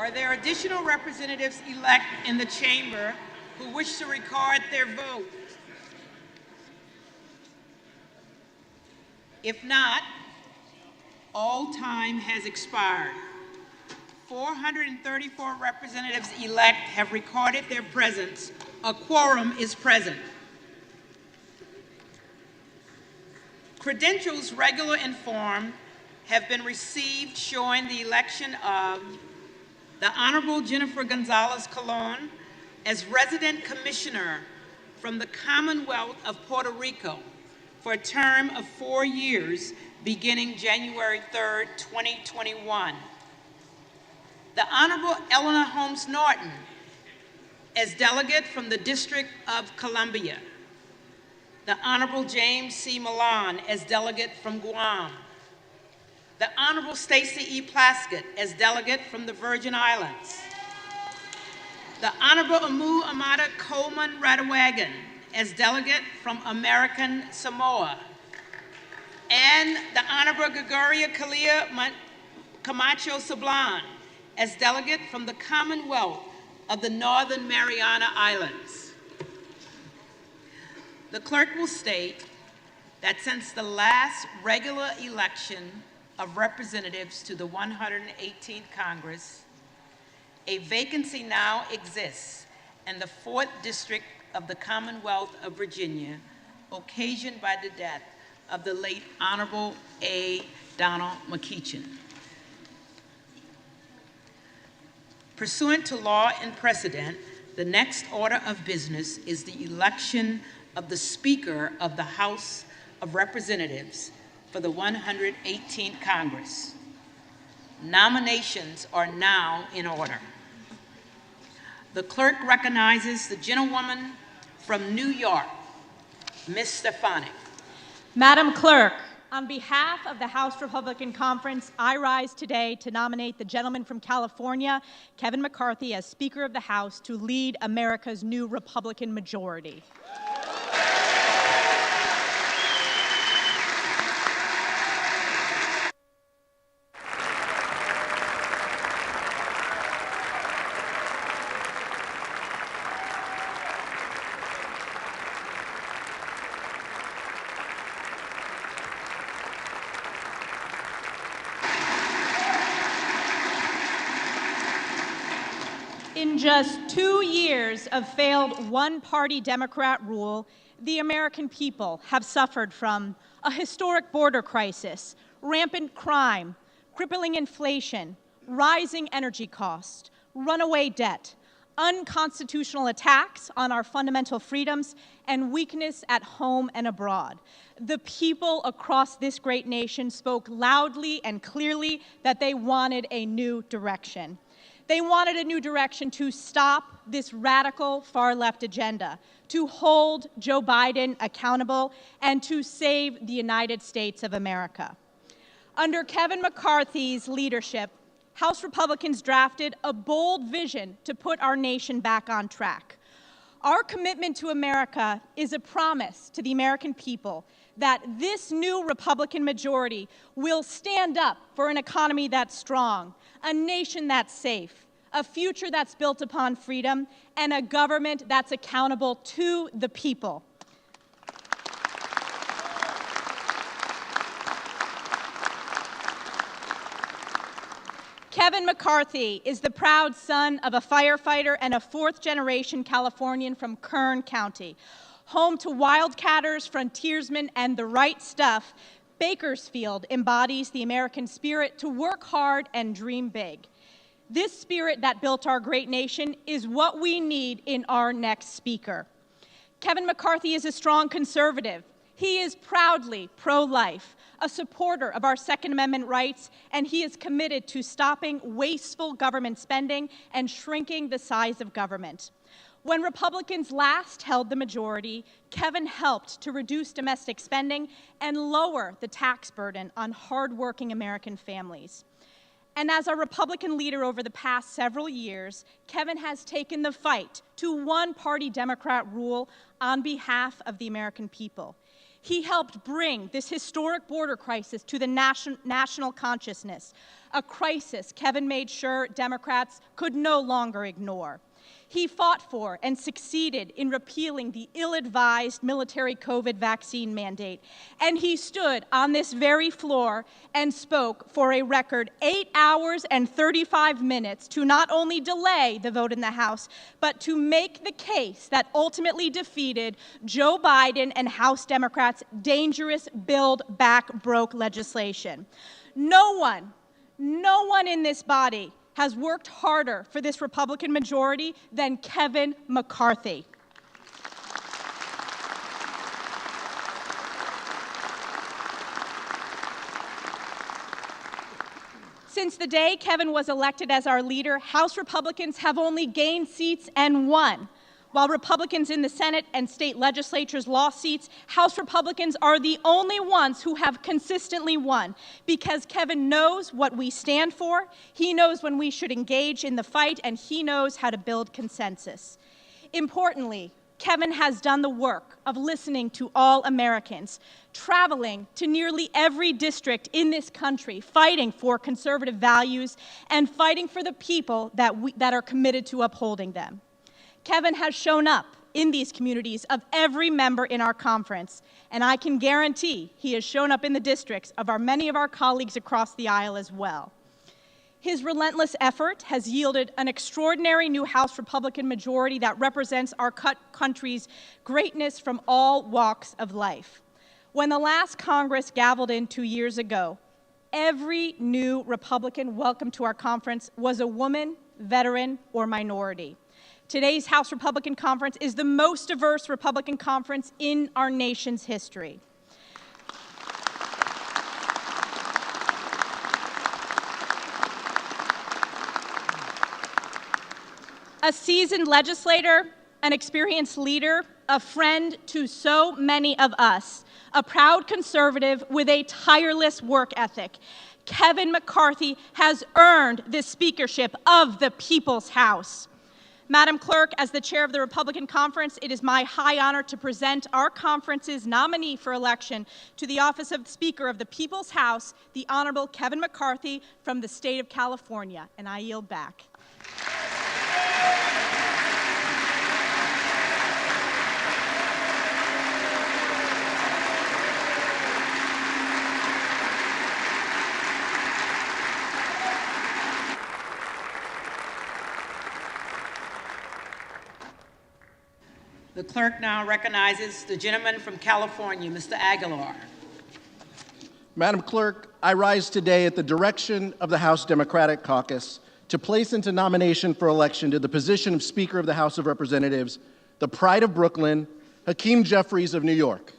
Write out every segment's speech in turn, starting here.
Are there additional representatives-elect in the chamber who wish to record their vote? If not, all time has expired. 434 representatives-elect have recorded their presence. A quorum is present. Credentials, regular and form, have been received showing the election of the Honorable Jennifer Gonzalez Colon as Resident Commissioner from the Commonwealth of Puerto Rico for a term of 4 years beginning January 3rd, 2021. The Honorable Eleanor Holmes Norton as Delegate from the District of Columbia. The Honorable James C. Milan as Delegate from Guam. The Honorable Stacey E. Plaskett as Delegate from the Virgin Islands. The Honorable Amu Amada Coleman Radawagan as Delegate from American Samoa. And the Honorable Gregoria Kalia Camacho Sablan as Delegate from the Commonwealth of the Northern Mariana Islands. The clerk will state that since the last regular election of representatives to the 118th Congress, a vacancy now exists in the 4th District of the Commonwealth of Virginia, occasioned by the death of the late Honorable A. Donald McEachin. Pursuant to law and precedent, the next order of business is the election of the Speaker of the House of Representatives for the 118th Congress. Nominations are now in order. The clerk recognizes the gentlewoman from New York, Ms. Stefanik. Madam Clerk, on behalf of the House Republican Conference, I rise today to nominate the gentleman from California, Kevin McCarthy, as Speaker of the House to lead America's new Republican majority. In just 2 years of failed one-party Democrat rule, the American people have suffered from a historic border crisis, rampant crime, crippling inflation, rising energy costs, runaway debt, unconstitutional attacks on our fundamental freedoms, and weakness at home and abroad. The people across this great nation spoke loudly and clearly that they wanted a new direction. They wanted a new direction to stop this radical far-left agenda, to hold Joe Biden accountable, and to save the United States of America. Under Kevin McCarthy's leadership, House Republicans drafted a bold vision to put our nation back on track. Our commitment to America is a promise to the American people that this new Republican majority will stand up for an economy that's strong, a nation that's safe, a future that's built upon freedom, and a government that's accountable to the people. Kevin McCarthy is the proud son of a firefighter and a fourth-generation Californian from Kern County. Home to wildcatters, frontiersmen, and the right stuff, Bakersfield embodies the American spirit to work hard and dream big. This spirit that built our great nation is what we need in our next speaker. Kevin McCarthy is a strong conservative. He is proudly pro-life, a supporter of our Second Amendment rights, and he is committed to stopping wasteful government spending and shrinking the size of government. When Republicans last held the majority, Kevin helped to reduce domestic spending and lower the tax burden on hardworking American families. And as a Republican leader over the past several years, Kevin has taken the fight to one-party Democrat rule on behalf of the American people. He helped bring this historic border crisis to the national consciousness, a crisis Kevin made sure Democrats could no longer ignore. He fought for and succeeded in repealing the ill-advised military COVID vaccine mandate. And he stood on this very floor and spoke for a record 8 hours and 35 minutes to not only delay the vote in the House, but to make the case that ultimately defeated Joe Biden and House Democrats' dangerous Build Back Broke legislation. No one in this body has worked harder for this Republican majority than Kevin McCarthy. Since the day Kevin was elected as our leader, House Republicans have only gained seats and won. While Republicans in the Senate and state legislatures lost seats, House Republicans are the only ones who have consistently won because Kevin knows what we stand for, he knows when we should engage in the fight, and he knows how to build consensus. Importantly, Kevin has done the work of listening to all Americans, traveling to nearly every district in this country, fighting for conservative values and fighting for the people that are committed to upholding them. Kevin has shown up in these communities of every member in our conference, and I can guarantee he has shown up in the districts of many of our colleagues across the aisle as well. His relentless effort has yielded an extraordinary new House Republican majority that represents our country's greatness from all walks of life. When the last Congress gavelled in 2 years ago, every new Republican welcomed to our conference was a woman, veteran, or minority. Today's House Republican Conference is the most diverse Republican conference in our nation's history. A seasoned legislator, an experienced leader, a friend to so many of us, a proud conservative with a tireless work ethic, Kevin McCarthy has earned the speakership of the People's House. Madam Clerk, as the chair of the Republican Conference, it is my high honor to present our conference's nominee for election to the office of Speaker of the People's House, the Honorable Kevin McCarthy from the state of California, and I yield back. The clerk now recognizes the gentleman from California, Mr. Aguilar. Madam Clerk, I rise today at the direction of the House Democratic Caucus to place into nomination for election to the position of Speaker of the House of Representatives, the pride of Brooklyn, Hakeem Jeffries of New York.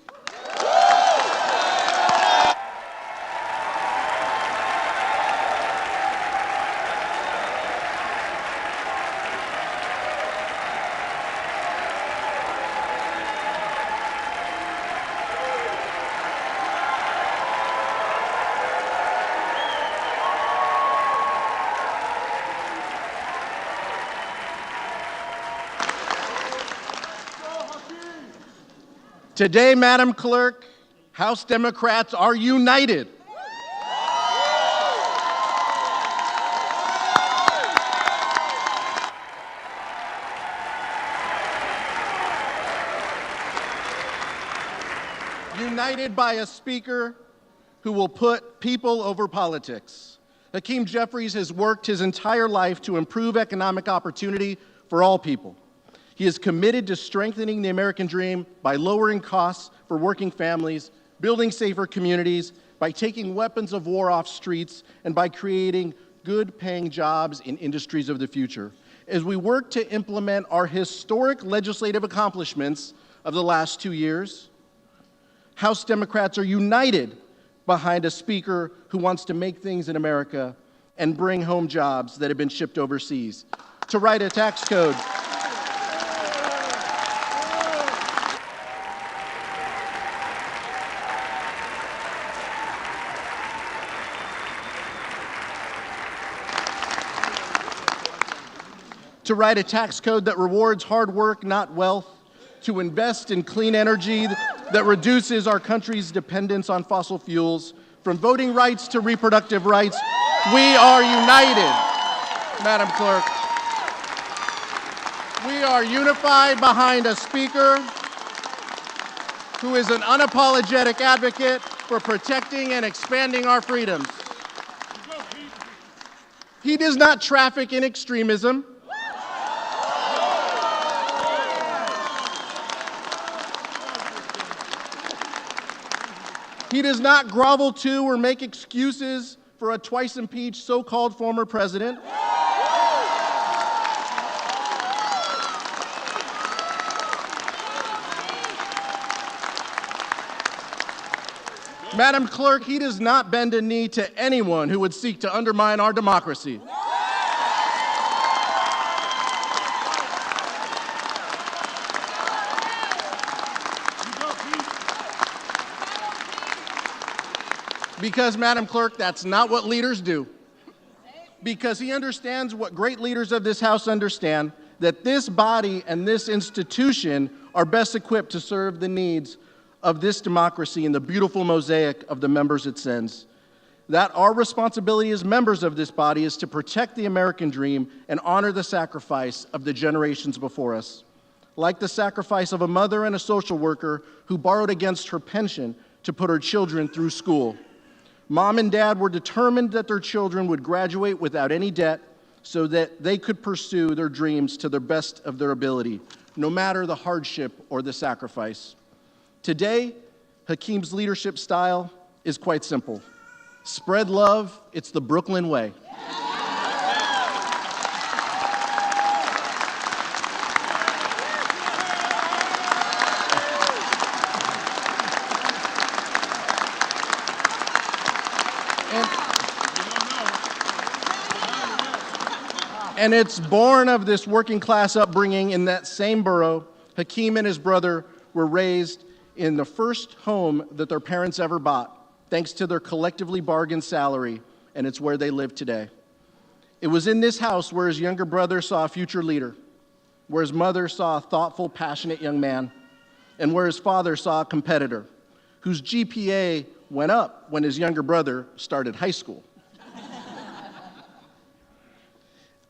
Today, Madam Clerk, House Democrats are united. United by a Speaker who will put people over politics. Hakeem Jeffries has worked his entire life to improve economic opportunity for all people. He is committed to strengthening the American dream by lowering costs for working families, building safer communities, by taking weapons of war off streets, and by creating good-paying jobs in industries of the future. As we work to implement our historic legislative accomplishments of the last 2 years, House Democrats are united behind a Speaker who wants to make things in America and bring home jobs that have been shipped overseas, to write a tax code that rewards hard work, not wealth, to invest in clean energy that reduces our country's dependence on fossil fuels, from voting rights to reproductive rights. We are united, Madam Clerk. We are unified behind a speaker who is an unapologetic advocate for protecting and expanding our freedoms. He does not traffic in extremism. He does not grovel to or make excuses for a twice-impeached so-called former president. Madam Clerk, he does not bend a knee to anyone who would seek to undermine our democracy. Because, Madam Clerk, that's not what leaders do. Because he understands what great leaders of this House understand, that this body and this institution are best equipped to serve the needs of this democracy and the beautiful mosaic of the members it sends. That our responsibility as members of this body is to protect the American dream and honor the sacrifice of the generations before us. Like the sacrifice of a mother and a social worker who borrowed against her pension to put her children through school. Mom and Dad were determined that their children would graduate without any debt so that they could pursue their dreams to the best of their ability, no matter the hardship or the sacrifice. Today, Hakeem's leadership style is quite simple. Spread love, it's the Brooklyn way. And it's born of this working class upbringing in that same borough. Hakeem and his brother were raised in the first home that their parents ever bought, thanks to their collectively bargained salary, and it's where they live today. It was in this house where his younger brother saw a future leader, where his mother saw a thoughtful, passionate young man, and where his father saw a competitor whose GPA went up when his younger brother started high school.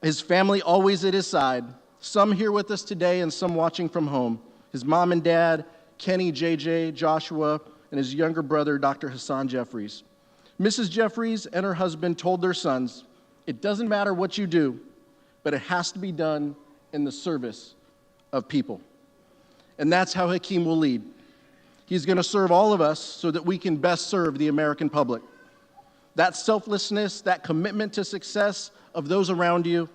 His family always at his side, some here with us today and some watching from home. His mom and dad, Kenny, JJ, Joshua, and his younger brother, Dr. Hassan Jeffries. Mrs. Jeffries and her husband told their sons, it doesn't matter what you do, but it has to be done in the service of people. And that's how Hakeem will lead. He's going to serve all of us so that we can best serve the American public. That selflessness, that commitment to success of those around you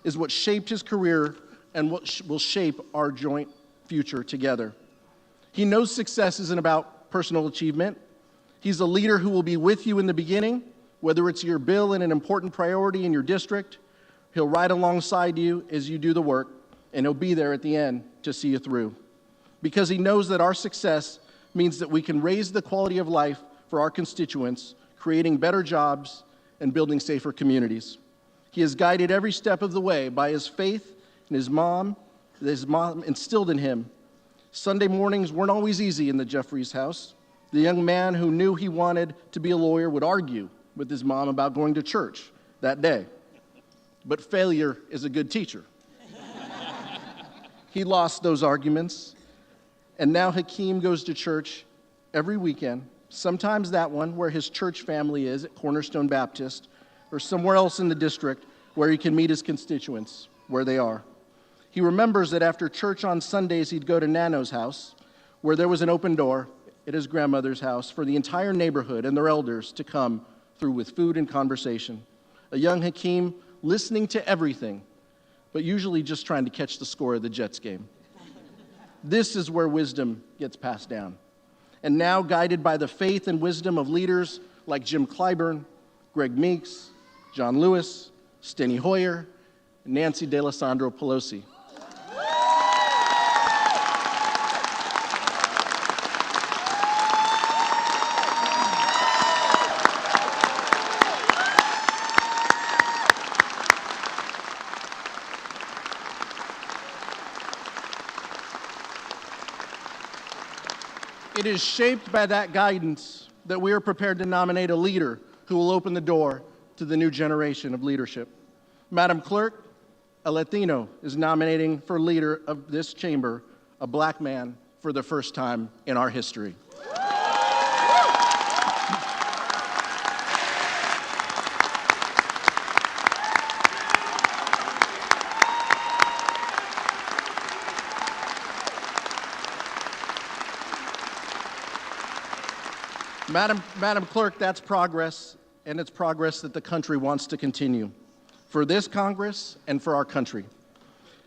is what shaped his career and what will shape our joint future together. He knows success isn't about personal achievement. He's a leader who will be with you in the beginning, whether it's your bill and an important priority in your district. He'll ride alongside you as you do the work, and he'll be there at the end to see you through. Because he knows that our success means that we can raise the quality of life for our constituents, creating better jobs and building safer communities. He has guided every step of the way by his faith and his mom instilled in him. Sunday mornings weren't always easy in the Jeffries house. The young man who knew he wanted to be a lawyer would argue with his mom about going to church that day. But failure is a good teacher. He lost those arguments, and now Hakeem goes to church every weekend, sometimes that one where his church family is at Cornerstone Baptist, or somewhere else in the district where he can meet his constituents where they are. He remembers that after church on Sundays, he'd go to Nano's house, where there was an open door at his grandmother's house for the entire neighborhood and their elders to come through with food and conversation. A young Hakeem listening to everything, but usually just trying to catch the score of the Jets game. This is where wisdom gets passed down. And now, guided by the faith and wisdom of leaders like Jim Clyburn, Greg Meeks, John Lewis, Steny Hoyer, and Nancy D'Alessandro Pelosi. It is shaped by that guidance that we are prepared to nominate a leader who will open the door to the new generation of leadership. Madam Clerk, a Latino is nominating for leader of this chamber a black man for the first time in our history. Madam Clerk, that's progress, and it's progress that the country wants to continue, for this Congress and for our country.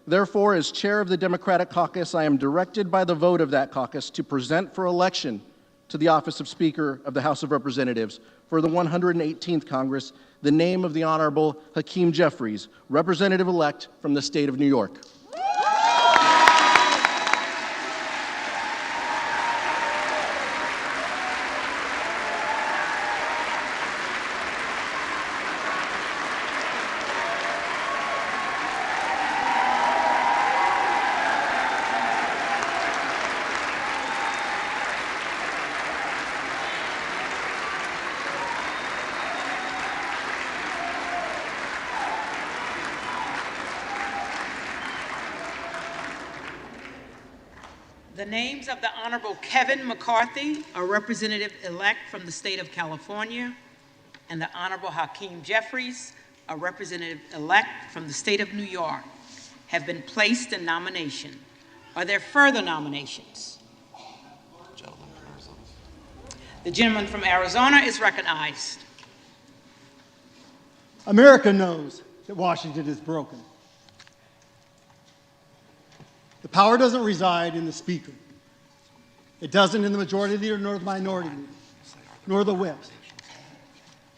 Therefore, as chair of the Democratic Caucus, I am directed by the vote of that caucus to present for election to the office of Speaker of the House of Representatives for the 118th Congress the name of the Honorable Hakeem Jeffries, Representative-elect from the state of New York. The names of the Honorable Kevin McCarthy, a representative-elect from the state of California, and the Honorable Hakeem Jeffries, a representative-elect from the state of New York, have been placed in nomination. Are there further nominations? The gentleman from Arizona is recognized. America knows that Washington is broken. The power doesn't reside in the Speaker. It doesn't in the Majority Leader nor the Minority Leader, nor the whips.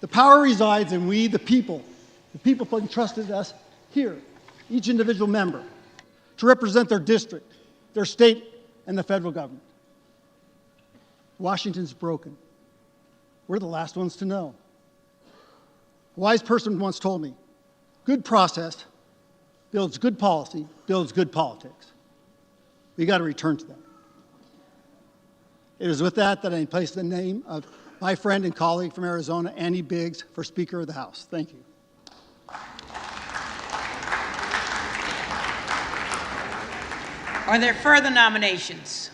The power resides in we, the people entrusted us here, each individual member, to represent their district, their state, and the federal government. Washington's broken. We're the last ones to know. A wise person once told me, good process builds good policy, builds good politics. We got to return to that. It is with that that I place the name of my friend and colleague from Arizona, Andy Biggs, for Speaker of the House. Thank you. Are there further nominations?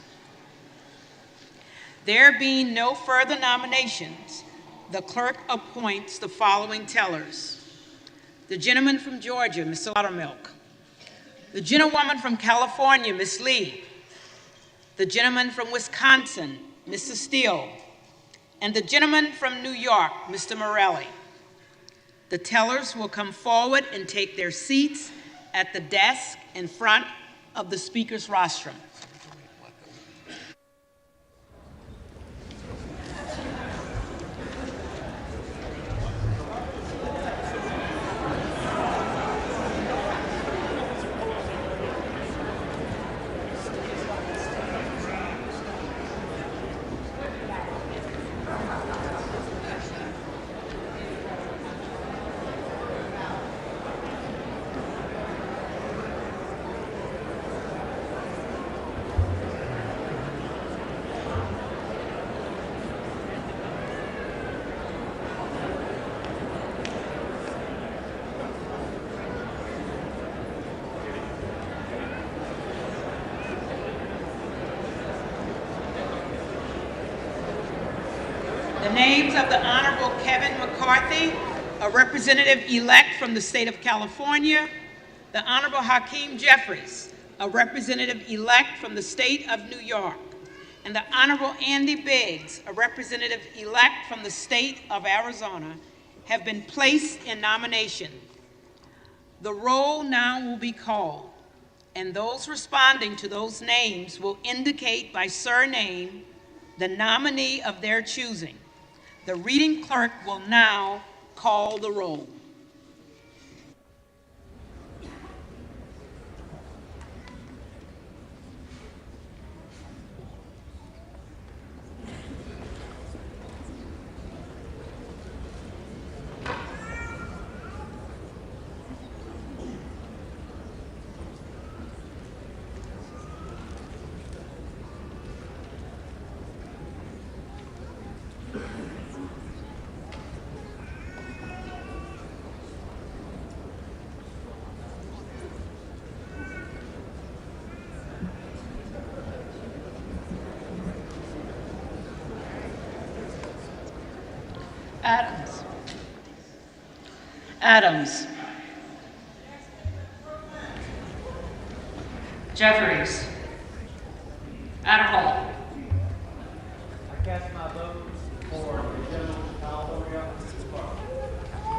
There being no further nominations, the clerk appoints the following tellers. The gentleman from Georgia, Mr. Buttermilk. The gentlewoman from California, Ms. Lee. The gentleman from Wisconsin, Mr. Steele. And the gentleman from New York, Mr. Morelli. The tellers will come forward and take their seats at the desk in front of the Speaker's rostrum. The names of the Honorable Kevin McCarthy, a representative-elect from the state of California, the Honorable Hakeem Jeffries, a representative-elect from the state of New York, and the Honorable Andy Biggs, a representative-elect from the state of Arizona, have been placed in nomination. The roll now will be called, and those responding to those names will indicate by surname the nominee of their choosing. The reading clerk will now call the roll. Adams. Adams. Jeffries. Adderhall. I cast my vote for the gentleman from California,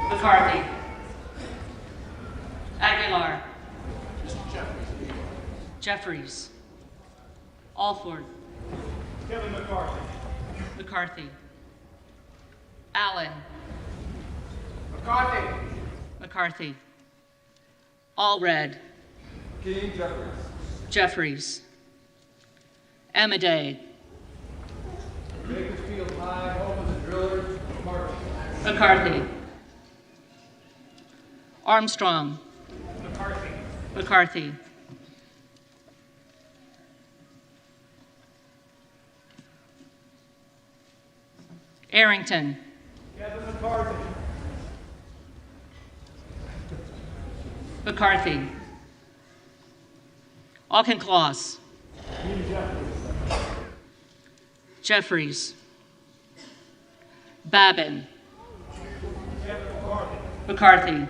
McCarthy. Aguilar. Jeffries. Alford. Kevin McCarthy. McCarthy. Allen. McCarthy. McCarthy. Allred. King Jeffries. Jeffries. Amaday. Bakersfield High, home of the drillers, McCarthy. McCarthy. Armstrong. McCarthy. McCarthy. Arrington. Kevin McCarthy. McCarthy. Auchincloss. King Jeffries. Jeffries. Babin. Kevin McCarthy. McCarthy.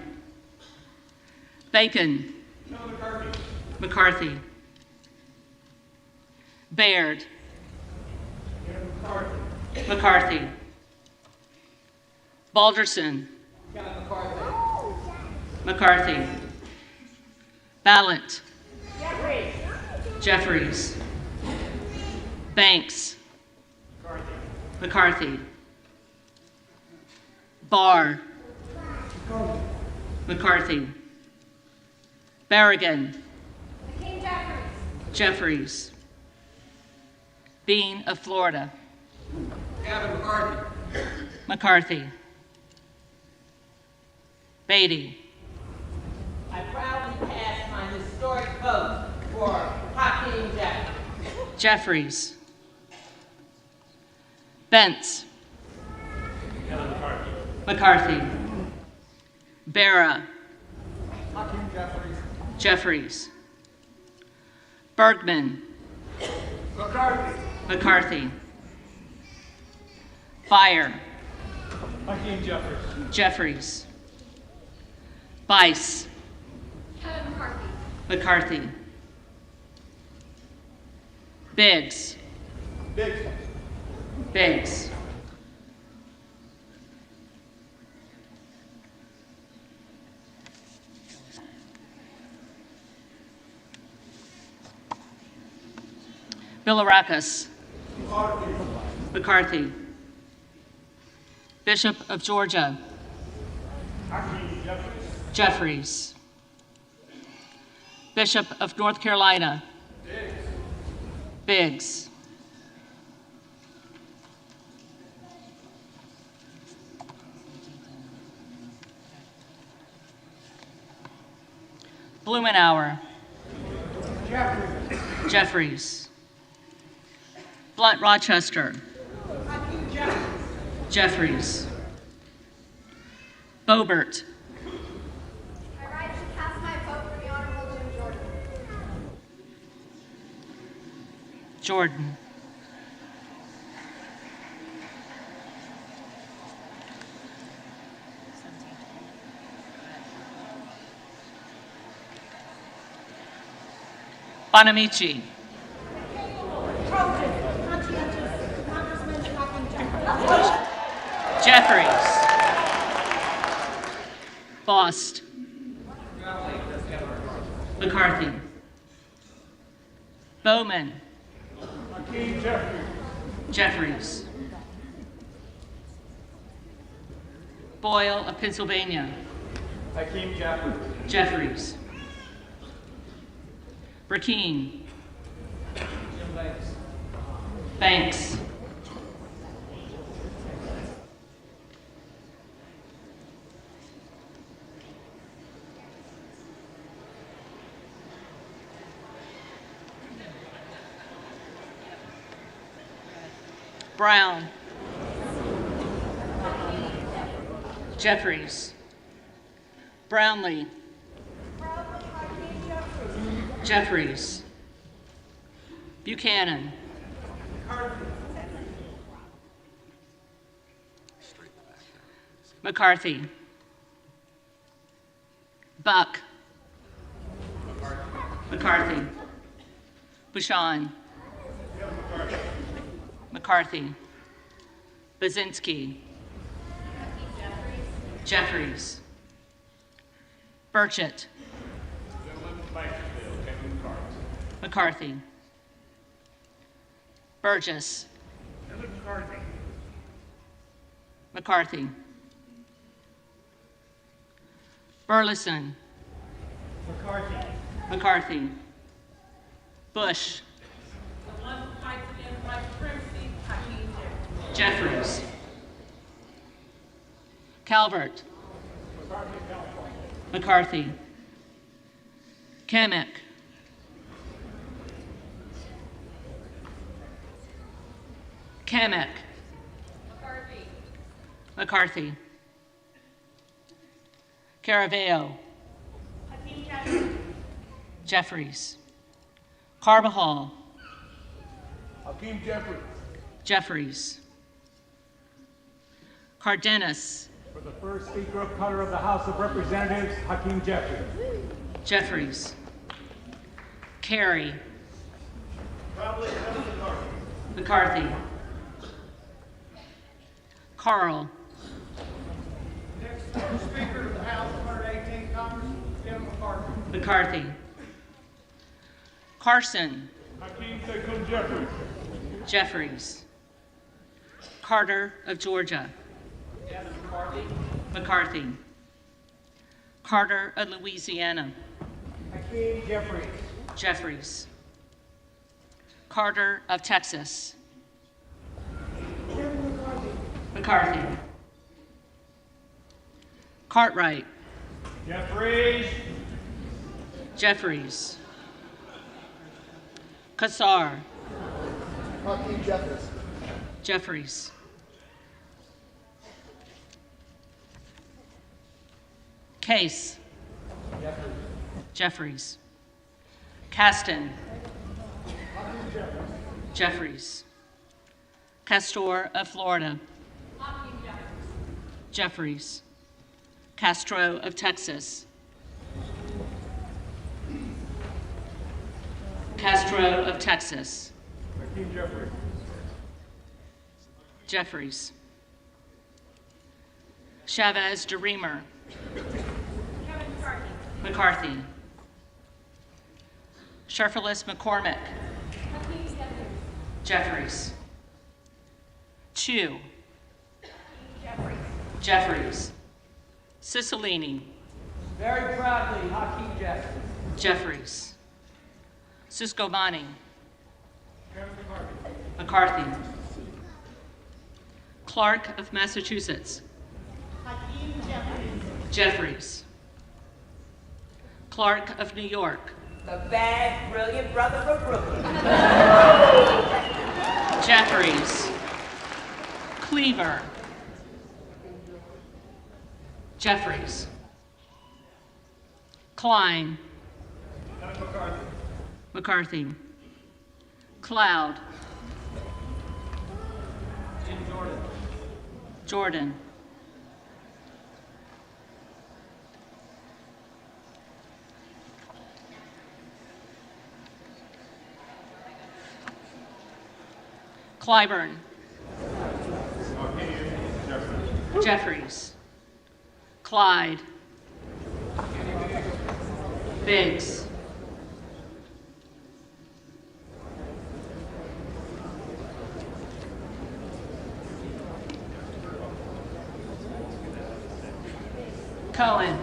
Bacon. Kevin McCarthy. McCarthy. Baird. Kevin McCarthy. McCarthy. Balderson. Kevin McCarthy. McCarthy. Ballant. Jeffries. Banks. McCarthy. Barr. McCarthy. Berrigan. Jeffries. Bean of Florida. Kevin McCarthy. McCarthy. Beatty. I proudly cast my historic vote for Hakeem Jeffries. Jeffries. Bentz. McCarthy. Barra. Hakeem Jeffries. Jeffries. Bergman. McCarthy. McCarthy. Byer. Hakeem Jeffries. Jeffries. Bice. Kevin McCarthy. McCarthy. Biggs. Biggs. Biggs. Bilirakis. McCarthy. Bishop of Georgia. Hakeem Jeffries. Jeffries. Bishop of North Carolina. Biggs. Blumenauer. Jeffries. Blunt Rochester. Jeffries. Boebert. I rise to cast my vote for the Honorable Jim Jordan. Jordan. Bonamici. Jeffries. Bost. McCarthy. Bowman. Hakeem Jeffries. Jeffries. Boyle of Pennsylvania. Hakeem Jeffries. Jeffries. Burkeen. Jim Banks. Banks. Brown. Jeffries. Brownlee. Jeffries. Buchanan. McCarthy. Buck. McCarthy. Buchan. McCarthy. Bazinski. Jeffries. Burchett. McCarthy. Burgess. McCarthy. Burleson. McCarthy. McCarthy. Bush. The one who fights against white supremacy, Hakeem Jeffries. Jeffries. Calvert. McCarthy. Kamek. Kamek. McCarthy. McCarthy. Caraveo. Hakeem Jeffries. Jeffries. Carbajal. Hakeem Jeffries. Jeffries. Cardenas. For the first Speaker of color of the House of Representatives, Hakeem Jeffries. Jeffries. Carey. McCarthy. Carl. Next Speaker of the House, 118th Congress, Kevin McCarthy. McCarthy. Carson. Hakeem Sekou Jeffries. Jeffries. Carter of Georgia. McCarthy. Carter of Louisiana. Hakeem Jeffries. Jeffries. Carter of Texas. McCarthy. Cartwright. Jeffries. Jeffries. Kassar. Hakeem Jeffries. Jeffries. Case. Jeffries. Caston. Jeffries. Castor of Florida. Jeffries. Castro of Texas. Castro of Texas. Hakeem Jeffries. Jeffries. Chavez DeReamer. McCarthy. Sherfilis McCormick. Jeffries. Chu. Jeffries. Cicilline. Very proudly, Hakeem Jeffries. Jeffries. Siscobani. Kevin McCarthy. McCarthy. Clark of Massachusetts. Hakeem Jeffries. Jeffries. Clark of New York. The bad, brilliant brother from Brooklyn. Jeffries. Cleaver. Jeffries. Klein. McCarthy. McCarthy. Cloud. Jim Jordan. Jordan. Clyburn. Jeffries. Clyde. Biggs. Cohen.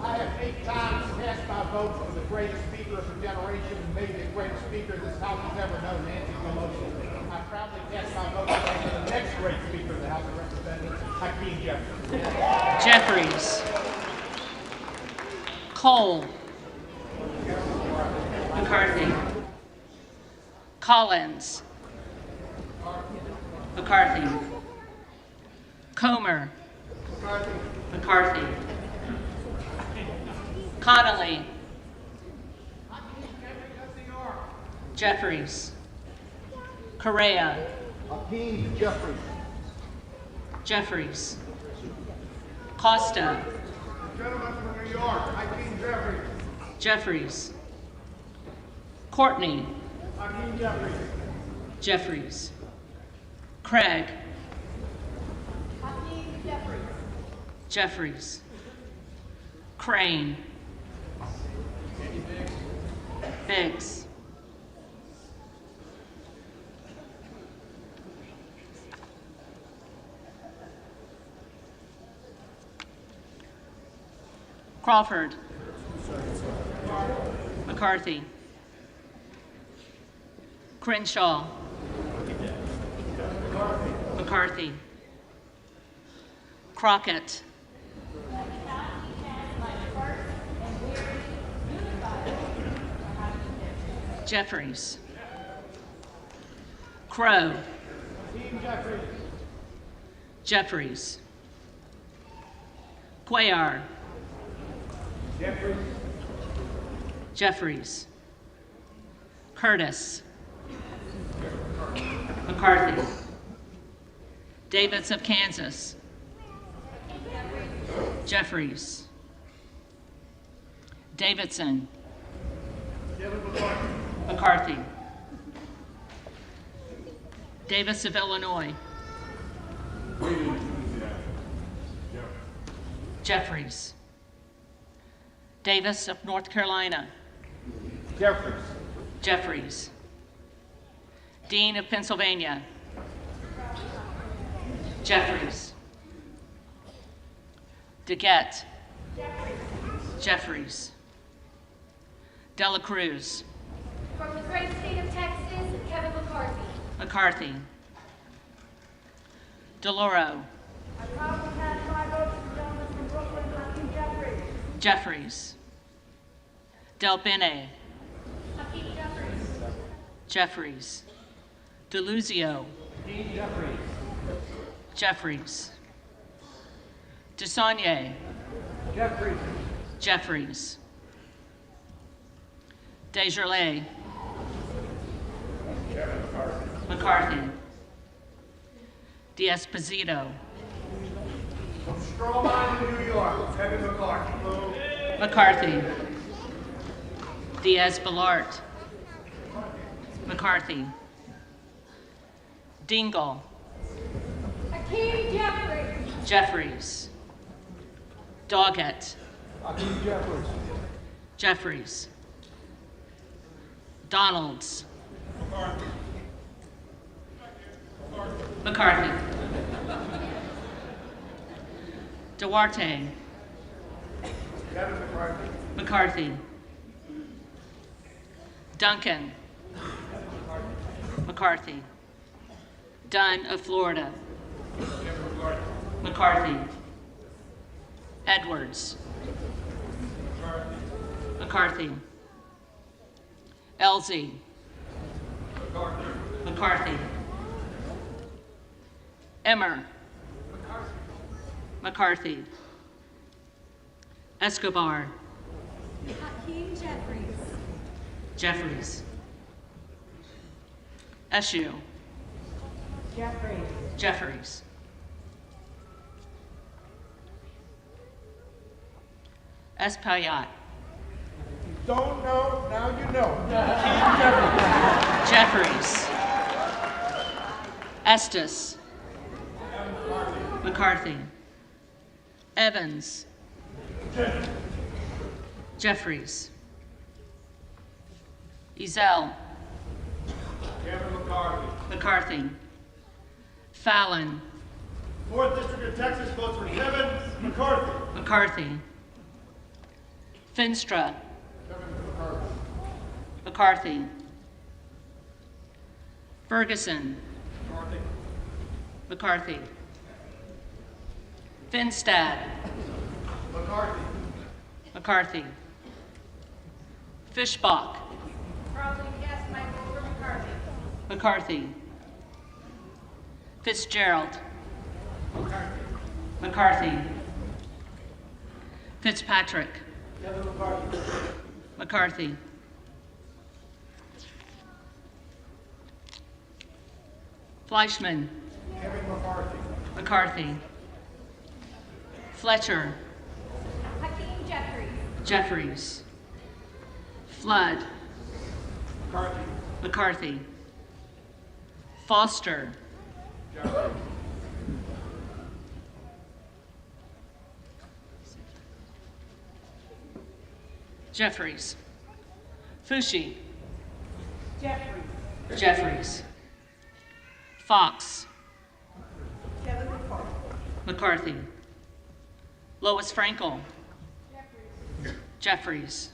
I have 8 times cast my vote for the greatest speaker of a generation and maybe the greatest speaker this House has ever known, Nancy Pelosi. I proudly cast my vote for the next great speaker of the House of Representatives, Hakeem Jeffries. Jeffries. Cole. McCarthy. Collins. McCarthy. Comer. McCarthy. Connolly. Jeffries. Correa. Hakeem Jeffries. Jeffries. Costa. Gentleman from New York, Hakeem Jeffries. Jeffries. Courtney. Hakeem Jeffries. Jeffries. Craig. Hakeem Jeffries. Jeffries. Crane. Biggs. Crawford. McCarthy. Crenshaw. McCarthy. Crockett. Jeffries. Crow. Jeffries. Cuellar. Jeffries. Curtis. McCarthy. Davids of Kansas. Jeffries. Davidson. McCarthy. Davis of Illinois. Jeffries. Davis of North Carolina. Jeffries. Jeffries. Dean of Pennsylvania. Jeffries. DeGette. Jeffries. Dela Cruz. From the great state of Texas, Kevin McCarthy. McCarthy. DeLauro. I proudly cast my vote for the gentleman from Brooklyn, Hakeem Jeffries. Jeffries. Del Bene. Hakeem Jeffries. Jeffries. DeLuzio. Jeffries. Jeffries. DeSaulnier. Jeffries. Jeffries. Desjardins. McCarthy. D'Esposito. From Strawman, New York, Kevin McCarthy. McCarthy. Diaz-Balart. McCarthy. Dingle. Hakeem Jeffries. Jeffries. Doggett. Hakeem Jeffries. Jeffries. Donalds. McCarthy. Duarte. Kevin McCarthy. McCarthy. Duncan. McCarthy. Dunn of Florida. McCarthy. Edwards. McCarthy. Elsie. McCarthy. Emmer. McCarthy. Escobar. Hakeem Jeffries. Jeffries. Eshue. Jeffries. Jeffries. Espaillat. Don't know, now you know. Jeffries. Estes. McCarthy. Evans. Jeffries. Ezell. Kevin McCarthy. McCarthy. Fallon. 4th District of Texas votes for Kevin McCarthy. McCarthy. Finstra. Kevin McCarthy. McCarthy. Ferguson. McCarthy. McCarthy. Finstad. McCarthy. McCarthy. Fishbach. Proudly cast my vote for McCarthy. McCarthy. Fitzgerald. McCarthy. Fitzpatrick. Kevin McCarthy. McCarthy. Fleischman. Kevin McCarthy. McCarthy. Fletcher. Hakeem Jeffries. Jeffries. Flood. McCarthy. Foster. Jeffries. Fushi. Jeffries. Fox. McCarthy. Lois Frankel. Jeffries.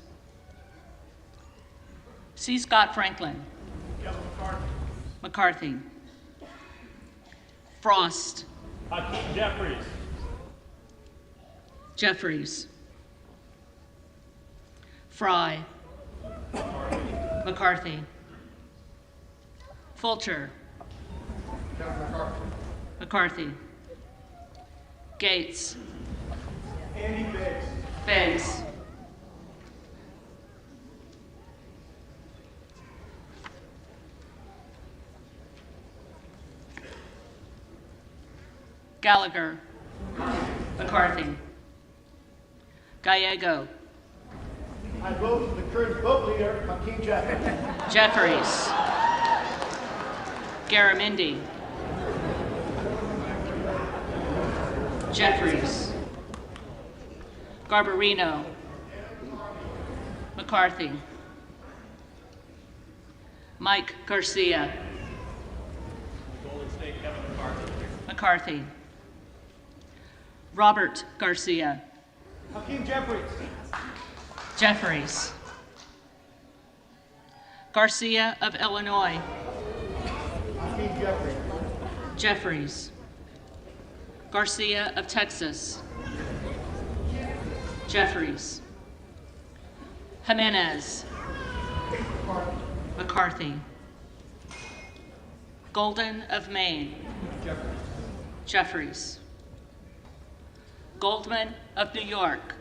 C. Scott Franklin. McCarthy. Frost. Hakeem Jeffries. Jeffries. Fry. McCarthy. Fulcher. McCarthy. Gates. Andy Biggs. Biggs. Gallagher. McCarthy. Gallego. I vote for the current vote leader, Hakeem Jeffries. Jeffries. Garamendi. Jeffries. Garbarino. McCarthy. Mike Garcia. Golden State, Kevin McCarthy. McCarthy. Robert Garcia. Hakeem Jeffries. Jeffries. Garcia of Illinois. Hakeem Jeffries. Jeffries. Garcia of Texas. Jeffries. Jimenez. McCarthy. Golden of Maine. Jeffries. Goldman of New York.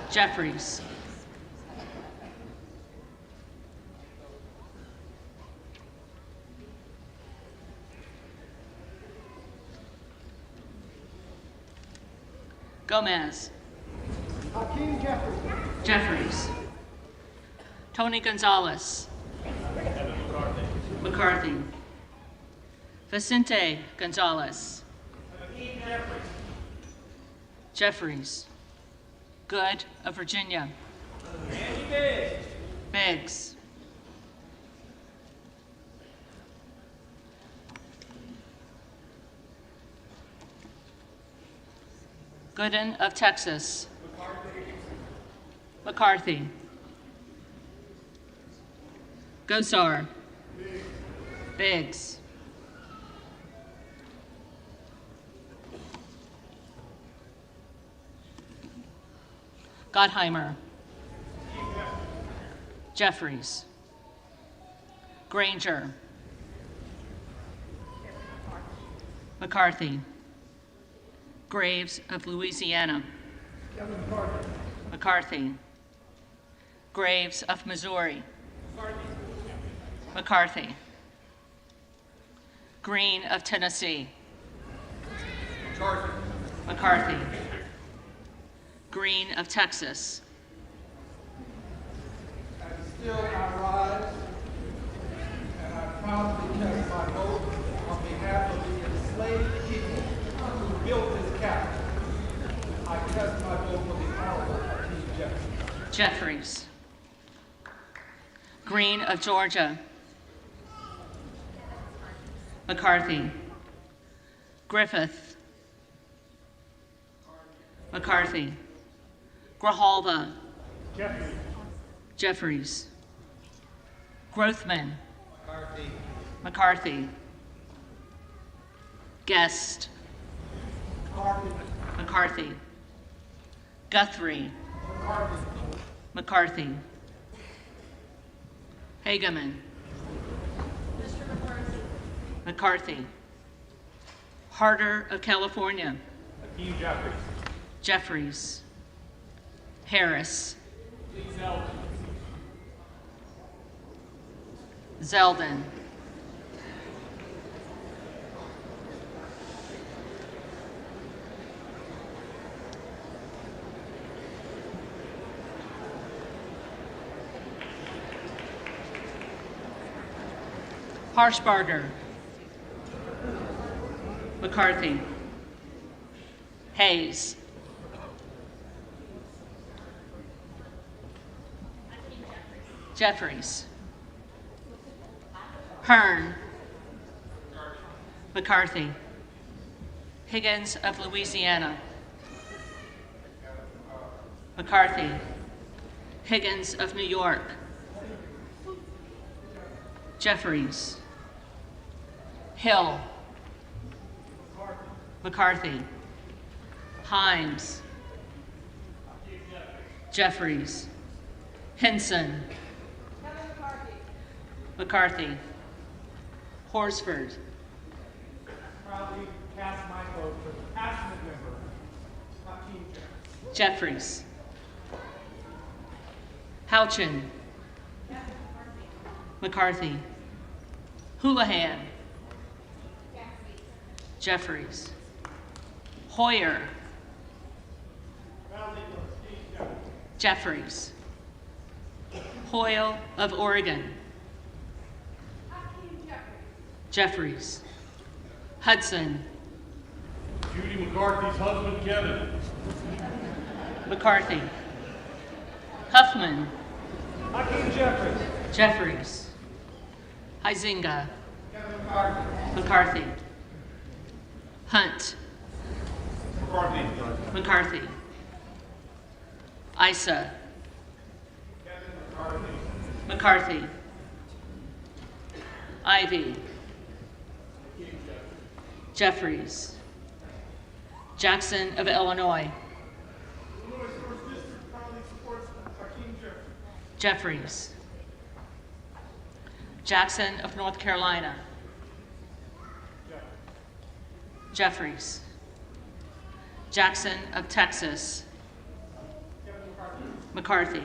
Jeffries. Gomez. Hakeem Jeffries. Jeffries. Tony Gonzalez. McCarthy. Vicente Gonzalez. Jeffries. Good of Virginia. Biggs. Gooden of Texas. McCarthy. Gosar. Biggs. Gottheimer. Jeffries. Granger. McCarthy. Graves of Louisiana. McCarthy. Graves of Missouri. McCarthy. Green of Tennessee. McCarthy. Green of Texas. Still I rise, and I proudly cast my vote on behalf of the enslaved people who built this capital. I cast my vote for the Honorable Hakeem Jeffries. Jeffries. Green of Georgia. McCarthy. Griffith. McCarthy. Grijalva. Jeffries. Grothman. McCarthy. Guest. McCarthy. Guthrie. McCarthy. Hageman. McCarthy. Harder of California. Hakeem Jeffries. Jeffries. Harris. Harshbarger, McCarthy, Hayes, Jeffries, Hearn, McCarthy, Higgins of Louisiana, McCarthy, Higgins of New York, Jeffries, Hill, McCarthy, Himes, Jeffries, Henson, McCarthy, Horsford, Proudly cast my vote for the passionate member, Hakeem Jeffries. Jeffries, Houchin, McCarthy, Houlihan, Jeffries, Hoyer, Jeffries, Hoyle of Oregon, Jeffries, Hudson, Judy McCarthy's husband, Kevin. McCarthy, Huffman, Hakeem Jeffries. Jeffries, Huizinga, McCarthy, Hunt, McCarthy, Issa, McCarthy, Ivy, Jeffries, Jackson of Illinois, Jeffries, Jackson of North Carolina, Jeffries, Jackson of Texas, McCarthy,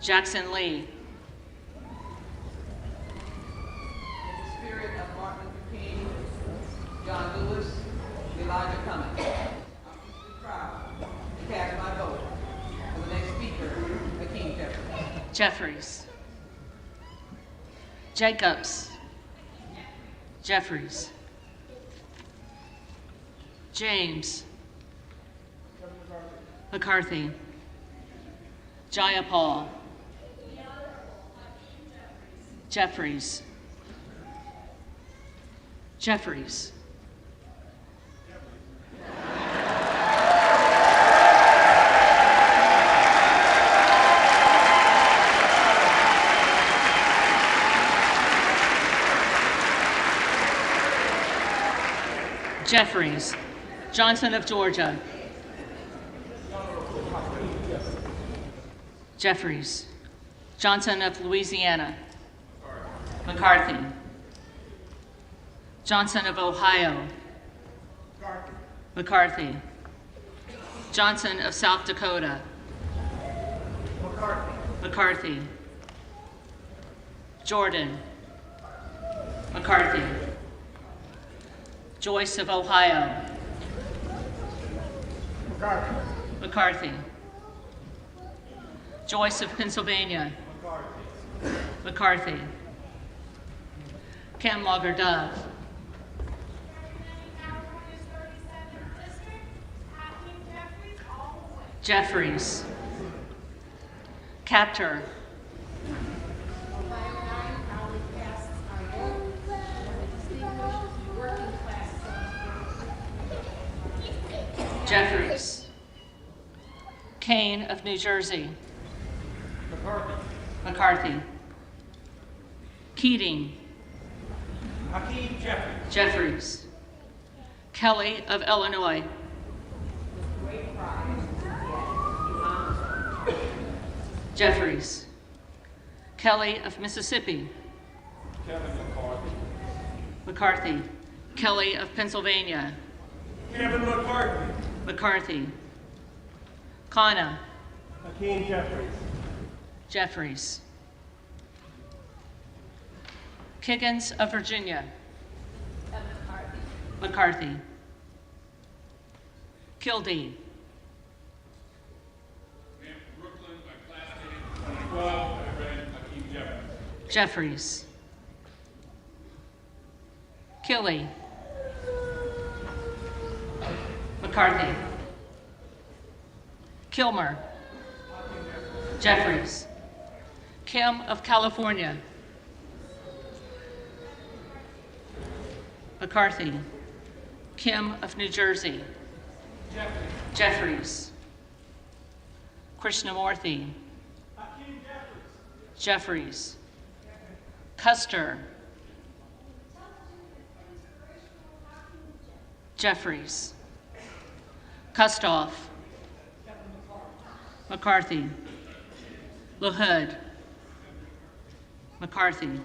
Jackson Lee, In the spirit of Martin Luther King, John Lewis, Elijah Cummings, I'm deeply proud to cast my vote for the next speaker, Hakeem Jeffries. Jeffries, Jacobs, Jeffries, James, McCarthy, Jayapal, Jeffries, Jeffries, Jeffries, Johnson of Georgia, Jeffries, Johnson of Louisiana, McCarthy, Johnson of Ohio, McCarthy, Johnson of South Dakota, McCarthy, Jordan, McCarthy, Joyce of Ohio, McCarthy, Joyce of Pennsylvania, McCarthy, Camlogger Dove, Jeffries, Captor, Jeffries, Kane of New Jersey, McCarthy, Keating, Hakeem Jeffries. Jeffries, Kelly of Illinois, Jeffries, Kelly of Mississippi, Kevin McCarthy. McCarthy, Kelly of Pennsylvania, Kevin McCarthy. McCarthy, Kana, Hakeem Jeffries. Jeffries, Kiggins of Virginia, McCarthy, Kildee, Brooklyn by class 2012, I read Hakeem Jeffries. Jeffries, Killy. McCarthy. Kilmer. Jeffries. Kim of California. McCarthy. Kim of New Jersey. Jeffries. Krishnamurthy. Jeffries. Custer. Jeffries. Kustoff. McCarthy. LaHood. McCarthy.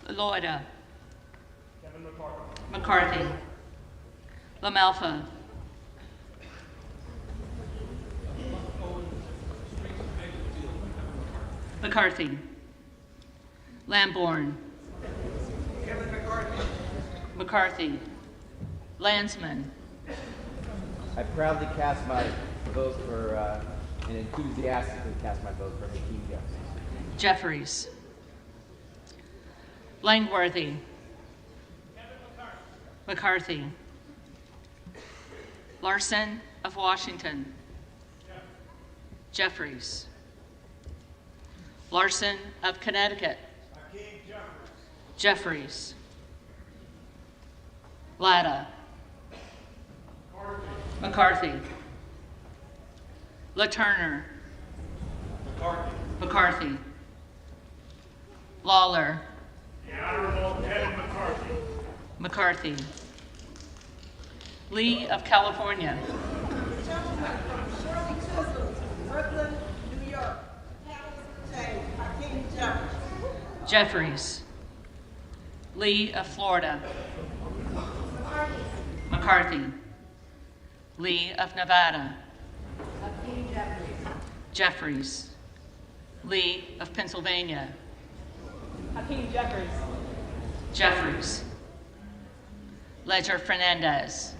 Loida. McCarthy. LaMalfa. McCarthy. Lamborn. McCarthy. Landsman. I proudly cast my vote for, and enthusiastically cast my vote for Hakeem Jeffries. Jeffries. Langworthy. McCarthy. Larson of Washington. Jeffries. Larson of Connecticut. Jeffries. Latta. McCarthy. LaTurner. McCarthy. Lawler. The Honorable Kevin McCarthy. McCarthy. Lee of California. Shirley Chisholm, Brooklyn, New York. Hakeem Jeffries. Jeffries. Lee of Florida. McCarthy. Lee of Nevada. Jeffries. Lee of Pennsylvania. Hakeem Jeffries. Jeffries. Ledger Fernandez.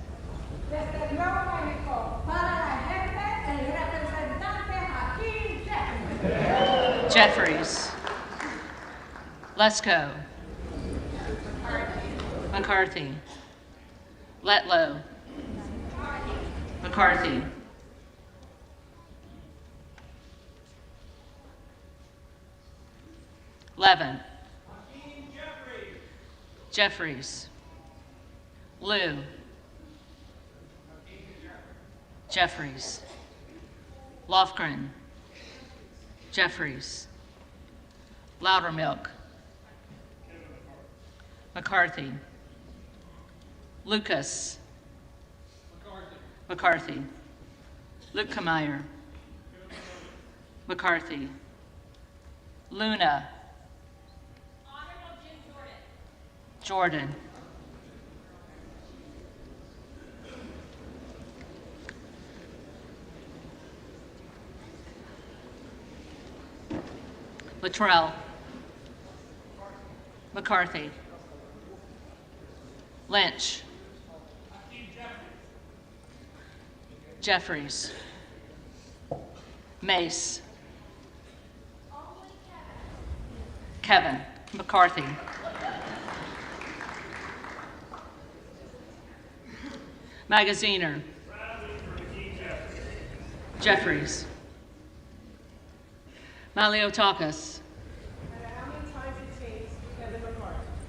Desde Nuevo México, para la gente, el representante Hakeem Jeffries. Jeffries. Lesko. McCarthy. Letlow. McCarthy. Levin. Jeffries. Liu. Jeffries. Lofgren. Jeffries. Loudermilk. McCarthy. Lucas. McCarthy. Lukemeyer. McCarthy. Luna. Jordan. Luttrell. McCarthy. Lynch. Jeffries. Mace. Kevin. McCarthy. Magaziner. Jeffries. Maliotakis.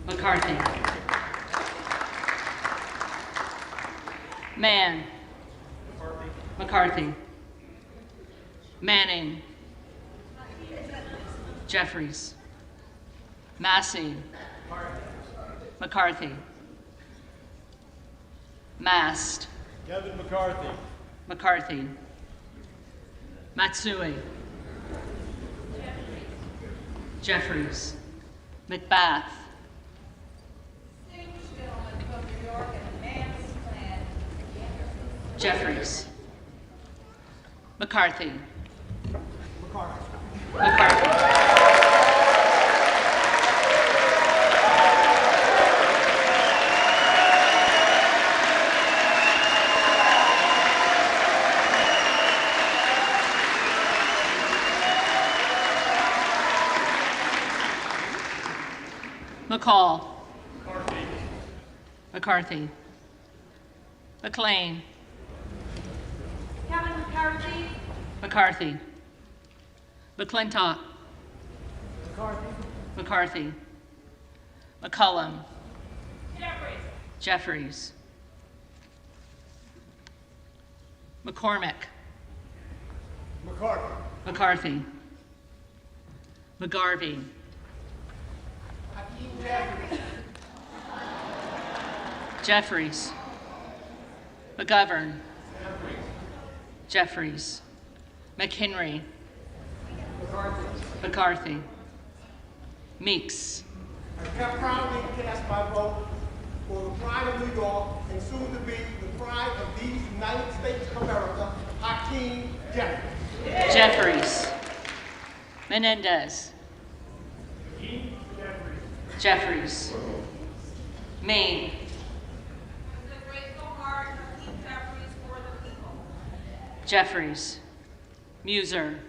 McCarthy. Mann. McCarthy. Manning. Jeffries. Massey. McCarthy. Mast. Kevin McCarthy. McCarthy. Matsui. Jeffries. McBath. Jeffries. McCarthy. McCarthy. McCall. McCarthy. McLean. Kevin McCarthy. McCarthy. McClintock. McCarthy. McCullum. Jeffries. McCormick. McCarthy. McGarvey. Jeffries. McGovern. Jeffries. McHenry. McCarthy. Meeks. I can proudly cast my vote for the pride of New York and soon to be the pride of these United States of America, Hakeem Jeffries. Jeffries. Menendez. Jeffries. Maine. Jeffries. Muser.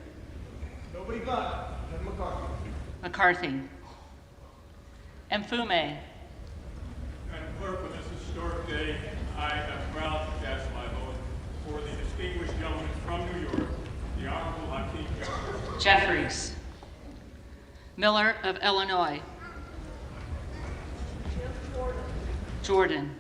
Nobody but McCarthy. McCarthy. Mfume. Madam Clerk, on this historic day, I am proud to cast my vote for the distinguished gentleman from New York, the Honorable Hakeem Jeffries. Jeffries. Miller of Illinois. Jordan.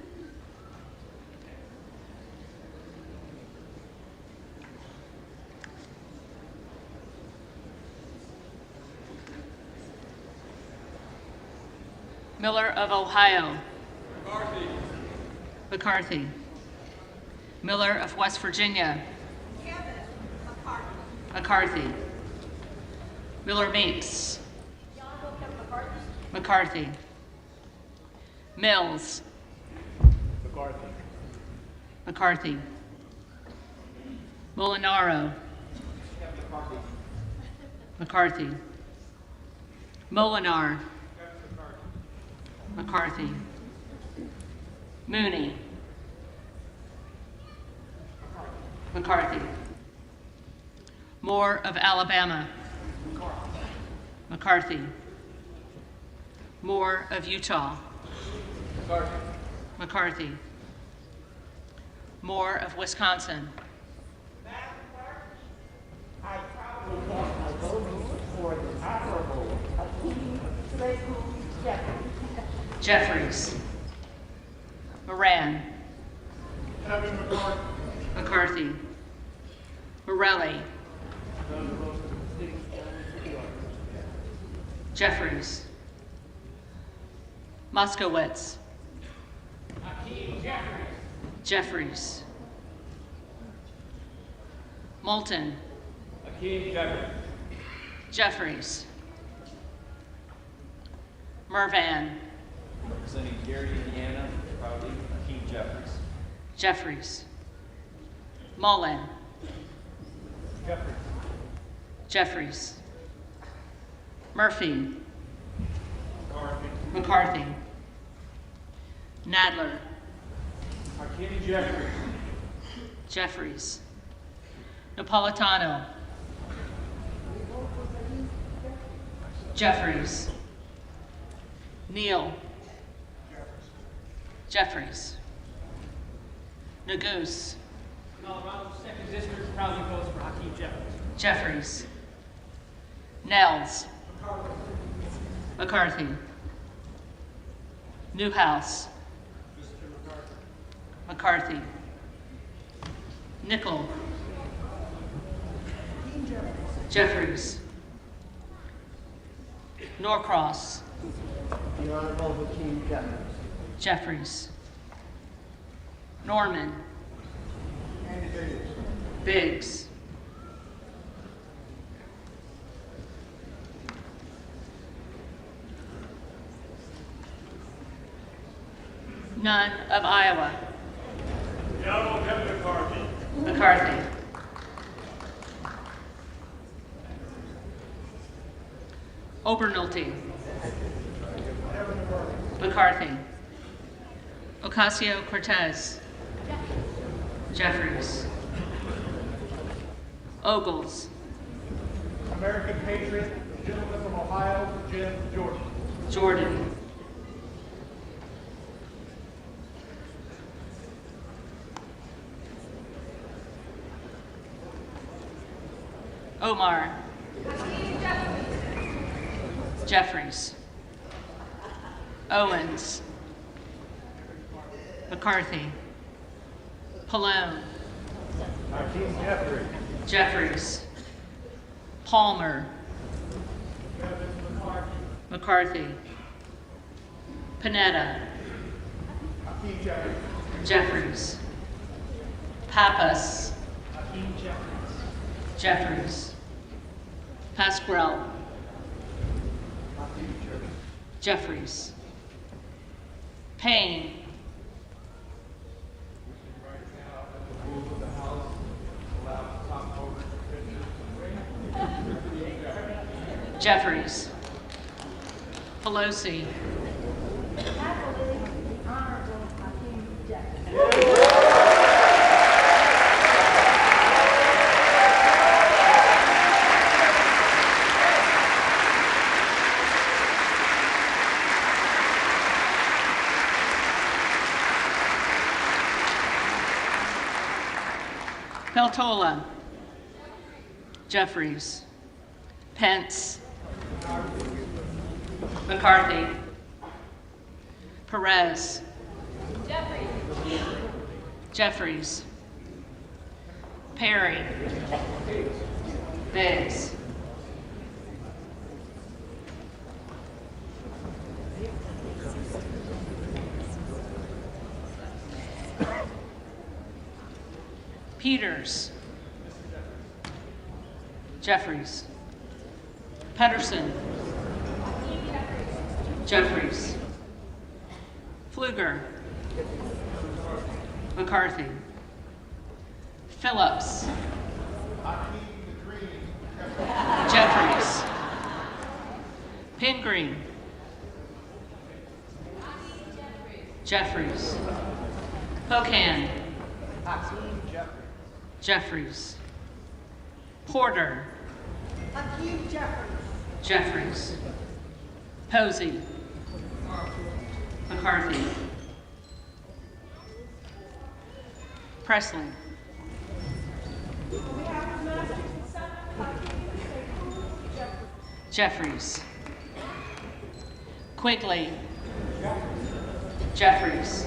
Miller of Ohio. McCarthy. McCarthy. Miller of West Virginia. McCarthy. Miller Meeks. McCarthy. Mills. McCarthy. Molinaro. McCarthy. Molinar. McCarthy. Mooney. McCarthy. Moore of Alabama. McCarthy. Moore of Utah. McCarthy. Moore of Wisconsin. I proudly cast my vote for the Honorable Hakeem Jeffries. Jeffries. Moran. Kevin McCarthy. McCarthy. Morelli. Jeffries. Moskowitz. Jeffries. Moulton. Jeffries. Mervan. Representing Gary, Indiana, proudly, Hakeem Jeffries. Jeffries. Mullen. Jeffries. Murphy. McCarthy. Nadler. Hakeem Jeffries. Jeffries. Napolitano. Jeffries. Neal. Jeffries. Nagoose. Colorado 2nd District proudly votes for Hakeem Jeffries. Jeffries. Nels. McCarthy. Newhouse. McCarthy. Nickel. Jeffries. Norcross. The Honorable Hakeem Jeffries. Jeffries. Norman. Biggs. None of Iowa. The Honorable Kevin McCarthy. McCarthy. Obernolte. McCarthy. Ocasio-Cortez. Jeffries. Ogles. American patriot, gentleman from Ohio, Jim Jordan. Jordan. Omar. Jeffries. Owens. McCarthy. Pallone. Hakeem Jeffries. Jeffries. Palmer. McCarthy. Panetta. Hakeem Jeffries. Jeffries. Pappas. Hakeem Jeffries. Jeffries. Pasquarel. Jeffries. Payne. Jeffries. Pelosi. Happily, the Honorable Hakeem Jeffries. Peltola. Jeffries. Pence. McCarthy. Perez. Jeffries. Perry. Biggs. Peters. Jeffries. Pedersen. Jeffries. Pfluger. McCarthy. Phillips. Jeffries. Pingree. Jeffries. Pocan. Jeffries. Porter. Hakeem Jeffries. Jeffries. Posey. McCarthy. Presley. Jeffries. Quigley. Jeffries.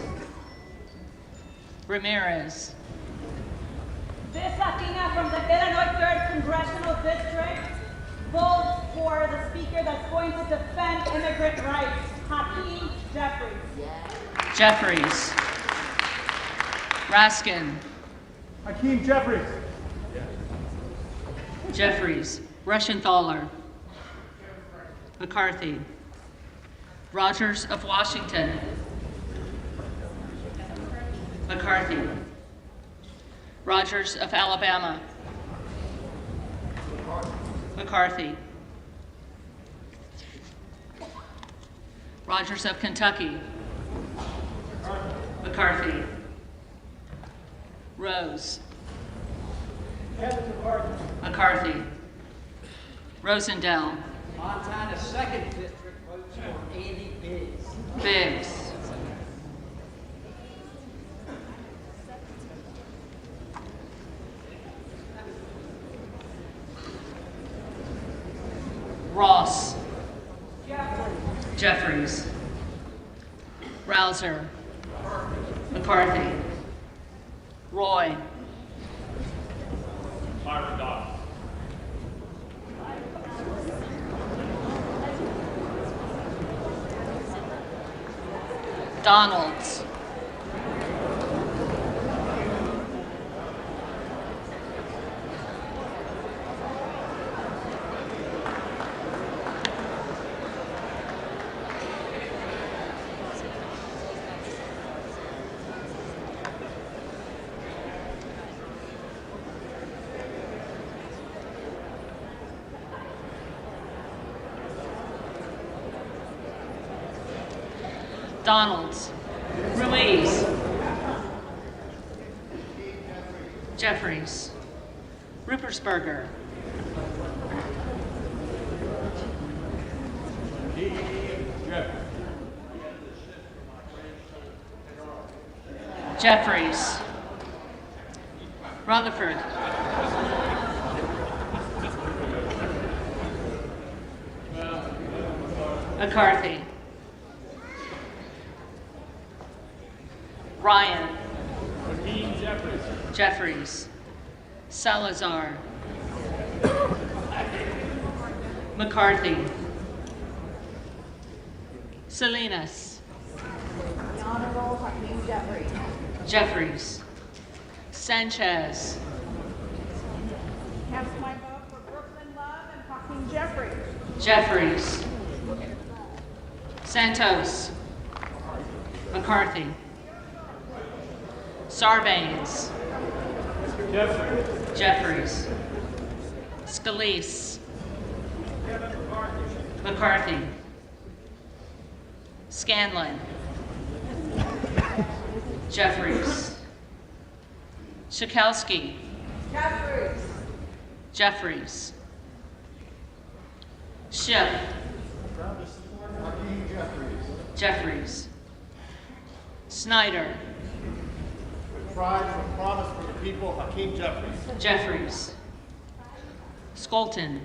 Ramirez. This Latina from the Illinois 3rd Congressional District votes for the speaker that's going to defend immigrant rights, Hakeem Jeffries. Jeffries. Raskin. Hakeem Jeffries. Jeffries. Rushenthaler. McCarthy. Rogers of Washington. McCarthy. Rogers of Alabama. McCarthy. Rogers of Kentucky. McCarthy. Rose. McCarthy. Rosendale. Montana 2nd District votes for Andy Biggs. Biggs. Ross. Jeffries. Rouser. McCarthy. Roy. Myron Donald. Donalds. Donalds. Ruiz. Jeffries. Ruppersberger. Jeffries. Rutherford. McCarthy. Ryan. Hakeem Jeffries. Jeffries. Salazar. McCarthy. Salinas. The Honorable Hakeem Jeffries. Jeffries. Sanchez. Cast my vote for Brooklyn Love and Hakeem Jeffries. Jeffries. Santos. McCarthy. Sarbanes. Jeffries. Scalise. McCarthy. Scanlon. Jeffries. Schakowsky. Jeffries. Jeffries. Schiff. Hakeem Jeffries. Jeffries. Snyder. With pride and promise for the people, Hakeem Jeffries. Jeffries. Skolton.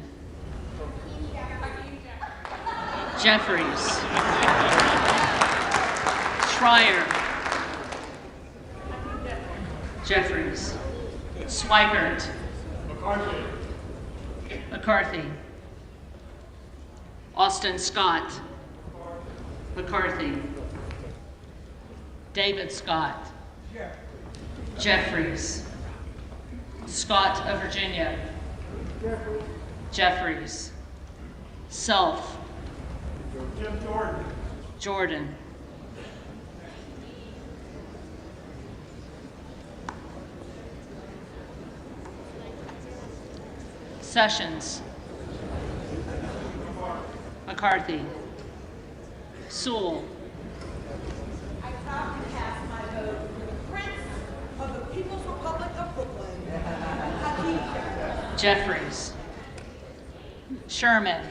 Jeffries. Schreier. Jeffries. Swigert. McCarthy. McCarthy. Austin Scott. McCarthy. David Scott. Jeffries. Scott of Virginia. Jeffries. Self. Jim Jordan. Jordan. Sessions. McCarthy. Sewell. I proudly cast my vote for the Prince of the People's Republic of Brooklyn, Hakeem Jeffries. Jeffries. Sherman.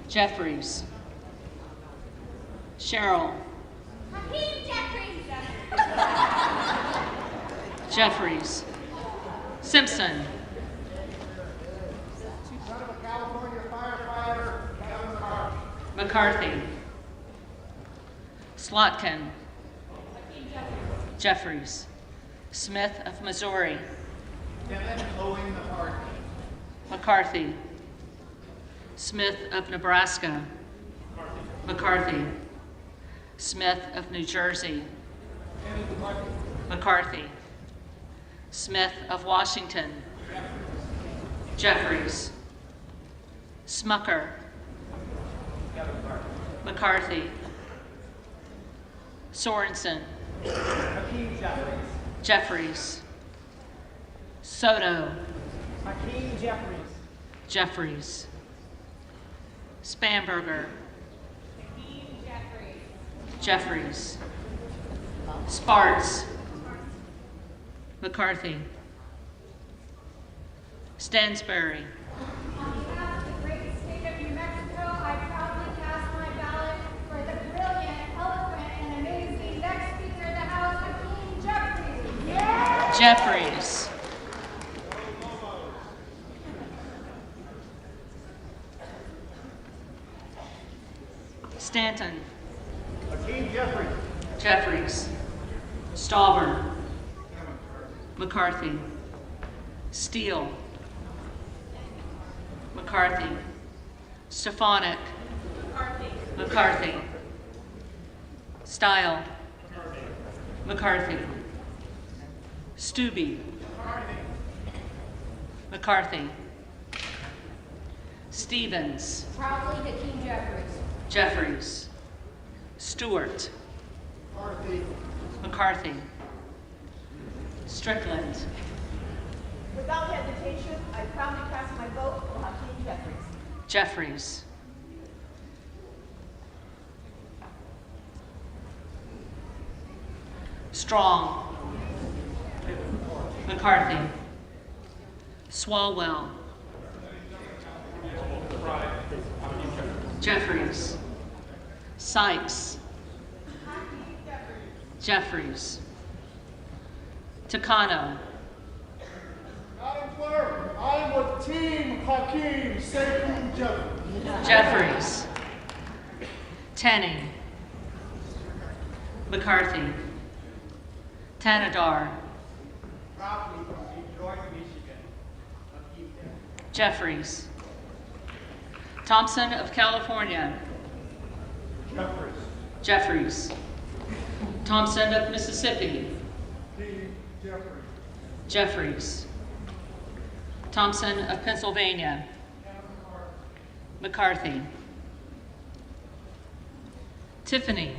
Jeffries. Sherrill. Hakeem Jeffries. Jeffries. Simpson. Son of a California firefighter, Kevin McCarthy. McCarthy. Slotkin. Jeffries. Smith of Missouri. Kevin Owen McCarthy. McCarthy. Smith of Nebraska. McCarthy. Smith of New Jersey. McCarthy. Smith of Washington. Jeffries. Smucker. McCarthy. Sorensen. Hakeem Jeffries. Jeffries. Soto. Hakeem Jeffries. Jeffries. Spanberger. Jeffries. Sparts. McCarthy. Stansberry. On behalf of the great state of New Mexico, I proudly cast my ballot for the brilliant, eloquent, and amazing next Speaker of the House, Hakeem Jeffries. Jeffries. Stanton. Hakeem Jeffries. Jeffries. Stauber. McCarthy. Steele. McCarthy. Stefanik. McCarthy. Style. McCarthy. Stubbe. McCarthy. Stevens. Proudly, Hakeem Jeffries. Jeffries. Stewart. McCarthy. McCarthy. Strickland. Without hesitation, I proudly cast my vote for Hakeem Jeffries. Jeffries. Strong. McCarthy. Swalwell. Jeffries. Sykes. Jeffries. Takano. Madam Clerk, I am with Team Hakeem Sekou Jeffries. Jeffries. Tanning. McCarthy. Tanadar. Proudly from Detroit, Michigan. Hakeem Jeffries. Thompson of California. Jeffries. Jeffries. Thompson of Mississippi. Jeffries. Jeffries. Thompson of Pennsylvania. McCarthy. Tiffany.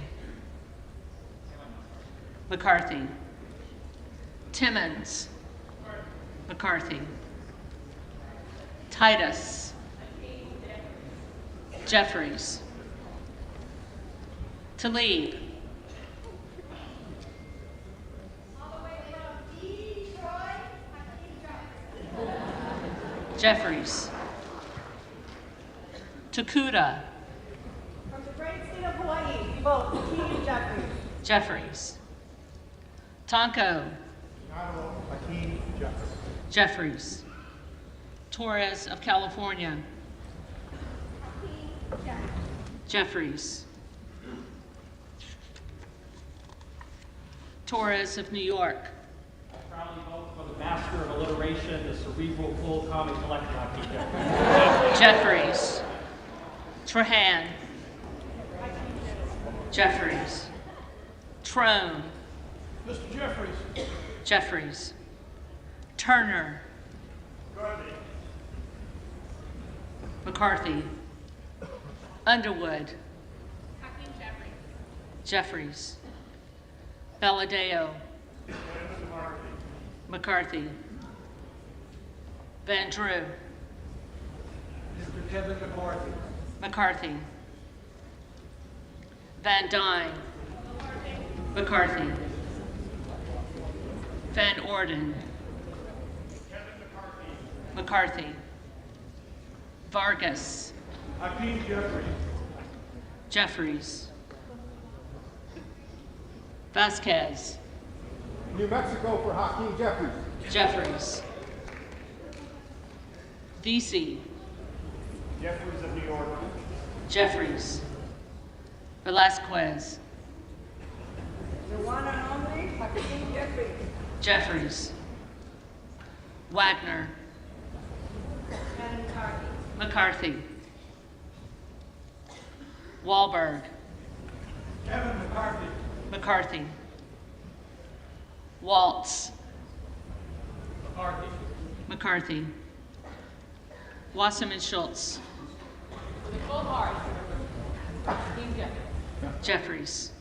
McCarthy. Timmons. McCarthy. Titus. Jeffries. Talib. Jeffries. Takuda. From the great state of Hawaii, we vote Hakeem Jeffries. Jeffries. Tonko. Hakeem Jeffries. Jeffries. Torres of California. Jeffries. Torres of New York. Proudly vote for the master of alliteration, the cerebral full comic collector, Hakeem Jeffries. Jeffries. Trahan. Jeffries. Trone. Mr. Jeffries. Jeffries. Turner. McCarthy. Underwood. Jeffries. Valadeo. McCarthy. Van Drew. Mr. Kevin McCarthy. McCarthy. Van Dyne. McCarthy. Van Orden. McCarthy. Vargas. Hakeem Jeffries. Jeffries. Vasquez. New Mexico for Hakeem Jeffries. Jeffries. VC. Jeffries of New York. Jeffries. Velasquez. The one and only Hakeem Jeffries. Jeffries. Wagner. And McCarthy. McCarthy. Wahlberg. Kevin McCarthy. McCarthy. Waltz. McCarthy. McCarthy. Wasserman Schultz. With a full heart, Hakeem Jeffries. Jeffries.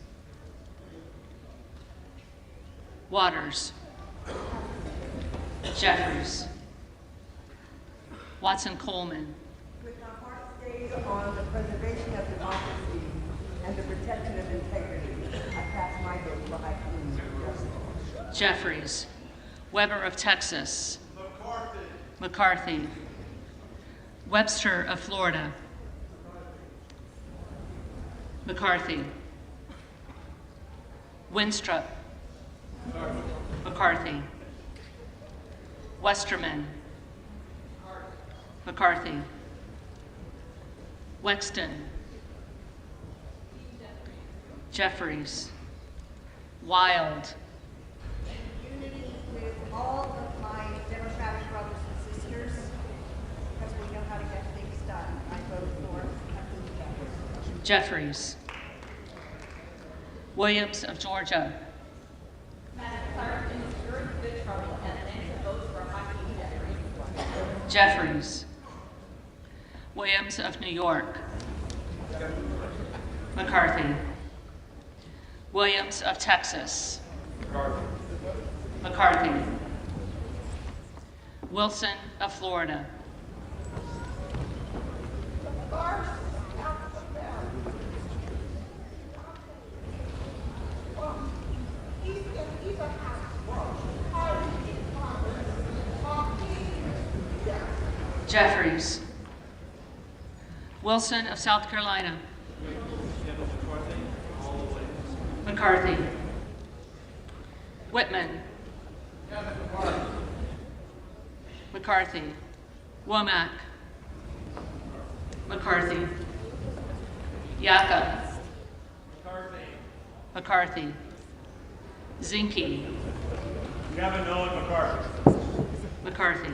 Waters. Jeffries. Watson Coleman. With my heart stayed on the preservation of democracy and the protection of integrity, I pass my vote for Hakeem Jeffries. Jeffries. Weber of Texas. McCarthy. Webster of Florida. McCarthy. Winstrup. McCarthy. Westerman. McCarthy. Wexton. Jeffries. Wild. Unity with all of my Democratic brothers and sisters, because we know how to get things done. I vote for Hakeem Jeffries. Jeffries. Williams of Georgia. Madam Clerk, in the spirit of good trouble, and an answer vote for Hakeem Jeffries. Jeffries. Williams of New York. McCarthy. Williams of Texas. McCarthy. Wilson of Florida. Jeffries. Wilson of South Carolina. McCarthy. Whitman. McCarthy. Womack. McCarthy. Yaka. McCarthy. Zinke. Kevin Nolan McCarthy. McCarthy.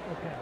Okay.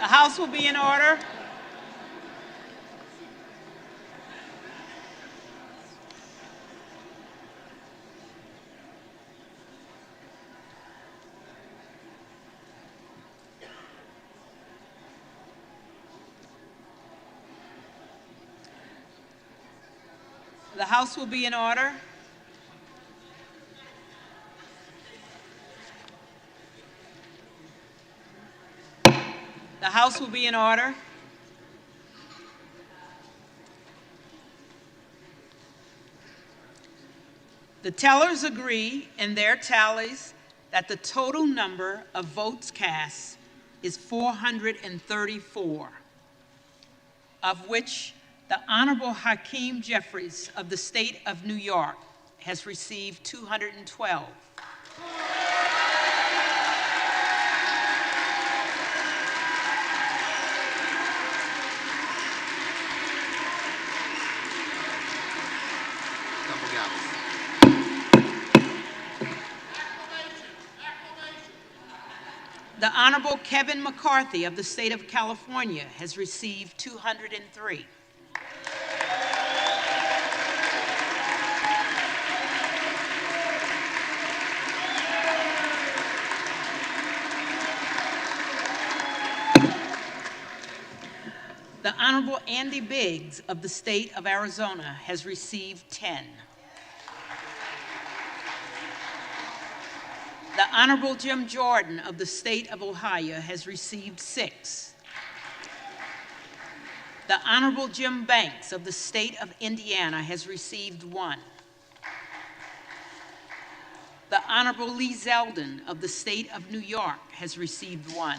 The House will be in order. The House will be in order. The House will be in order. The tellers agree in their tallies that the total number of votes cast is 434, of which the Honorable Hakeem Jeffries of the state of New York has received 212. The Honorable Kevin McCarthy of the state of California has received 203. The Honorable Andy Biggs of the state of Arizona has received 10. The Honorable Jim Jordan of the state of Ohio has received 6. The Honorable Jim Banks of the state of Indiana has received 1. The Honorable Lee Zeldin of the state of New York has received 1.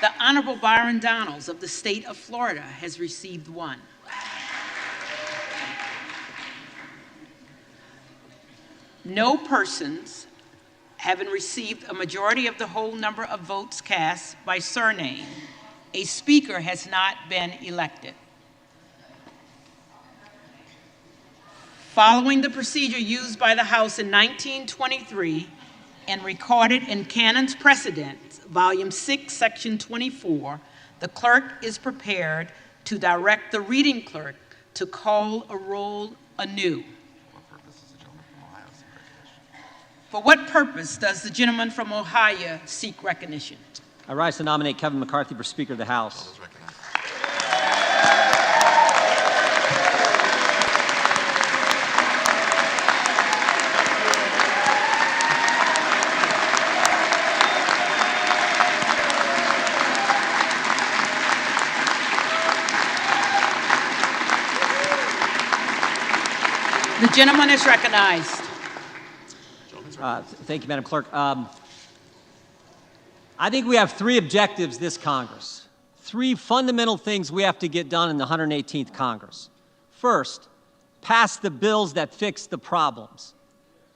The Honorable Byron Donalds of the state of Florida has received 1. No persons having received a majority of the whole number of votes cast by surname, a speaker has not been elected. Following the procedure used by the House in 1923 and recorded in Canons Precedents, Volume 6, Section 24, the clerk is prepared to direct the reading clerk to call a roll anew. For what purpose does the gentleman from Ohio seek recognition? I rise to nominate Kevin McCarthy for Speaker of the House. The gentleman is recognized. Thank you, Madam Clerk. I think we have 3 objectives this Congress. 3 fundamental things we have to get done in the 118th Congress. First, pass the bills that fix the problems.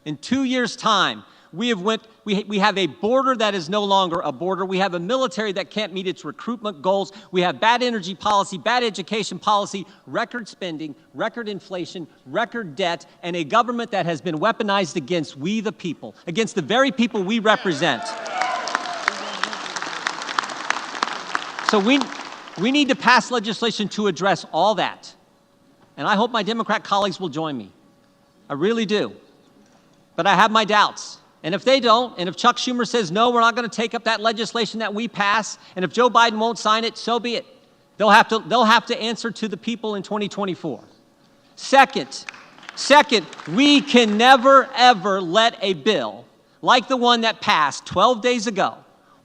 In 2 years' time, we have a border that is no longer a border. We have a military that can't meet its recruitment goals. We have bad energy policy, bad education policy, record spending, record inflation, record debt, and a government that has been weaponized against we the people, against the very people we represent. So we need to pass legislation to address all that. And I hope my Democrat colleagues will join me. I really do. But I have my doubts. And if they don't, and if Chuck Schumer says, no, we're not going to take up that legislation that we pass, and if Joe Biden won't sign it, so be it. They'll have to answer to the people in 2024. Second, we can never, ever let a bill like the one that passed 12 days ago,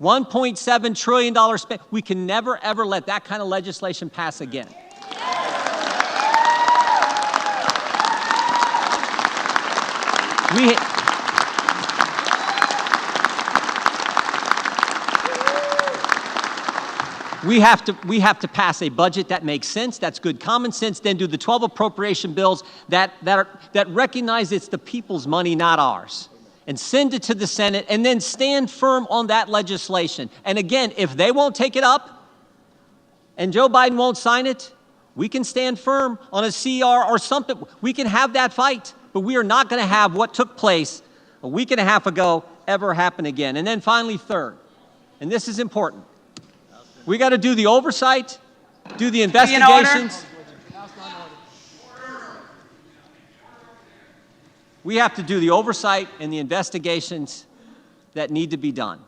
$1.7 trillion spent, we can never, ever let that kind of legislation pass again. We have to pass a budget that makes sense, that's good common sense, then do the 12 appropriation bills that recognize it's the people's money, not ours, and send it to the Senate, and then stand firm on that legislation. And again, if they won't take it up and Joe Biden won't sign it, we can stand firm on a CR or something. We can have that fight, but we are not going to have what took place a week and a half ago ever happen again. And then finally, third, and this is important, We got to do the oversight, do the investigations. We have to do the oversight and the investigations that need to be done.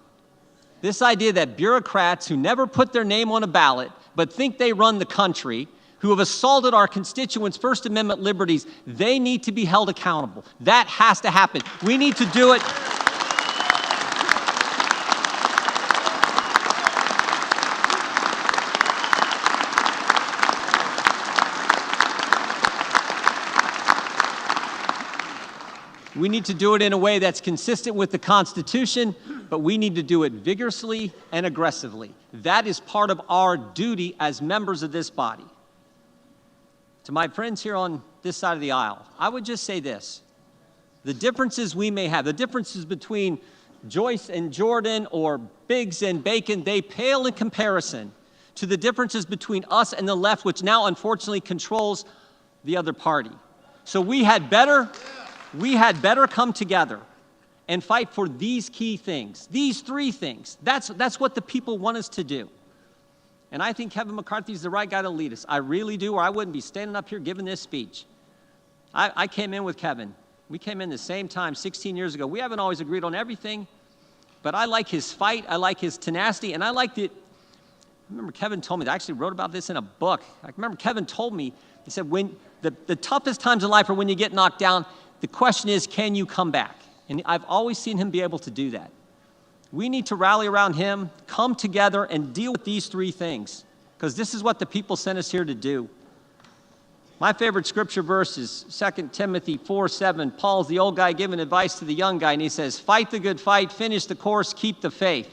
This idea that bureaucrats who never put their name on a ballot but think they run the country, who have assaulted our constituents' First Amendment liberties, they need to be held accountable. That has to happen. We need to do it. We need to do it in a way that's consistent with the Constitution, but we need to do it vigorously and aggressively. That is part of our duty as members of this body. To my friends here on this side of the aisle, I would just say this. The differences we may have, the differences between Joyce and Jordan or Biggs and Bacon, they pale in comparison to the differences between us and the left, which now unfortunately controls the other party. So we had better come together and fight for these key things, these three things. That's what the people want us to do. And I think Kevin McCarthy is the right guy to lead us. I really do, or I wouldn't be standing up here giving this speech. I came in with Kevin. We came in the same time 16 years ago. We haven't always agreed on everything, but I like his fight. I like his tenacity, and I liked it. I remember Kevin told me, I actually wrote about this in a book. I remember Kevin told me, he said, when the toughest times in life are when you get knocked down. The question is, can you come back? And I've always seen him be able to do that. We need to rally around him, come together, and deal with these three things, because this is what the people sent us here to do. My favorite scripture verse is 2 Timothy 4:7. Paul's the old guy giving advice to the young guy, and he says, fight the good fight, finish the course, keep the faith.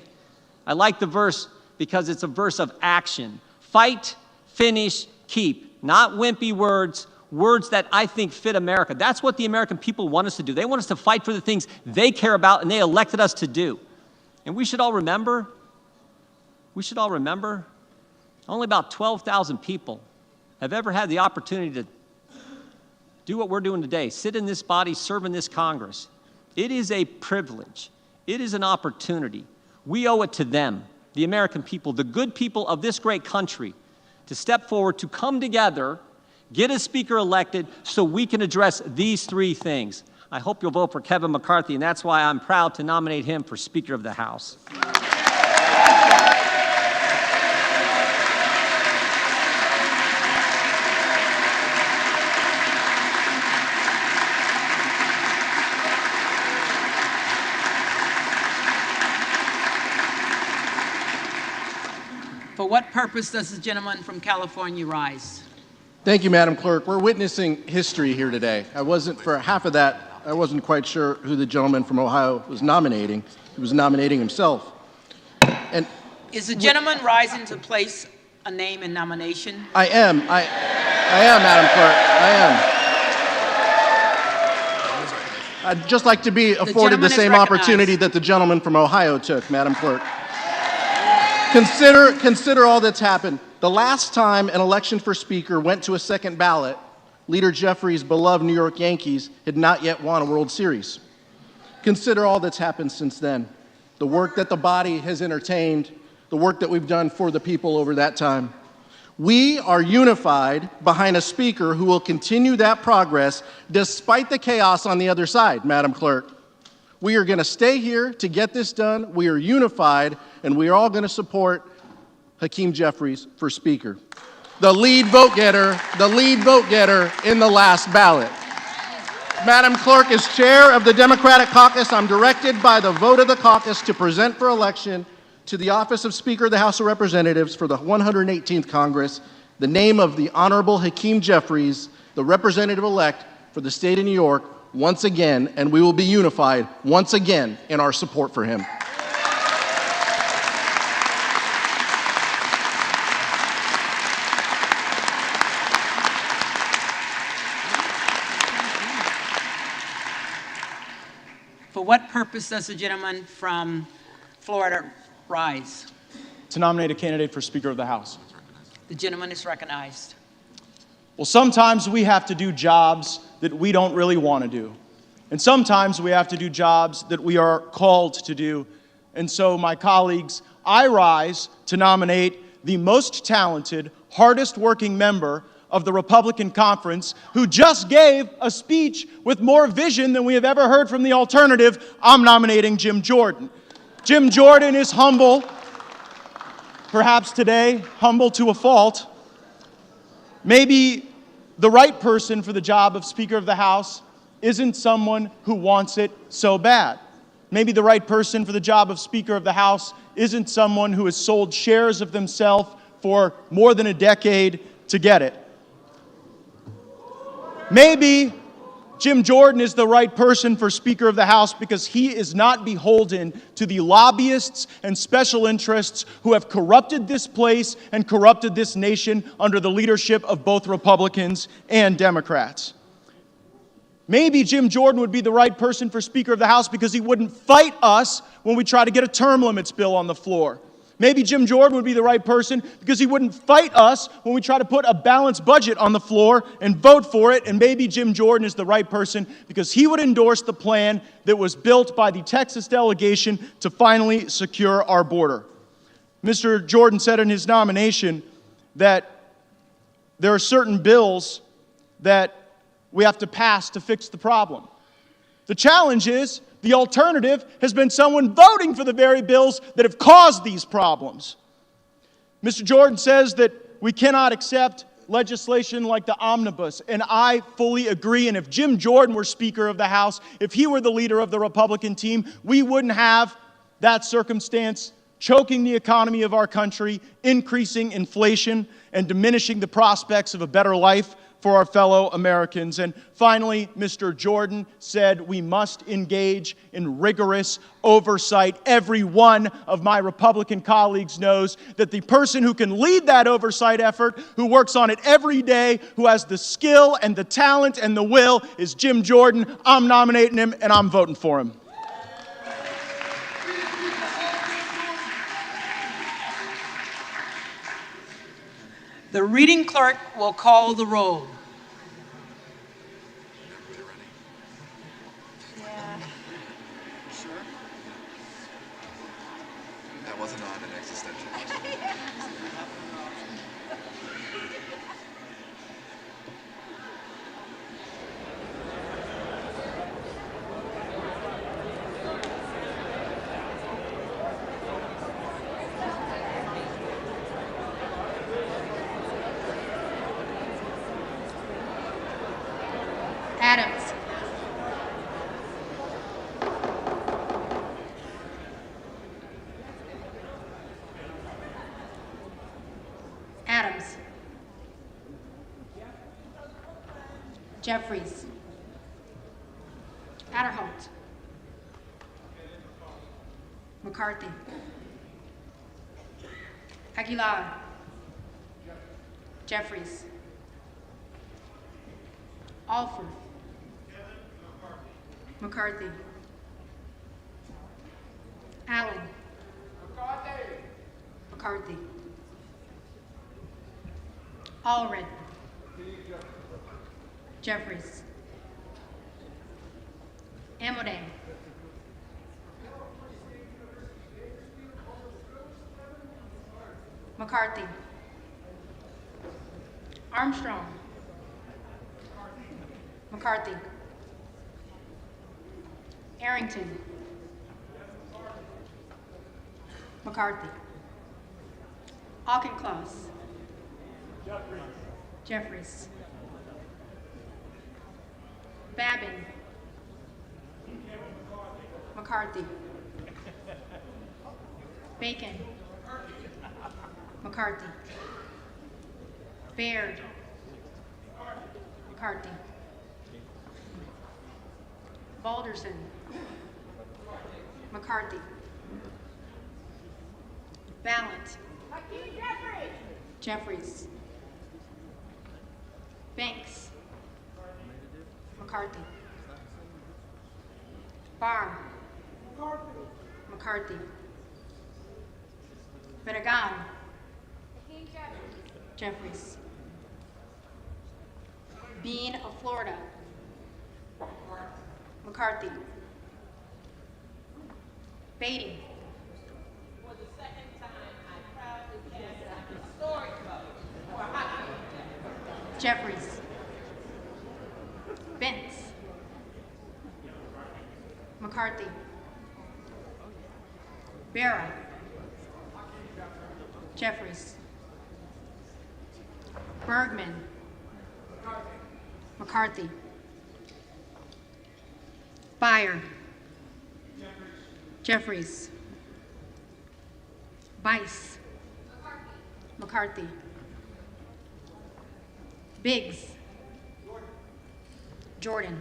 I like the verse because it's a verse of action. Fight, finish, keep. Not wimpy words, words that I think fit America. That's what the American people want us to do. They want us to fight for the things they care about and they elected us to do. And we should all remember, only about 12,000 people have ever had the opportunity to do what we're doing today, sit in this body, serve in this Congress. It is a privilege. It is an opportunity. We owe it to them, the American people, the good people of this great country, to step forward, to come together, get a speaker elected so we can address these three things. I hope you'll vote for Kevin McCarthy, and that's why I'm proud to nominate him for Speaker of the House. For what purpose does the gentleman from California rise? Thank you, Madam Clerk. We're witnessing history here today. For half of that, I wasn't quite sure who the gentleman from Ohio was nominating. He was nominating himself. And is the gentleman rising to place a name in nomination? I am, Madam Clerk. I am. I'd just like to be afforded the same opportunity that the gentleman from Ohio took, Madam Clerk. Consider all that's happened. The last time an election for Speaker went to a second ballot, Leader Jeffries' beloved New York Yankees had not yet won a World Series. Consider all that's happened since then. The work that the body has entertained, the work that we've done for the people over that time. We are unified behind a Speaker who will continue that progress despite the chaos on the other side, Madam Clerk. We are going to stay here to get this done. We are unified, and we are all going to support Hakeem Jeffries for Speaker. The lead vote getter in the last ballot. Madam Clerk, as chair of the Democratic Caucus, I'm directed by the vote of the caucus to present for election to the office of Speaker of the House of Representatives for the 118th Congress the name of the Honorable Hakeem Jeffries, the representative-elect for the state of New York, once again, and we will be unified once again in our support for him. For what purpose does the gentleman from Florida rise? To nominate a candidate for Speaker of the House. The gentleman is recognized. Well, sometimes we have to do jobs that we don't really want to do. And sometimes we have to do jobs that we are called to do. And so, my colleagues, I rise to nominate the most talented, hardest working member of the Republican conference, who just gave a speech with more vision than we have ever heard from the alternative, I'm nominating Jim Jordan. Jim Jordan is humble, perhaps today, humble to a fault. Maybe the right person for the job of Speaker of the House isn't someone who wants it so bad. Maybe the right person for the job of Speaker of the House isn't someone who has sold shares of themselves for more than a decade to get it. Maybe Jim Jordan is the right person for Speaker of the House because he is not beholden to the lobbyists and special interests who have corrupted this place and corrupted this nation under the leadership of both Republicans and Democrats. Maybe Jim Jordan would be the right person for Speaker of the House because he wouldn't fight us when we try to get a term limits bill on the floor. Maybe Jim Jordan would be the right person because he wouldn't fight us when we try to put a balanced budget on the floor and vote for it. And maybe Jim Jordan is the right person because he would endorse the plan that was built by the Texas delegation to finally secure our border. Mr. Jordan said in his nomination that there are certain bills that we have to pass to fix the problem. The challenge is the alternative has been someone voting for the very bills that have caused these problems. Mr. Jordan says that we cannot accept legislation like the omnibus, and I fully agree. And if Jim Jordan were Speaker of the House, if he were the leader of the Republican team, we wouldn't have that circumstance choking the economy of our country, increasing inflation, and diminishing the prospects of a better life for our fellow Americans. And finally, Mr. Jordan said we must engage in rigorous oversight. Every one of my Republican colleagues knows that the person who can lead that oversight effort, who works on it every day, who has the skill and the talent and the will, is Jim Jordan. I'm nominating him and I'm voting for him. The reading clerk will call the roll. That wasn't on an existential. Adams. Adams. Jeffries. Adderholt. McCarthy. Aguilar. Jeffries. Alford. McCarthy. Allen. McCarthy. Allred. Jeffries. Amodei. McCarthy. Armstrong. McCarthy. Arrington. McCarthy. Auchincloss. Jeffries. Babin. McCarthy. Bacon. McCarthy. Baird. McCarthy. Balderson. McCarthy. Ballant. Jeffries. Banks. McCarthy. Barr. McCarthy. Benegan. Jeffries. Bean of Florida. McCarthy. Beatty. For the second time, I proudly cast Jeffries. Bentz. McCarthy. Barra. Jeffries. Bergman. McCarthy. Byer. Jeffries. Bice. McCarthy. Biggs. Jordan.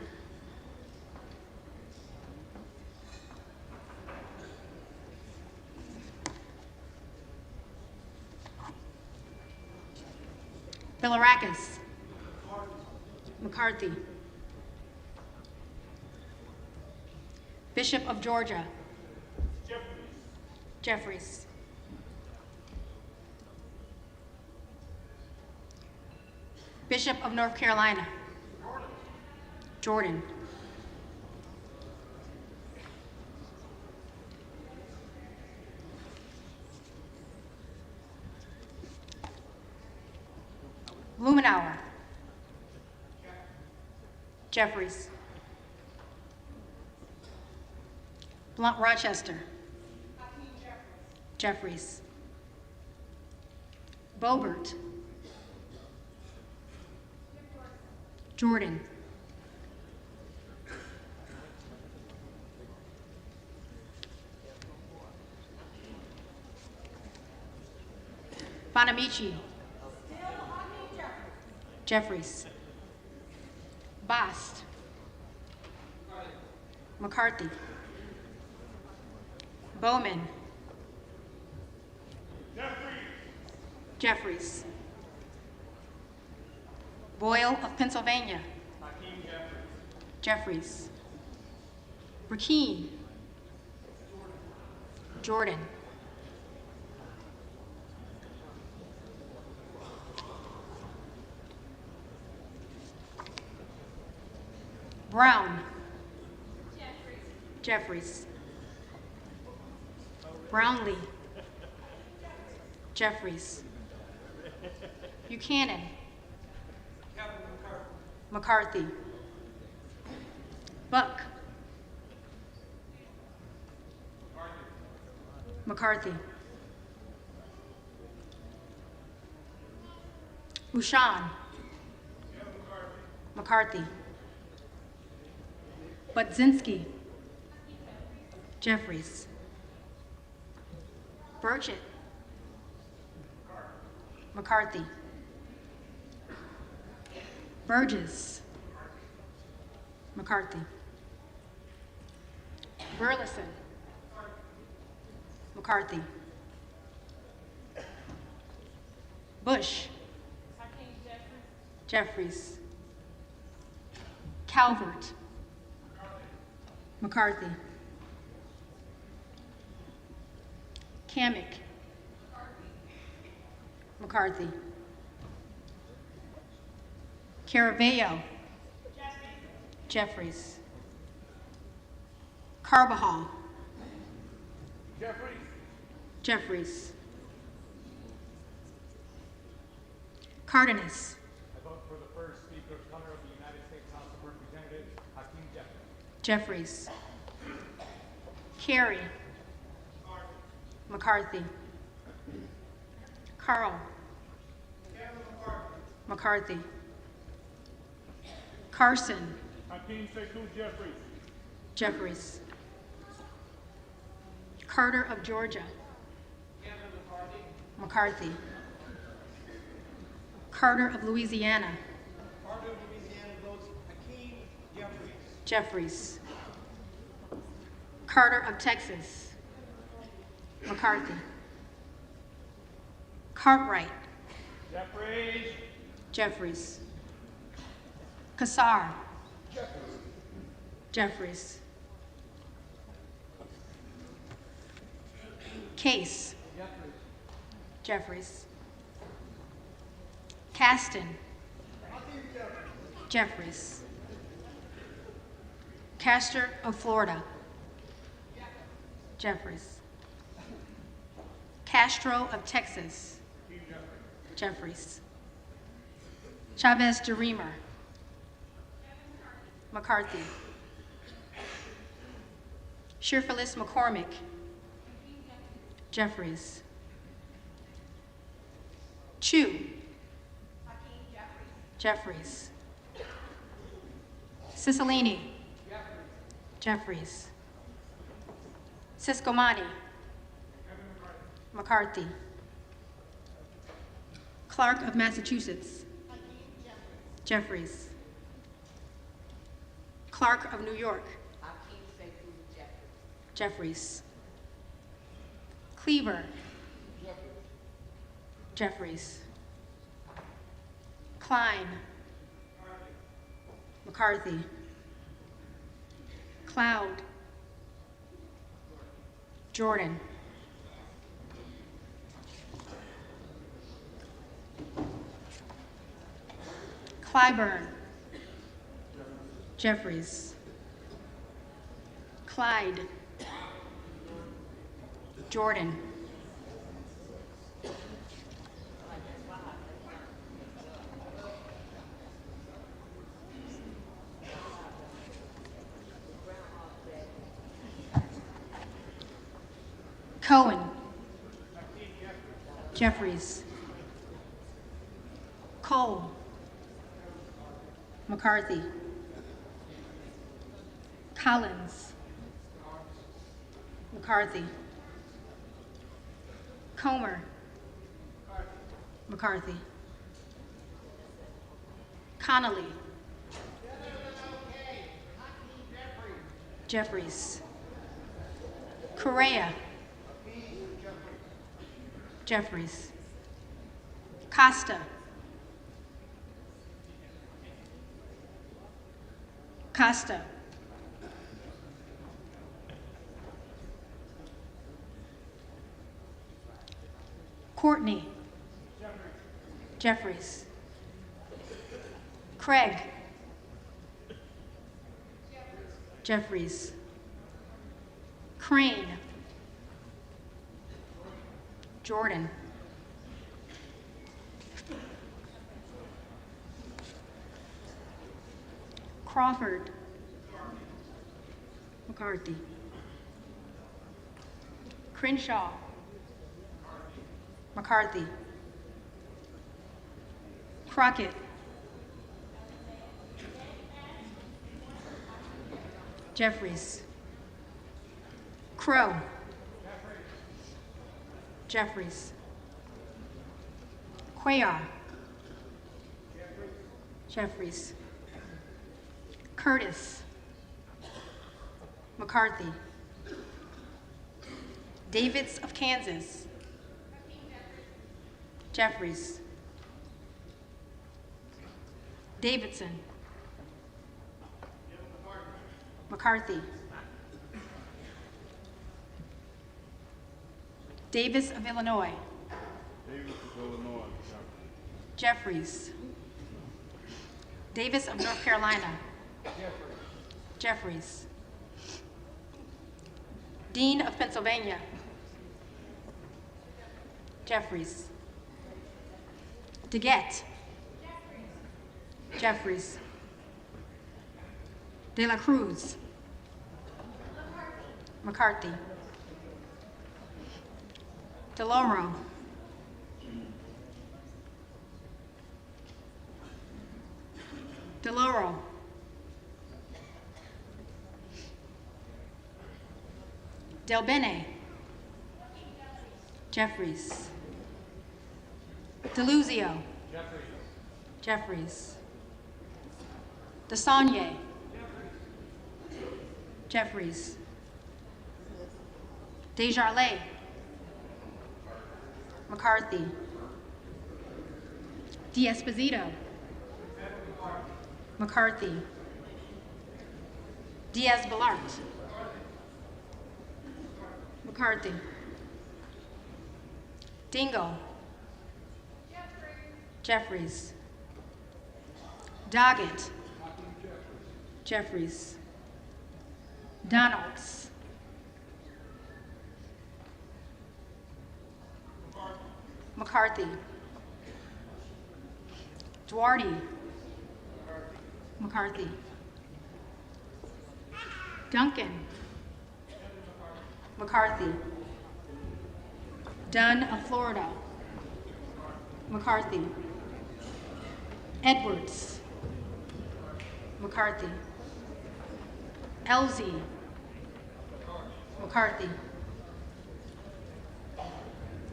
Bilirakis. McCarthy. Bishop of Georgia. Jeffries. Bishop of North Carolina. Jordan. Blumenauer. Jeffries. Blunt Rochester. Jeffries. Boebert. Jordan. Bonamici. Jeffries. Bast. McCarthy. Bowman. Jeffries. Boyle of Pennsylvania. Jeffries. Burkeen. Jordan. Brown. Jeffries. Brownlee. Jeffries. Buchanan. McCarthy. Buck. McCarthy. Bouchon. McCarthy. Budzinski. Jeffries. Burchett. McCarthy. Burgess. McCarthy. Burleson. McCarthy. Bush. Jeffries. Calvert. McCarthy. Kamick. McCarthy. Caravello. Jeffries. Carbajal. Jeffries. Cardenas. I vote for the first speaker of color of the United States House of Representatives, Hakeem Jeffries. Jeffries. Carey. McCarthy. Carl. McCarthy. Carson. Hakeem Sekou Jeffries. Jeffries. Carter of Georgia. McCarthy. Carter of Louisiana. Carter of Louisiana votes Hakeem Jeffries. Jeffries. Carter of Texas. McCarthy. Cartwright. Jeffries. Jeffries. Kassar. Jeffries. Case. Jeffries. Caston. Jeffries. Castor of Florida. Jeffries. Castro of Texas. Jeffries. Chavez DeReamer. McCarthy. Shirfalis McCormick. Jeffries. Chu. Jeffries. Cicilline. Jeffries. Siscomani. McCarthy. Clark of Massachusetts. Jeffries. Clark of New York. Jeffries. Cleaver. Jeffries. Klein. McCarthy. Cloud. Jordan. Clyburn. Jeffries. Clyde. Jordan. Cohen. Jeffries. Cole. McCarthy. Collins. McCarthy. Comer. McCarthy. Connolly. Jeffries. Correa. Jeffries. Costa. Costa. Courtney. Jeffries. Craig. Jeffries. Crane. Jordan. Crawford. McCarthy. Crenshaw. McCarthy. Crockett. Jeffries. Crow. Jeffries. Cuellar. Jeffries. Curtis. McCarthy. Davids of Kansas. Jeffries. Davidson. McCarthy. Davis of Illinois. Jeffries. Davis of North Carolina. Jeffries. Dean of Pennsylvania. Jeffries. DeGette. Jeffries. De La Cruz. McCarthy. DeLauro. DeLauro. Del Bene. Jeffries. DeLuzio. Jeffries. DeSaulnier. Jeffries. Desjardins. McCarthy. D'Esposito. McCarthy. Diaz-Balart. McCarthy. Dingle. Jeffries. Doggett. Jeffries. Donalds. McCarthy. Zwardy. McCarthy. Duncan. McCarthy. Dunn of Florida. McCarthy. Edwards. McCarthy. Elsie. McCarthy.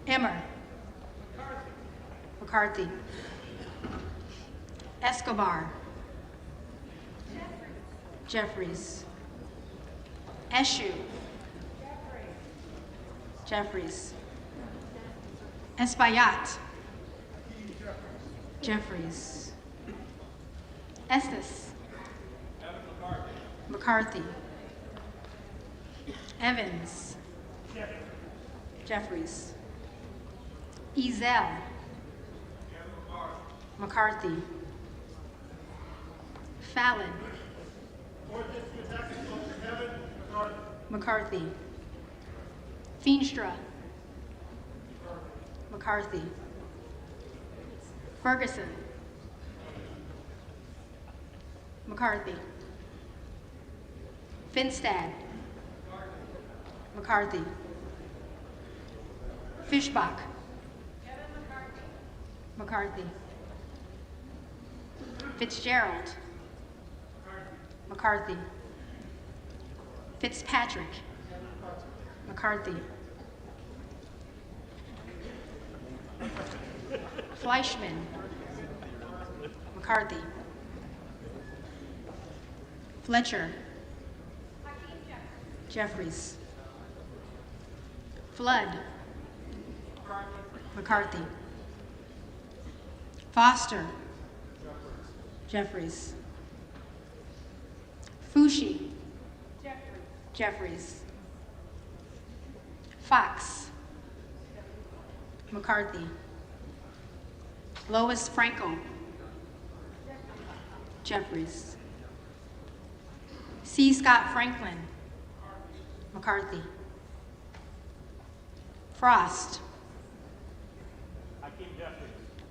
Emmer. McCarthy. Escobar. Jeffries. Eshu. Jeffries. Espaillat. Jeffries. Estes. McCarthy. Evans. Jeffries. Ezel. McCarthy. Fallon. McCarthy. Feenstra. McCarthy. Ferguson. McCarthy. Finstad. McCarthy. Fishbach. McCarthy. Fitzgerald. McCarthy. Fitzpatrick. McCarthy. Fleischman. McCarthy. Fletcher. Jeffries. Flood. McCarthy. Foster. Jeffries. Fushi. Jeffries. Fox. McCarthy. Lois Frankel. Jeffries. C. Scott Franklin. McCarthy. Frost.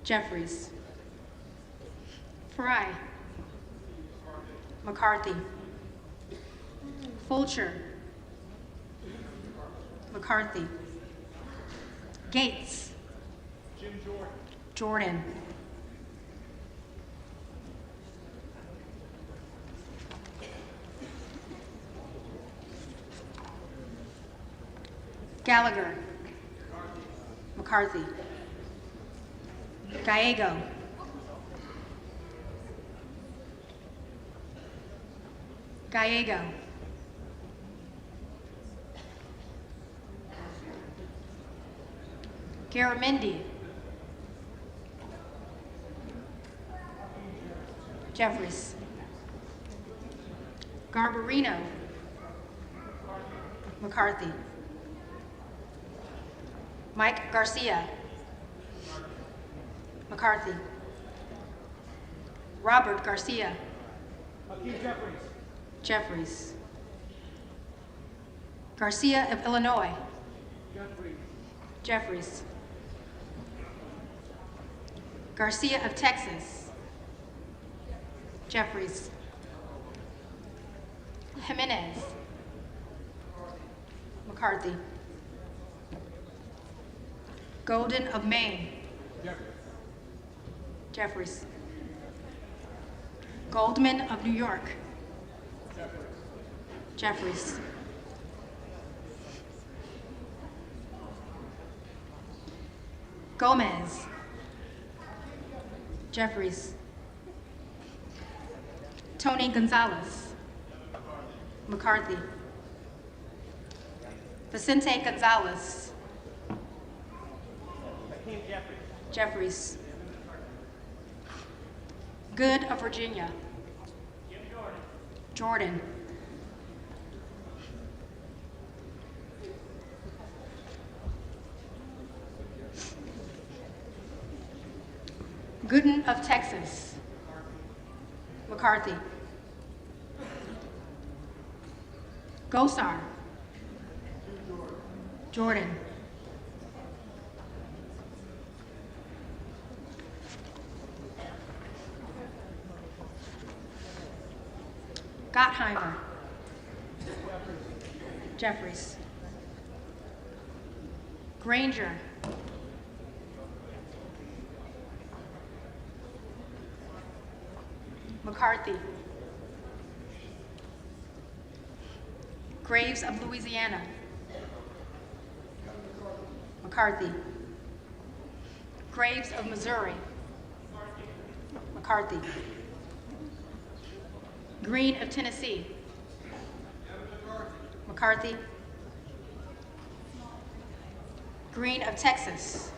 Jeffries. Fry. McCarthy. Fulcher. McCarthy. Gates. Jordan. Gallagher. McCarthy. Gallego. Gallego. Garamendi. Jeffries. Garbarino. McCarthy. Mike Garcia. McCarthy. Robert Garcia. Jeffries. Garcia of Illinois. Jeffries. Garcia of Texas. Jeffries. Jimenez. McCarthy. Golden of Maine. Jeffries. Goldman of New York. Jeffries. Gomez. Jeffries. Tony Gonzalez. McCarthy. Vicente Gonzalez. Jeffries. Good of Virginia. Jordan. Gooden of Texas. McCarthy. Gosar. Jordan. Gottheimer. Jeffries. Granger. McCarthy. Graves of Louisiana. McCarthy. Graves of Missouri. McCarthy. Green of Tennessee. McCarthy. Green of Texas.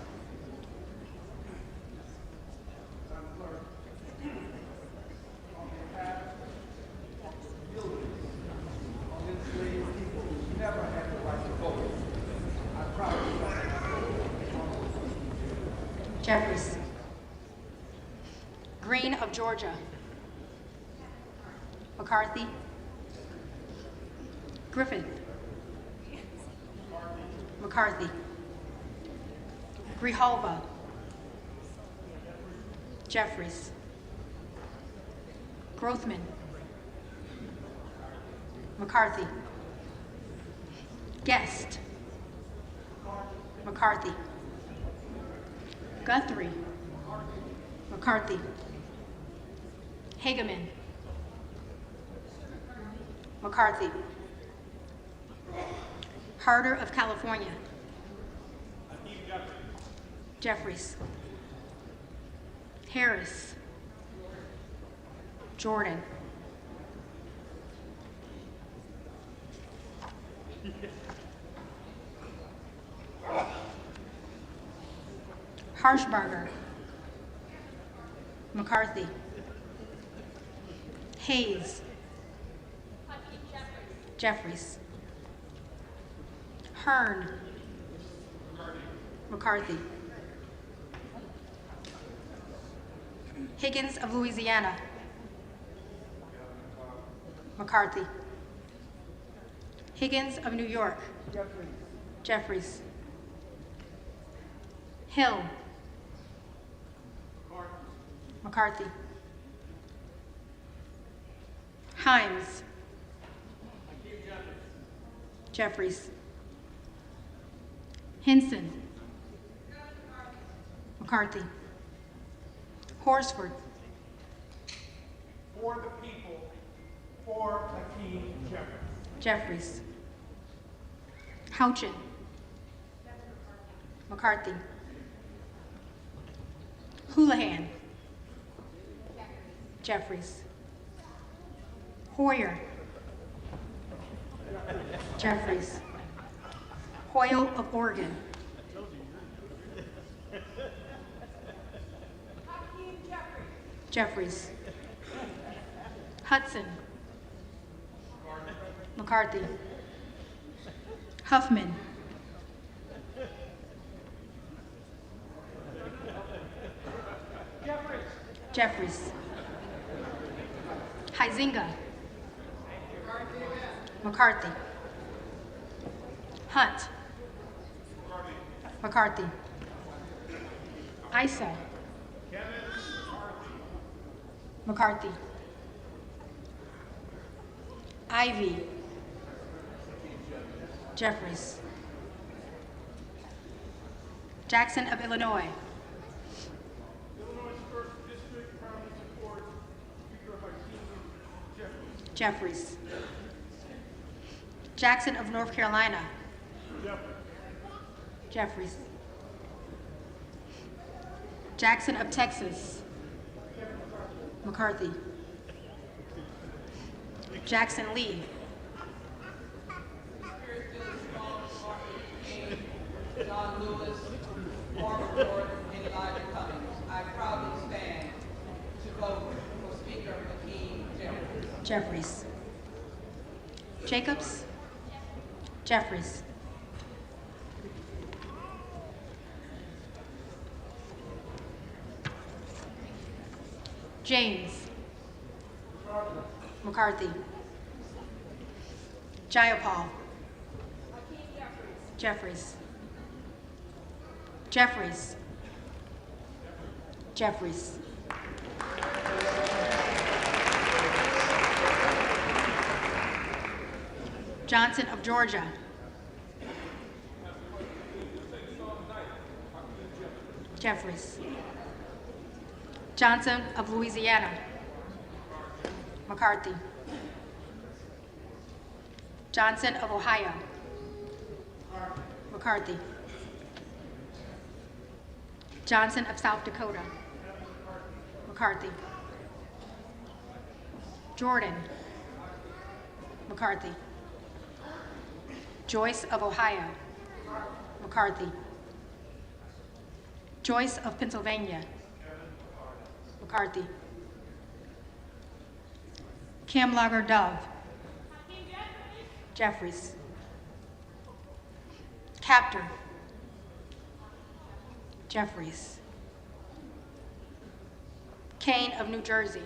Jeffries. Green of Georgia. McCarthy. Griffith. McCarthy. Grijalva. Jeffries. Grothman. McCarthy. Guest. McCarthy. Guthrie. McCarthy. Hageman. McCarthy. Harder of California. Jeffries. Harris. Jordan. Harshbarger. McCarthy. Hayes. Jeffries. Hearn. McCarthy. Higgins of Louisiana. McCarthy. Higgins of New York. Jeffries. Hill. McCarthy. Himes. Jeffries. Hinson. McCarthy. Horsford. For the people, for Hakeem Jeffries. Jeffries. Houchin. McCarthy. Houlihan. Jeffries. Hoyer. Jeffries. Hoyle of Oregon. Jeffries. Hudson. McCarthy. Huffman. Jeffries. Huizinga. McCarthy. Hunt. McCarthy. Issa. McCarthy. Ivy. Jeffries. Jackson of Illinois. Illinois First District proudly supports Speaker Hakeem Jeffries. Jeffries. Jackson of North Carolina. Jeffries. Jackson of Texas. McCarthy. Jackson Lee. John Lewis, Barbara Jordan, and Elijah Cummings. I proudly stand to vote for Speaker Hakeem Jeffries. Jeffries. Jacobs. Jeffries. James. McCarthy. Jayapal. Jeffries. Jeffries. Jeffries. Johnson of Georgia. Jeffries. Johnson of Louisiana. McCarthy. Johnson of Ohio. McCarthy. Johnson of South Dakota. McCarthy. Jordan. McCarthy. Joyce of Ohio. McCarthy. Joyce of Pennsylvania. McCarthy. Kim Lager Dove. Jeffries. Captor. Jeffries. Kane of New Jersey.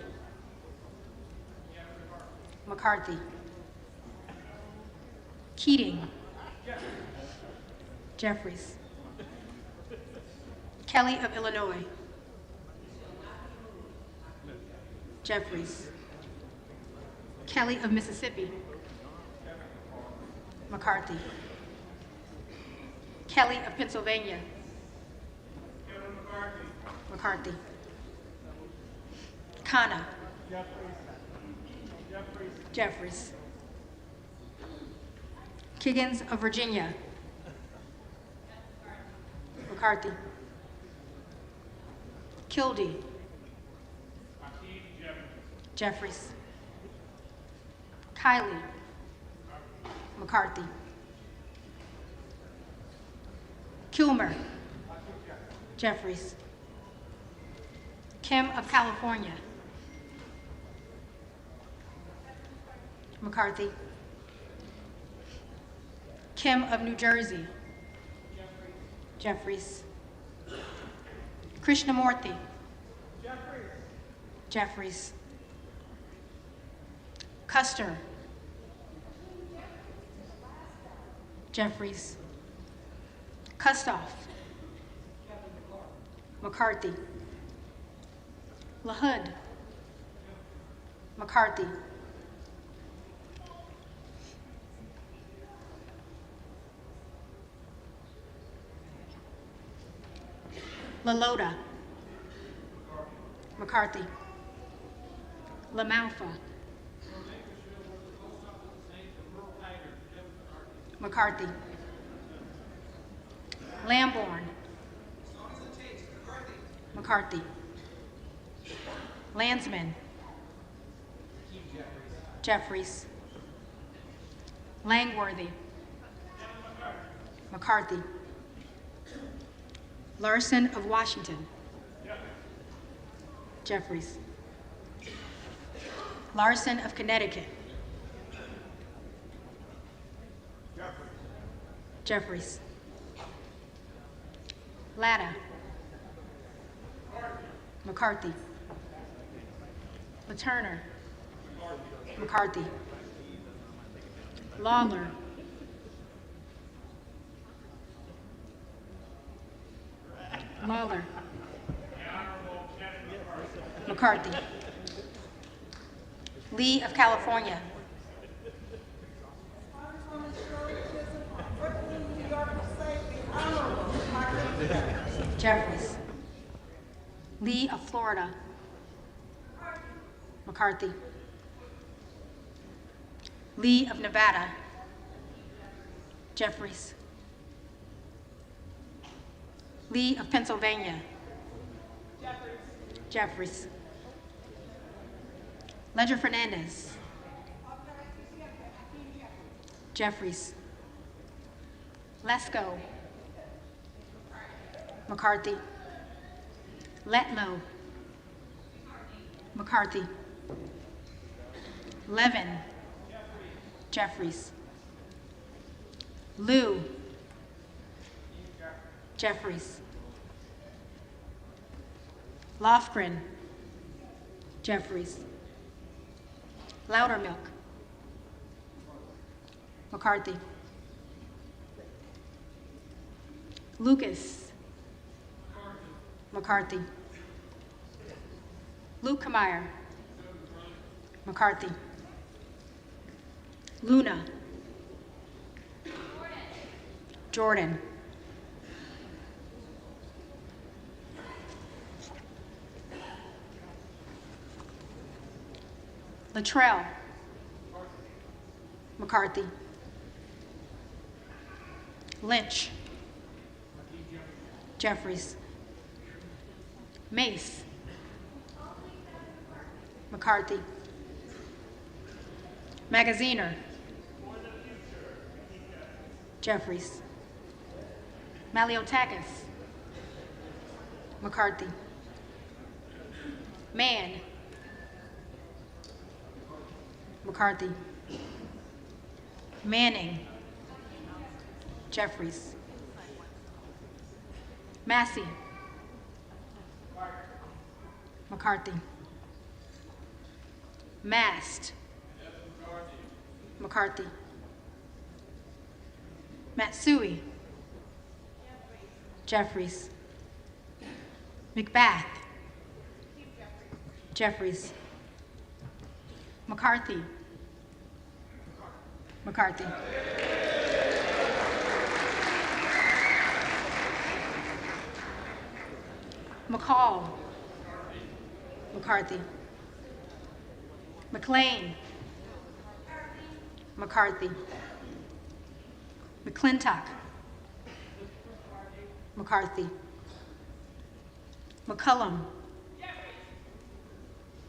McCarthy. Keating. Jeffries. Kelly of Illinois. Jeffries. Kelly of Mississippi. McCarthy. Kelly of Pennsylvania. McCarthy. Khanna. Jeffries. Kiggins of Virginia. McCarthy. Kildee. Jeffries. Kiley. McCarthy. Kilmer. Jeffries. Kim of California. McCarthy. Kim of New Jersey. Jeffries. Krishnamurthy. Jeffries. Custer. Jeffries. Kustoff. McCarthy. LaHood. McCarthy. LaLota. McCarthy. LaMalfa. McCarthy. Lamborn. McCarthy. Landsman. Jeffries. Langworthy. McCarthy. Larson of Washington. Jeffries. Larson of Connecticut. Jeffries. Latta. McCarthy. LaTurner. McCarthy. Lawler. Lawler. McCarthy. Lee of California. Jeffries. Lee of Florida. McCarthy. Lee of Nevada. Jeffries. Lee of Pennsylvania. Jeffries. Ledger Fernandez. Jeffries. Lesko. McCarthy. Letlow. McCarthy. Levin. Jeffries. Liu. Jeffries. Lofgren. Jeffries. Loudermilk. McCarthy. Lucas. McCarthy. Lukemeyer. McCarthy. Luna. Jordan. Latrell. McCarthy. Lynch. Jeffries. Mace. McCarthy. Magaziner. Jeffries. Maliotakis. McCarthy. Mann. McCarthy. Manning. Jeffries. Massey. McCarthy. Mast. McCarthy. Matsui. Jeffries. McBath. Jeffries. McCarthy. McCarthy. McCall. McCarthy. McLean. McCarthy. McClintock. McCarthy. McCullum.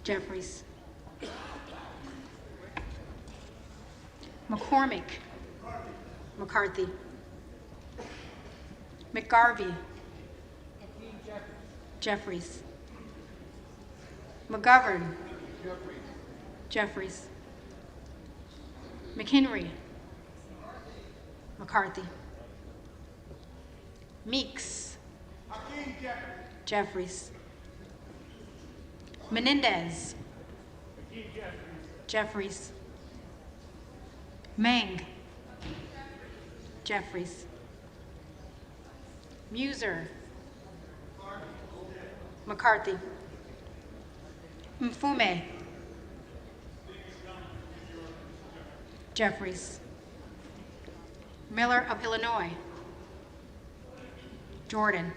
Jeffries. McCormick. McCarthy. McGarvey. Jeffries. McGovern. Jeffries. McHenry. McCarthy. Meeks. Jeffries. Menendez. Jeffries. Meng. Jeffries. Muser. McCarthy. Mfume. Jeffries. Miller of Illinois. Jordan.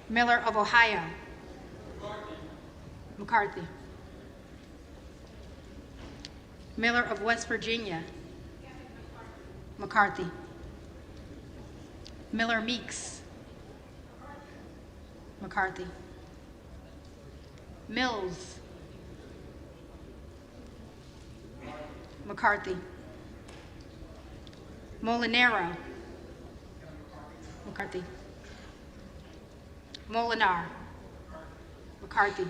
Miller of Ohio. McCarthy. Miller of West Virginia. McCarthy. Miller Meeks. McCarthy. Mills. McCarthy. Molinaro. McCarthy. Molinar. McCarthy.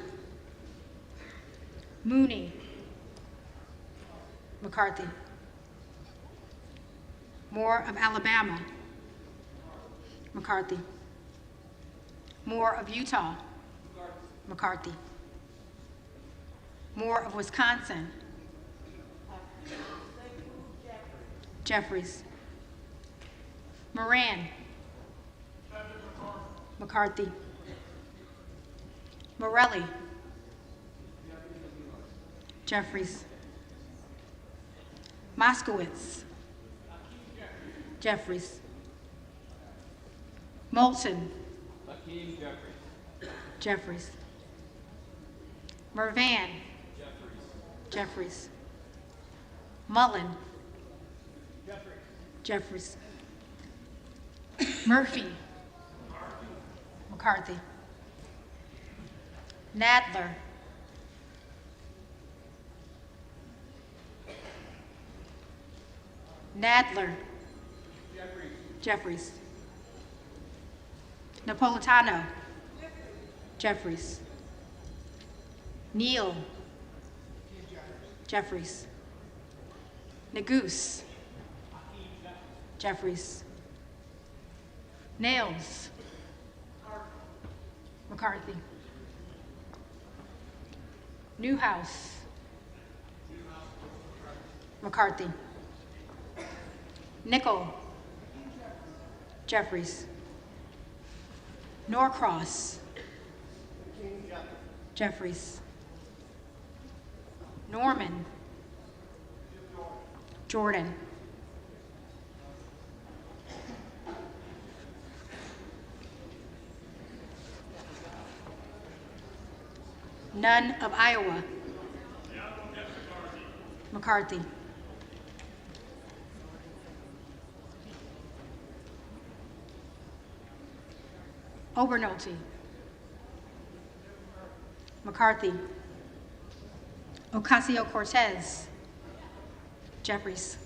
Mooney. McCarthy. Moore of Alabama. McCarthy. Moore of Utah. McCarthy. Moore of Wisconsin. Jeffries. Moran. McCarthy. Morelli. Jeffries. Moskowitz. Jeffries. Moulton. Jeffries. Mervan. Jeffries. Mullen. Jeffries. Murphy. McCarthy. Nadler. Nadler. Jeffries. Napolitano. Jeffries. Neal. Jeffries. Nagoose. Jeffries. Nails. McCarthy. Newhouse. McCarthy. Nickel. Jeffries. Norcross. Jeffries. Norman. Jordan. Nunn of Iowa. McCarthy. Obernolte. McCarthy. Ocasio-Cortez. Jeffries.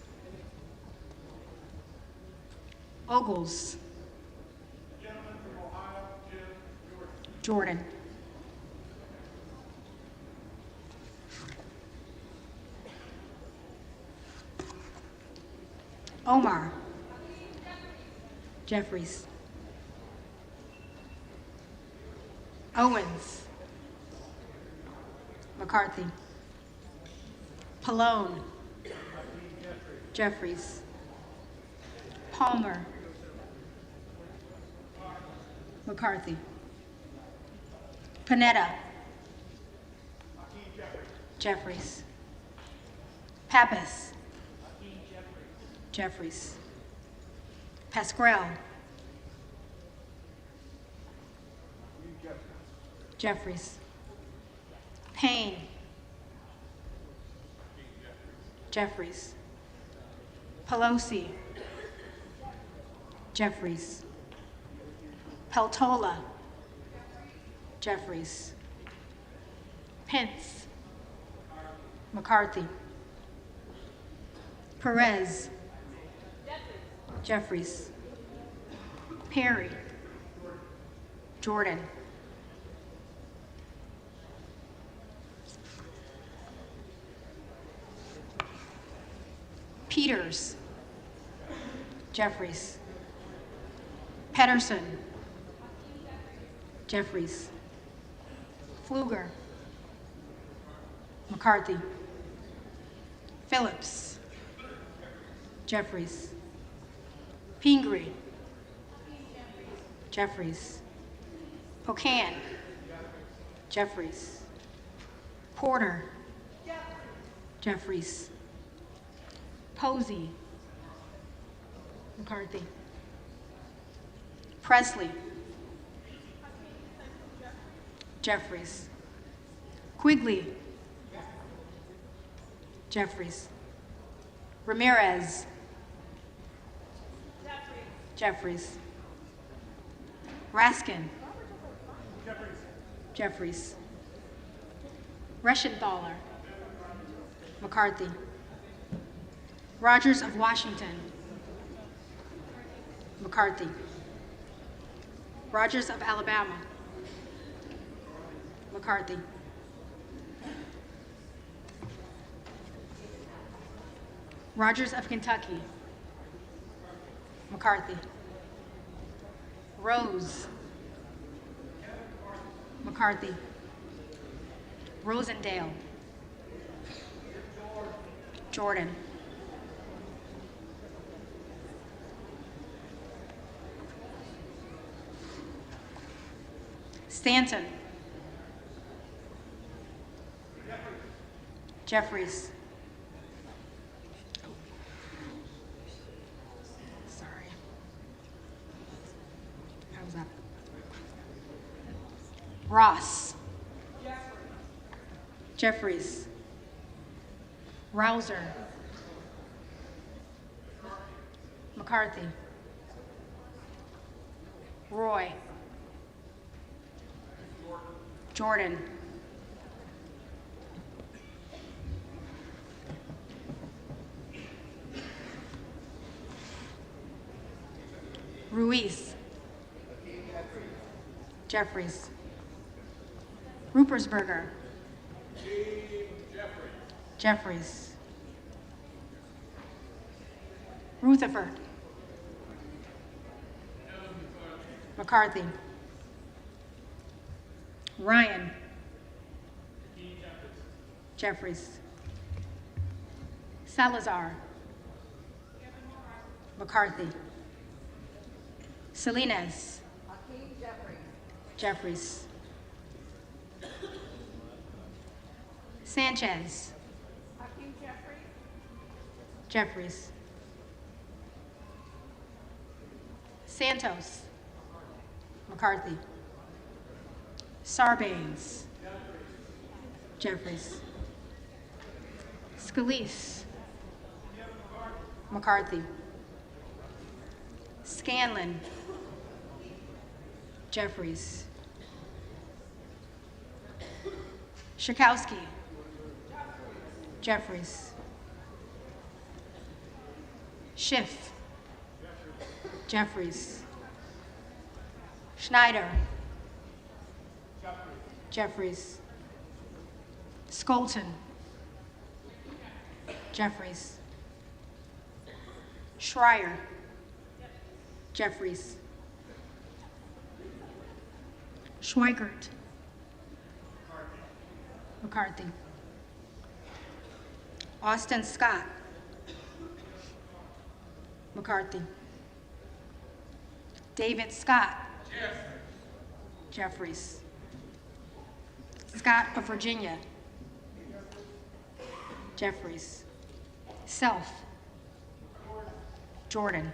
Ogles. Jordan. Omar. Jeffries. Owens. McCarthy. Pallone. Jeffries. Palmer. McCarthy. Panetta. Jeffries. Pappas. Jeffries. Pasquale. Jeffries. Payne. Jeffries. Pelosi. Jeffries. Peltola. Jeffries. Pence. McCarthy. Perez. Jeffries. Perry. Jordan. Peters. Jeffries. Pedersen. Jeffries. Pfluger. McCarthy. Phillips. Jeffries. Pingree. Jeffries. Pocan. Jeffries. Porter. Jeffries. Posey. McCarthy. Presley. Jeffries. Quigley. Jeffries. Ramirez. Jeffries. Raskin. Jeffries. Reschenthaler. McCarthy. Rogers of Washington. McCarthy. Rogers of Alabama. McCarthy. Rogers of Kentucky. McCarthy. Rose. McCarthy. Rosendale. Jordan. Stanton. Jeffries. Sorry. How was that? Ross. Jeffries. Rouser. McCarthy. Roy. Jordan. Ruiz. Jeffries. Rupersberger. Jeffries. Rutherford. McCarthy. Ryan. Jeffries. Salazar. McCarthy. Salinas. Jeffries. Sanchez. Jeffries. Santos. McCarthy. Sarbanes. Jeffries. Scalise. McCarthy. Scanlon. Jeffries. Schakowsky. Jeffries. Schiff. Jeffries. Schneider. Jeffries. Skolton. Jeffries. Schreier. Jeffries. Schweikert. McCarthy. Austin Scott. McCarthy. David Scott. Jeffries. Scott of Virginia. Jeffries. Self. Jordan.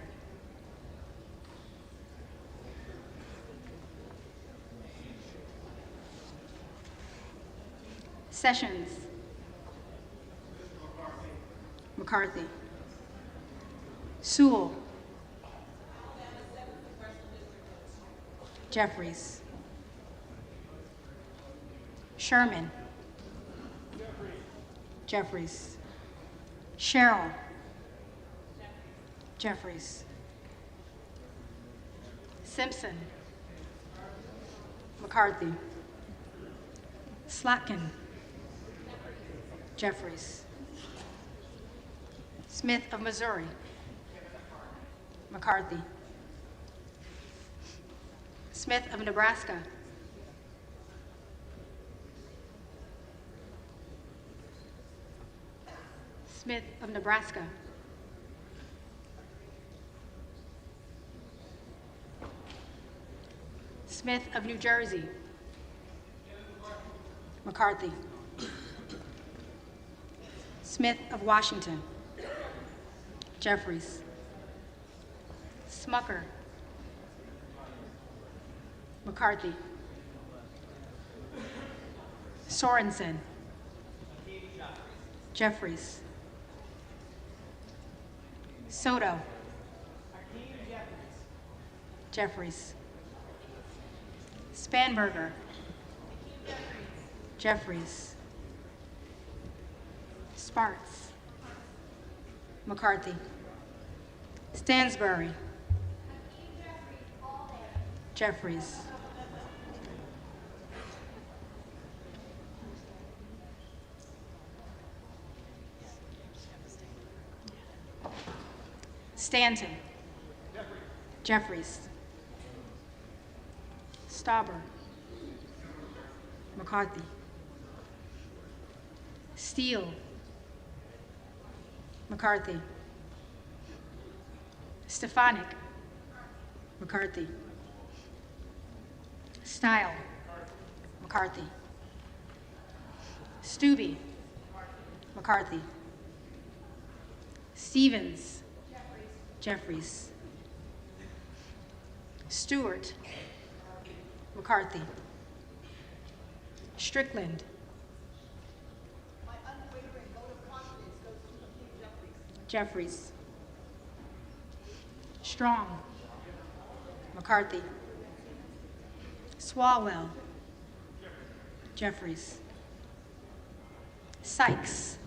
Sessions. McCarthy. Sewell. Jeffries. Sherman. Jeffries. Sherrill. Jeffries. Simpson. McCarthy. Slotkin. Jeffries. Smith of Missouri. McCarthy. Smith of Nebraska. Smith of Nebraska. Smith of New Jersey. McCarthy. Smith of Washington. Jeffries. Smucker. McCarthy. Sorensen. Jeffries. Soto. Jeffries. Spanberger. Jeffries. Sparks. McCarthy. Stansbury. Jeffries. Stanton. Jeffries. Stauber. McCarthy. Steele. McCarthy. Stefanik. McCarthy. Style. McCarthy. Stubbe. McCarthy. Stevens. Jeffries. Stewart. McCarthy. Strickland. Jeffries. Strong. McCarthy. Swalwell. Jeffries. Sykes.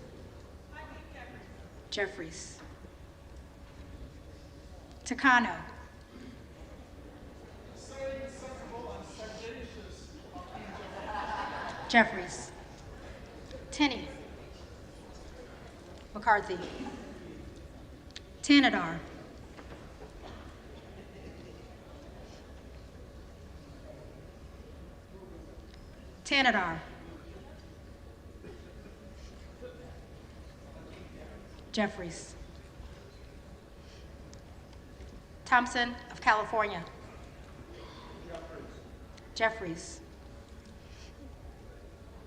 Jeffries. Takano. Jeffries. Tenney. McCarthy. Tanadar. Tanadar. Jeffries. Thompson of California. Jeffries.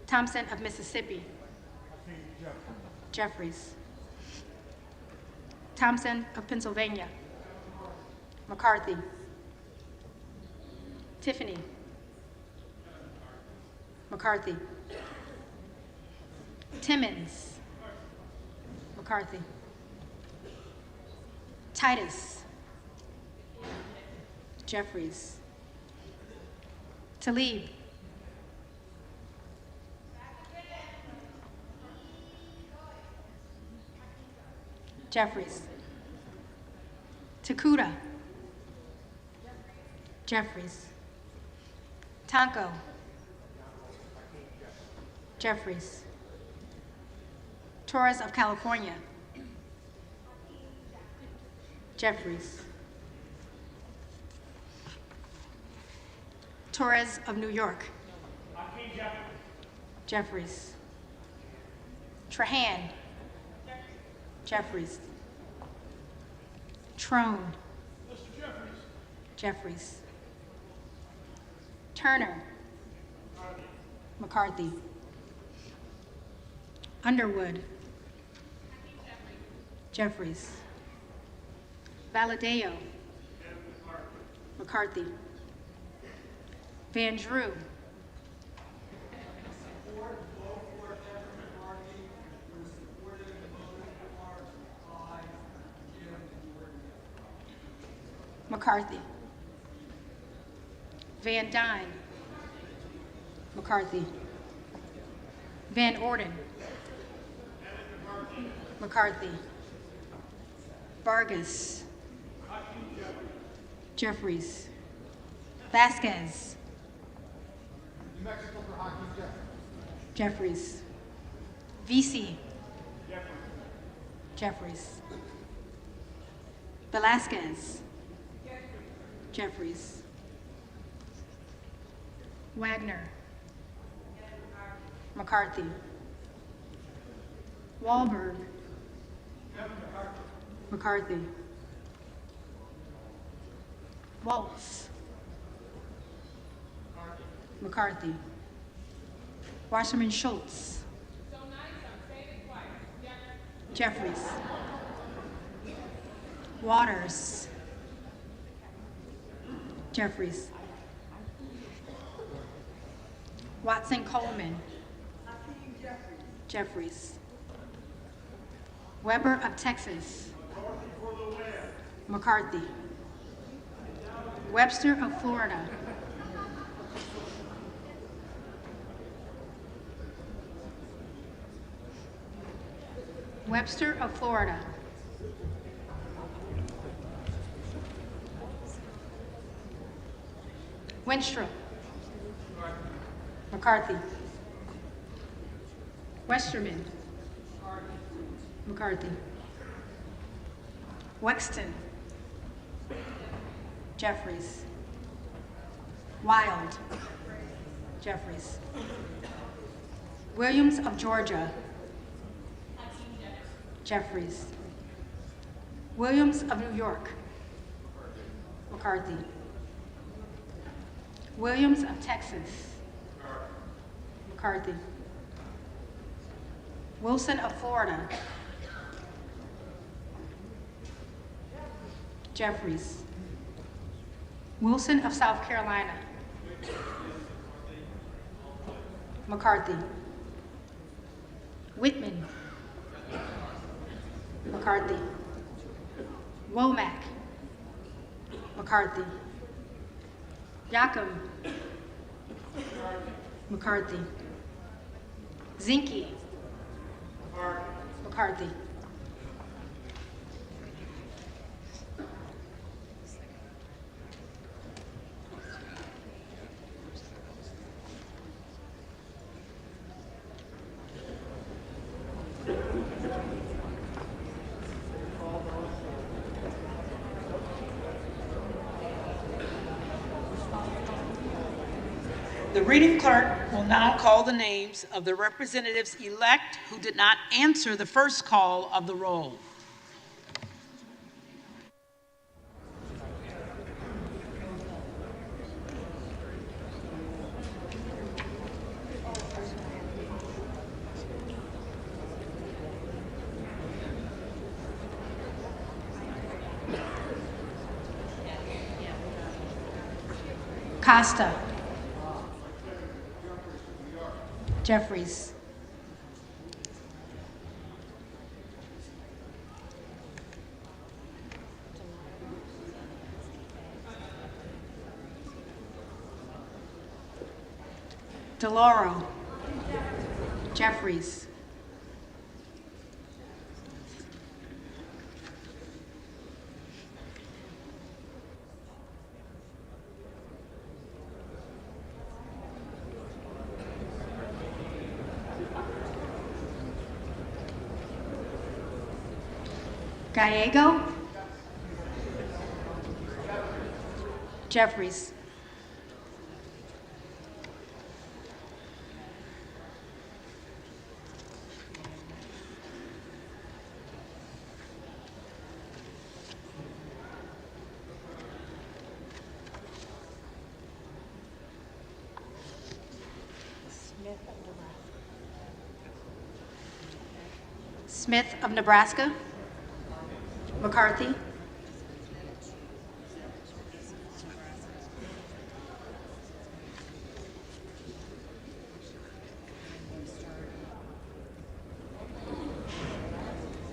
Thompson of Mississippi. Jeffries. Thompson of Pennsylvania. McCarthy. Tiffany. McCarthy. Timmons. McCarthy. Titus. Jeffries. Talib. Jeffries. Takuda. Jeffries. Tonko. Jeffries. Torres of California. Jeffries. Torres of New York. Jeffries. Trahan. Jeffries. Trone. Jeffries. Turner. McCarthy. Underwood. Jeffries. Valadeo. McCarthy. Van Drew. McCarthy. Van Dyne. McCarthy. Van Orden. McCarthy. Vargas. Jeffries. Vasquez. New Mexico for Hakeem Jeffries. Jeffries. VC. Jeffries. Velasquez. Jeffries. Wagner. McCarthy. Wahlberg. McCarthy. Waltz. McCarthy. Wasserman Schultz. Jeffries. Waters. Jeffries. Watson Coleman. Jeffries. Weber of Texas. McCarthy. Webster of Florida. Webster of Florida. Wenstrup. McCarthy. Westerman. McCarthy. Wexton. Jeffries. Wild. Jeffries. Williams of Georgia. Jeffries. Williams of New York. McCarthy. Williams of Texas. McCarthy. Wilson of Florida. Jeffries. Wilson of South Carolina. McCarthy. Whitman. McCarthy. Womack. McCarthy. Yacom. McCarthy. Zinke. McCarthy. The reading clerk will now call the names of the representatives-elect who did not answer the first call of the roll. Costa. Jeffries. DeLauro. Jeffries. Gallego. Jeffries. Smith of Nebraska. McCarthy.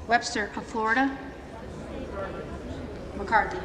Webster of Florida. McCarthy.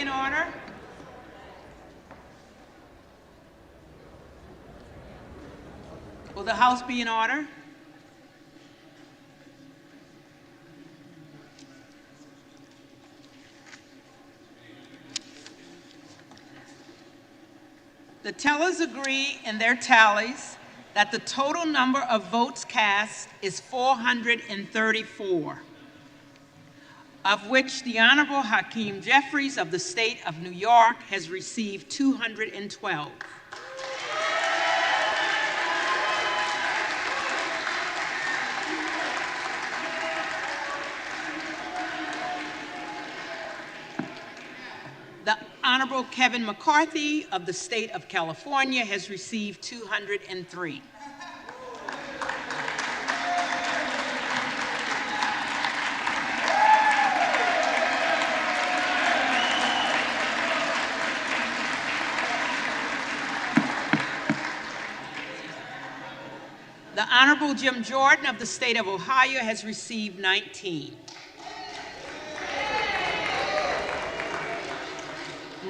be in order? Will the House be in order? The tellers agree in their tallies that the total number of votes cast is 434, of which the Honorable Hakeem Jeffries of the state of New York has received 212. The Honorable Kevin McCarthy of the state of California has received 203. The Honorable Jim Jordan of the state of Ohio has received 19.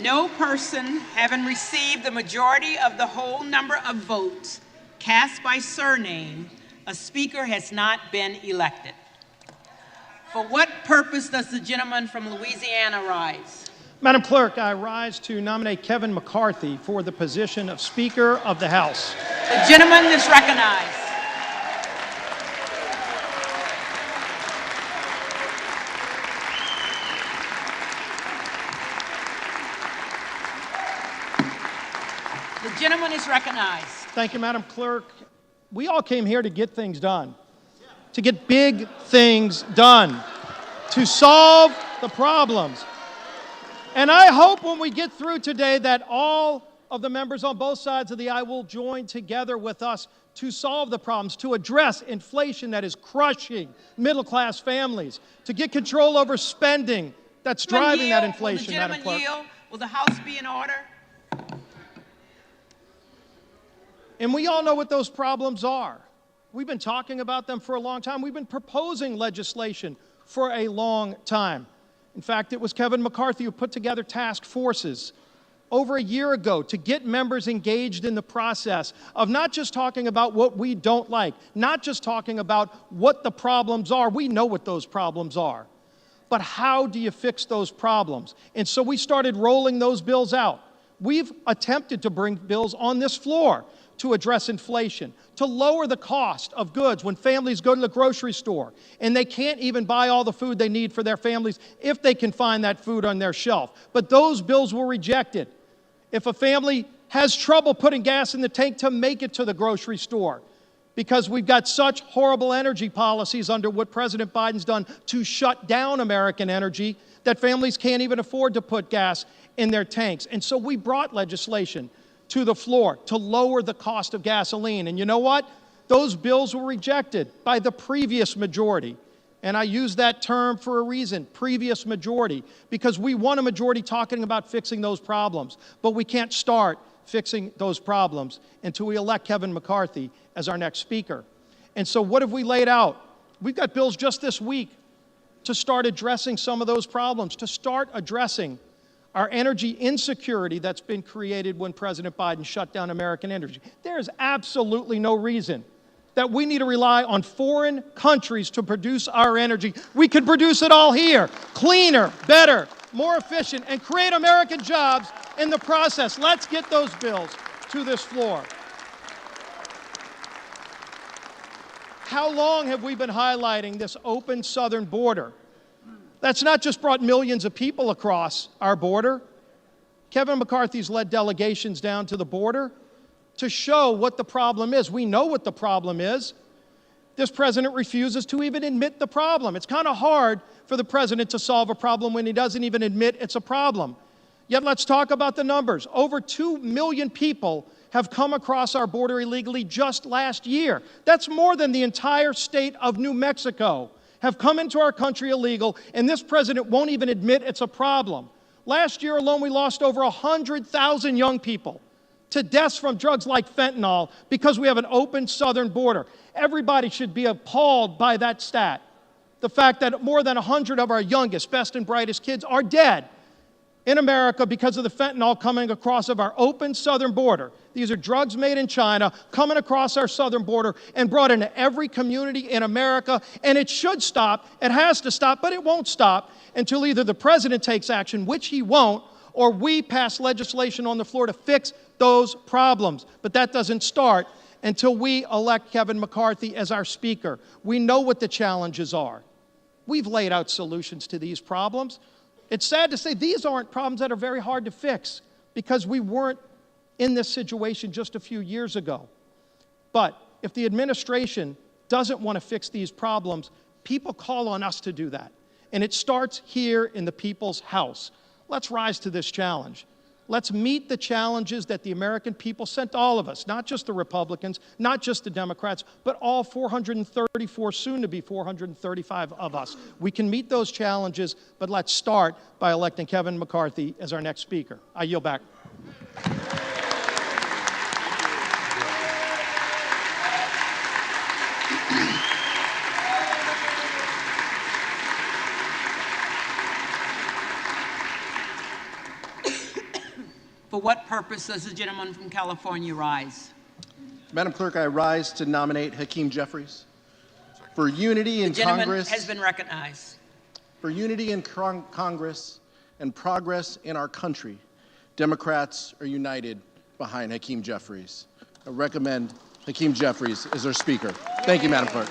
No person having received the majority of the whole number of votes cast by surname, a speaker has not been elected. For what purpose does the gentleman from Louisiana rise? Madam Clerk, I rise to nominate Kevin McCarthy for the position of Speaker of the House. The gentleman is recognized. The gentleman is recognized. Thank you, Madam Clerk. We all came here to get things done, to get big things done, to solve the problems. And I hope when we get through today that all of the members on both sides of the aisle will join together with us to solve the problems, to address inflation that is crushing middle-class families, to get control over spending that's driving that inflation, Madam Clerk. Will the House be in order? And we all know what those problems are. We've been talking about them for a long time. We've been proposing legislation for a long time. In fact, it was Kevin McCarthy who put together task forces over a year ago to get members engaged in the process of not just talking about what we don't like, not just talking about what the problems are. We know what those problems are. But how do you fix those problems? And so we started rolling those bills out. We've attempted to bring bills on this floor to address inflation, to lower the cost of goods when families go to the grocery store and they can't even buy all the food they need for their families if they can find that food on their shelf. But those bills were rejected. If a family has trouble putting gas in the tank to make it to the grocery store, because we've got such horrible energy policies under what President Biden's done to shut down American energy, that families can't even afford to put gas in their tanks. And so we brought legislation to the floor to lower the cost of gasoline. And you know what? Those bills were rejected by the previous majority. And I use that term for a reason, previous majority, because we want a majority talking about fixing those problems. But we can't start fixing those problems until we elect Kevin McCarthy as our next speaker. And so what have we laid out? We've got bills just this week to start addressing some of those problems, to start addressing our energy insecurity that's been created when President Biden shut down American energy. There is absolutely no reason that we need to rely on foreign countries to produce our energy. We can produce it all here, cleaner, better, more efficient, and create American jobs in the process. Let's get those bills to this floor. How long have we been highlighting this open southern border? That's not just brought millions of people across our border. Kevin McCarthy's led delegations down to the border to show what the problem is. We know what the problem is. This president refuses to even admit the problem. It's kind of hard for the president to solve a problem when he doesn't even admit it's a problem. Yet let's talk about the numbers. Over 2 million people have come across our border illegally just last year. That's more than the entire state of New Mexico have come into our country illegal, and this president won't even admit it's a problem. Last year alone, we lost over 100,000 young people to deaths from drugs like fentanyl because we have an open southern border. Everybody should be appalled by that stat. The fact that more than 100 of our youngest, best and brightest kids are dead in America because of the fentanyl coming across of our open southern border. These are drugs made in China coming across our southern border and brought into every community in America. And it should stop. It has to stop, but it won't stop until either the president takes action, which he won't, or we pass legislation on the floor to fix those problems. But that doesn't start until we elect Kevin McCarthy as our speaker. We know what the challenges are. We've laid out solutions to these problems. It's sad to say these aren't problems that are very hard to fix because we weren't in this situation just a few years ago. But if the administration doesn't want to fix these problems, people call on us to do that. And it starts here in the people's house. Let's rise to this challenge. Let's meet the challenges that the American people sent all of us, not just the Republicans, not just the Democrats, but all 434, soon to be 435 of us. We can meet those challenges, but let's start by electing Kevin McCarthy as our next speaker. I yield back. For what purpose does the gentleman from California rise? Madam Clerk, I rise to nominate Hakeem Jeffries. For unity in The gentleman Congress. has been recognized. For unity in Congress and progress in our country, Democrats are united behind Hakeem Jeffries. I recommend Hakeem Jeffries as our speaker. Thank you, Madam Clerk.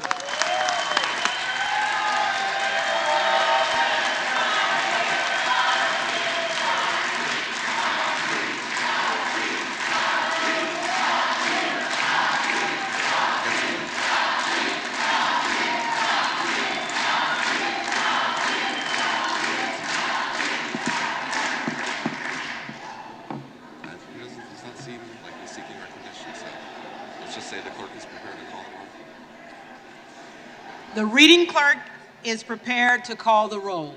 Does not seem like he's seeking recognition, so let's just say the clerk is prepared to call the roll. The reading clerk is prepared to call the roll.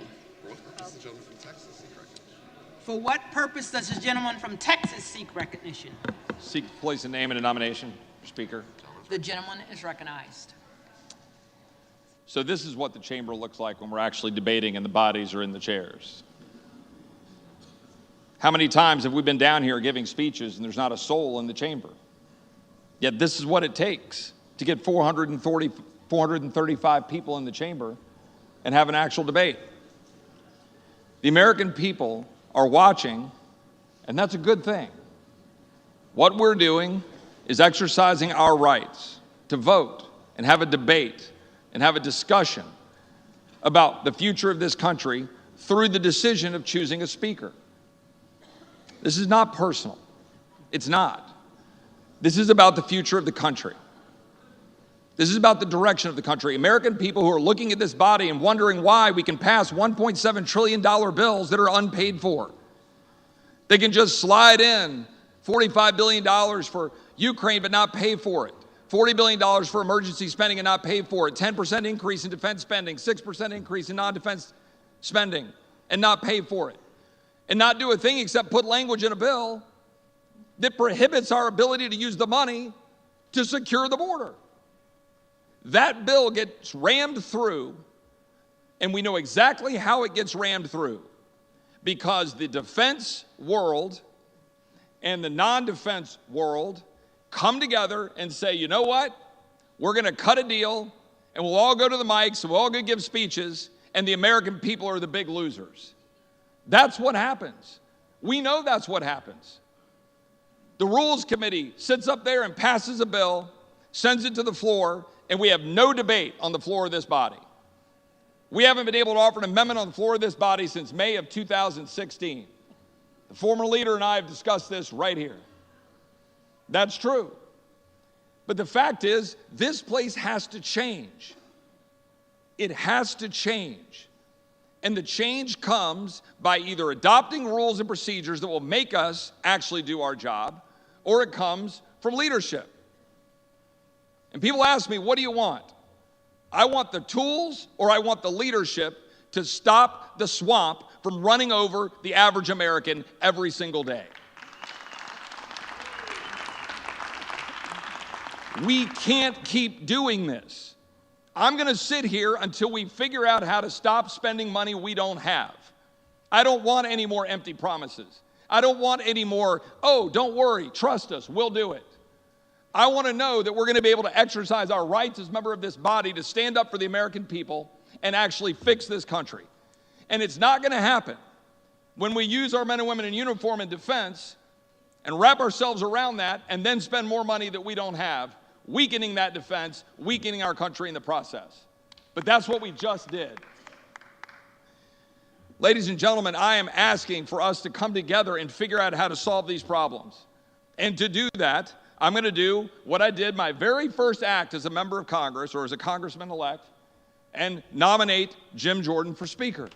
For what purpose does the gentleman from Texas seek recognition? Seek to place a name in a nomination, Mr. Speaker. The gentleman is recognized. So this is what the chamber looks like when we're actually debating and the bodies are in the chairs. How many times have we been down here giving speeches and there's not a soul in the chamber? Yet this is what it takes to get 435 people in the chamber and have an actual debate. The American people are watching, and that's a good thing. What we're doing is exercising our rights to vote and have a debate and have a discussion about the future of this country through the decision of choosing a speaker. This is not personal. It's not. This is about the future of the country. This is about the direction of the country. American people who are looking at this body and wondering why we can pass $1.7 trillion bills that are unpaid for. They can just slide in $45 billion for Ukraine but not pay for it. $40 billion for emergency spending and not pay for it. 10% increase in defense spending, 6% increase in non-defense spending and not pay for it. And not do a thing except put language in a bill that prohibits our ability to use the money to secure the border. That bill gets rammed through, and we know exactly how it gets rammed through, because the defense world and the non-defense world come together and say, you know what? We're going to cut a deal, and we'll all go to the mics, and we'll all go give speeches, and the American people are the big losers. That's what happens. We know that's what happens. The Rules Committee sits up there and passes a bill, sends it to the floor, and we have no debate on the floor of this body. We haven't been able to offer an amendment on the floor of this body since May of 2016. The former leader and I have discussed this right here. That's true. But the fact is, this place has to change. It has to change. And the change comes by either adopting rules and procedures that will make us actually do our job, or it comes from leadership. And people ask me, what do you want? I want the tools, or I want the leadership to stop the swamp from running over the average American every single day. We can't keep doing this. I'm going to sit here until we figure out how to stop spending money we don't have. I don't want any more empty promises. I don't want any more, oh, don't worry, trust us, we'll do it. I want to know that we're going to be able to exercise our rights as a member of this body to stand up for the American people and actually fix this country. And it's not going to happen when we use our men and women in uniform in defense and wrap ourselves around that and then spend more money that we don't have, weakening that defense, weakening our country in the process. But that's what we just did. Ladies and gentlemen, I am asking for us to come together and figure out how to solve these problems. And to do that, I'm going to do what I did my very first act as a member of Congress, or as a congressman-elect, and nominate Jim Jordan for Speaker.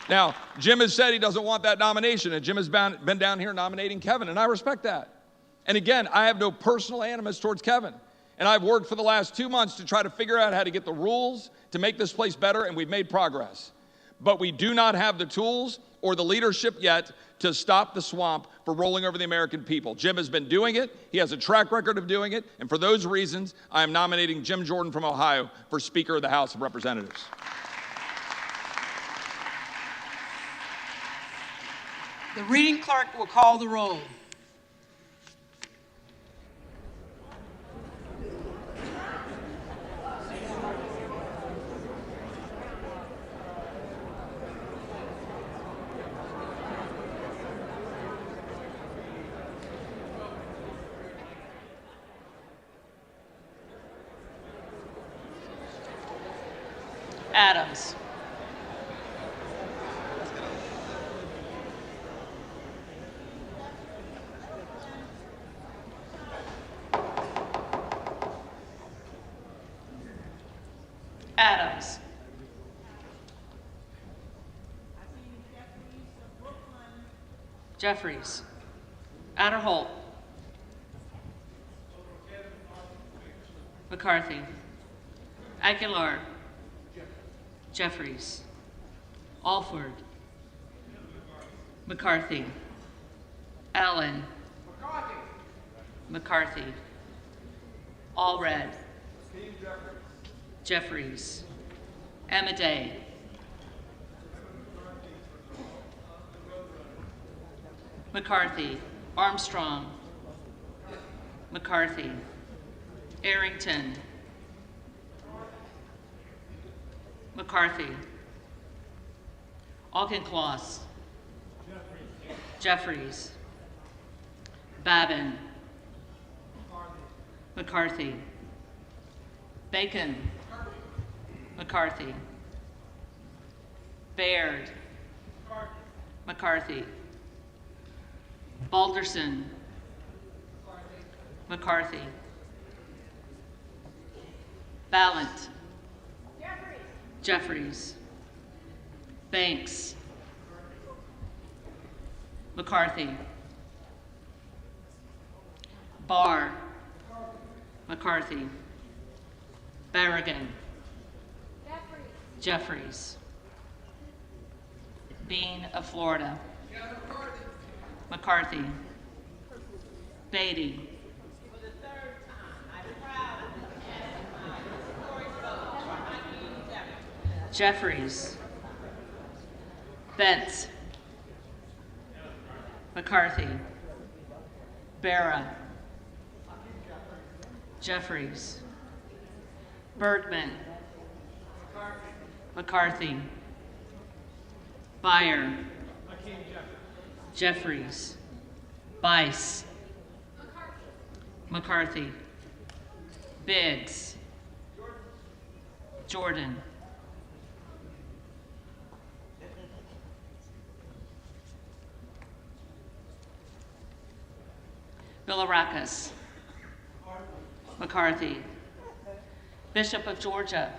Now, Jim has said he doesn't want that nomination, and Jim has been down here nominating Kevin, and I respect that. And again, I have no personal animus towards Kevin. And I've worked for the last 2 months to try to figure out how to get the rules to make this place better, and we've made progress. But we do not have the tools or the leadership yet to stop the swamp for rolling over the American people. Jim has been doing it. He has a track record of doing it. And for those reasons, I am nominating Jim Jordan from Ohio for Speaker of the House of Representatives. The reading clerk will call the roll. Adams. Adams. Jeffries. Adderholt. McCarthy. Aguilar. Jeffries. Alford. McCarthy. Allen. McCarthy. Allred. Jeffries. Amadei. McCarthy. Armstrong. McCarthy. Arrington. McCarthy. Auchincloss. Jeffries. Babin. McCarthy. Bacon. McCarthy. Baird. McCarthy. Balderson. McCarthy. Ballant. Jeffries. Banks. McCarthy. Barr. McCarthy. Berrigan. Jeffries. Bean of Florida. McCarthy. Beatty. Jeffries. Bentz. McCarthy. Barra. Jeffries. Bergman. McCarthy. Beyer. Jeffries. Bice. McCarthy. Biggs. Jordan. Bilirakis. McCarthy. Bishop of Georgia.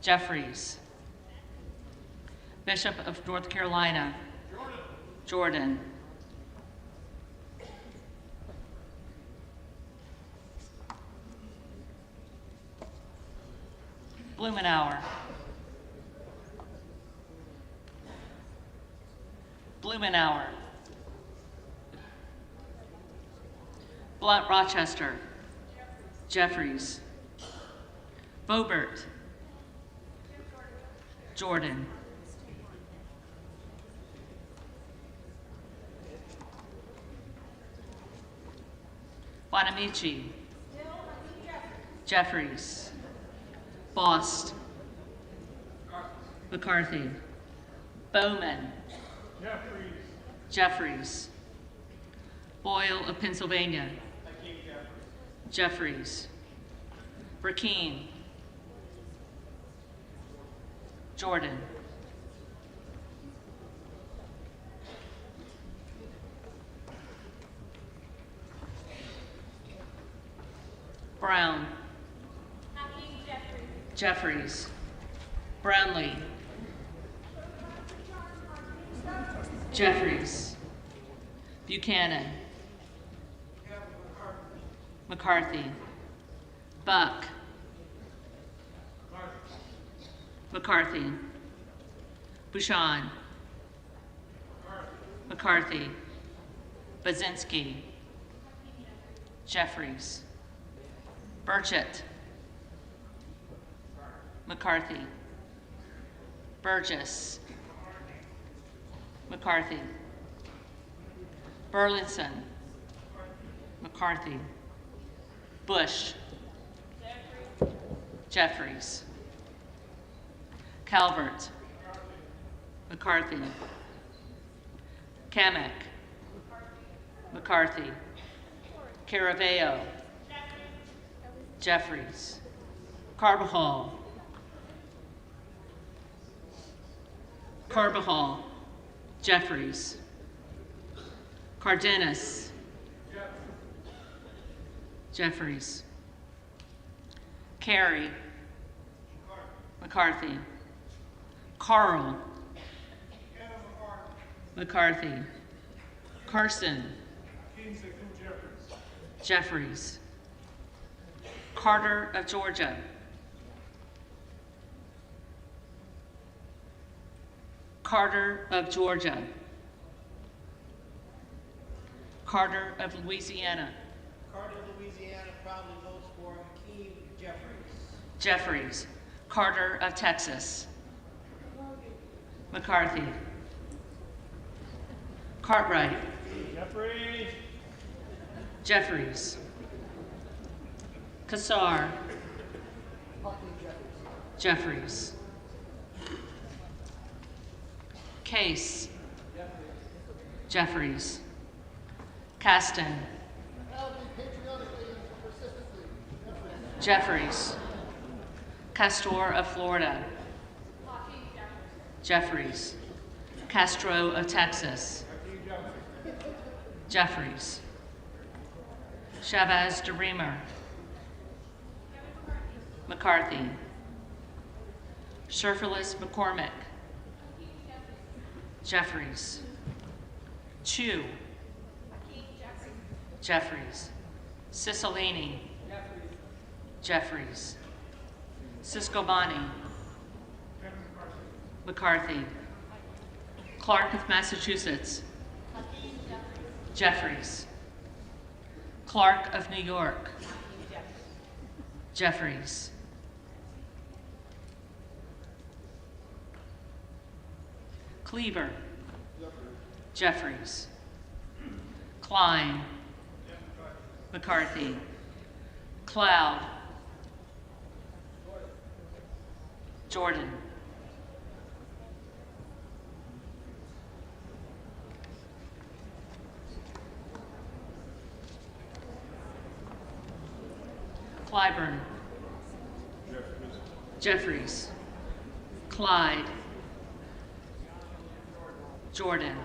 Jeffries. Bishop of North Carolina. Jordan. Blumenauer. Blumenauer. Blunt Rochester. Jeffries. Boebert. Jordan. Bonamici. Jeffries. Bost. McCarthy. Bowman. Jeffries. Boyle of Pennsylvania. Jeffries. Burkeen. Jordan. Brown. Jeffries. Brownlee. Jeffries. Buchanan. McCarthy. Buck. McCarthy. Bouchon. McCarthy. Bazinski. Jeffries. Burchett. McCarthy. Burgess. McCarthy. Burlinson. McCarthy. Bush. Jeffries. Calvert. McCarthy. Kamek. McCarthy. Caraveo. Jeffries. Carbajal. Carbajal. Jeffries. Cardenas. Jeffries. Carey. McCarthy. Carl. McCarthy. Carson. Jeffries. Carter of Georgia. Carter of Georgia. Carter of Louisiana. Carter of Louisiana proudly votes for Hakeem Jeffries. Jeffries. Carter of Texas. McCarthy. Cartwright. Jeffries. Jeffries. Kassar. Jeffries. Case. Jeffries. Caston. Jeffries. Castor of Florida. Jeffries. Castro of Texas. Jeffries. Chavez de Reamer. McCarthy. Sherfilis McCormick. Jeffries. Chu. Jeffries. Cicilline. Jeffries. Ciscobani. McCarthy. Clark of Massachusetts. Jeffries. Clark of New York. Jeffries. Cleaver. Jeffries. Klein. McCarthy. Cloud. Jordan. Clyburn. Jeffries. Clyde. Jordan.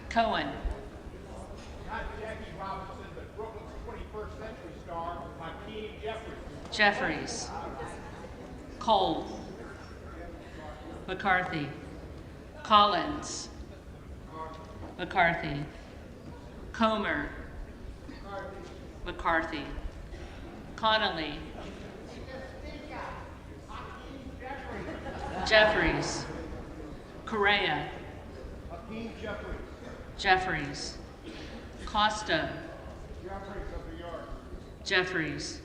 Cohen. Not Jackie Robinson, but Brooklyn's 21st century star, Hakeem Jeffries. Jeffries. Cole. McCarthy. Collins. McCarthy. Comer. McCarthy. Connolly. Jeffries. Correa. Hakeem Jeffries. Jeffries. Costa. Jeffries of New York. Jeffries.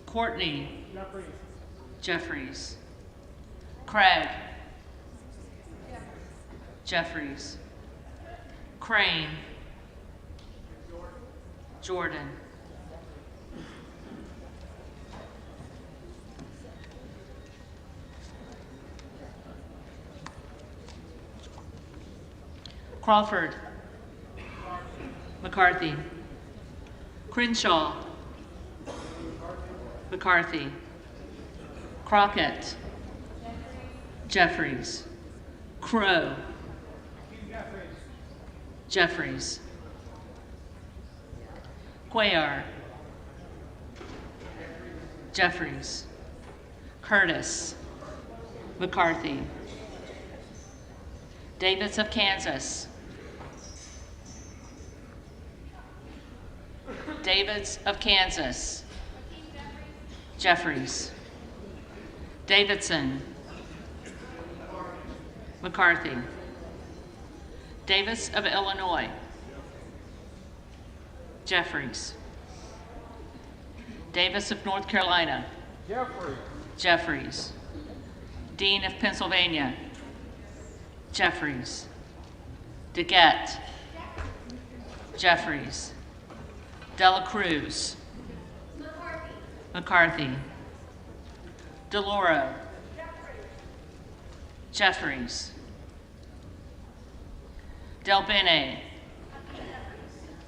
Courtney. Jeffries. Jeffries. Craig. Jeffries. Crane. Jordan. Crawford. McCarthy. Crenshaw. McCarthy. Crockett. Jeffries. Crow. Jeffries. Cuellar. Jeffries. Curtis. McCarthy. Davids of Kansas. Davids of Kansas. Jeffries. Davidson. McCarthy. Davis of Illinois. Jeffries. Davis of North Carolina. Jeffries. Jeffries. Dean of Pennsylvania. Jeffries. DeGette. Jeffries. Dela Cruz. McCarthy. DeLauro. Jeffries. Del Bene.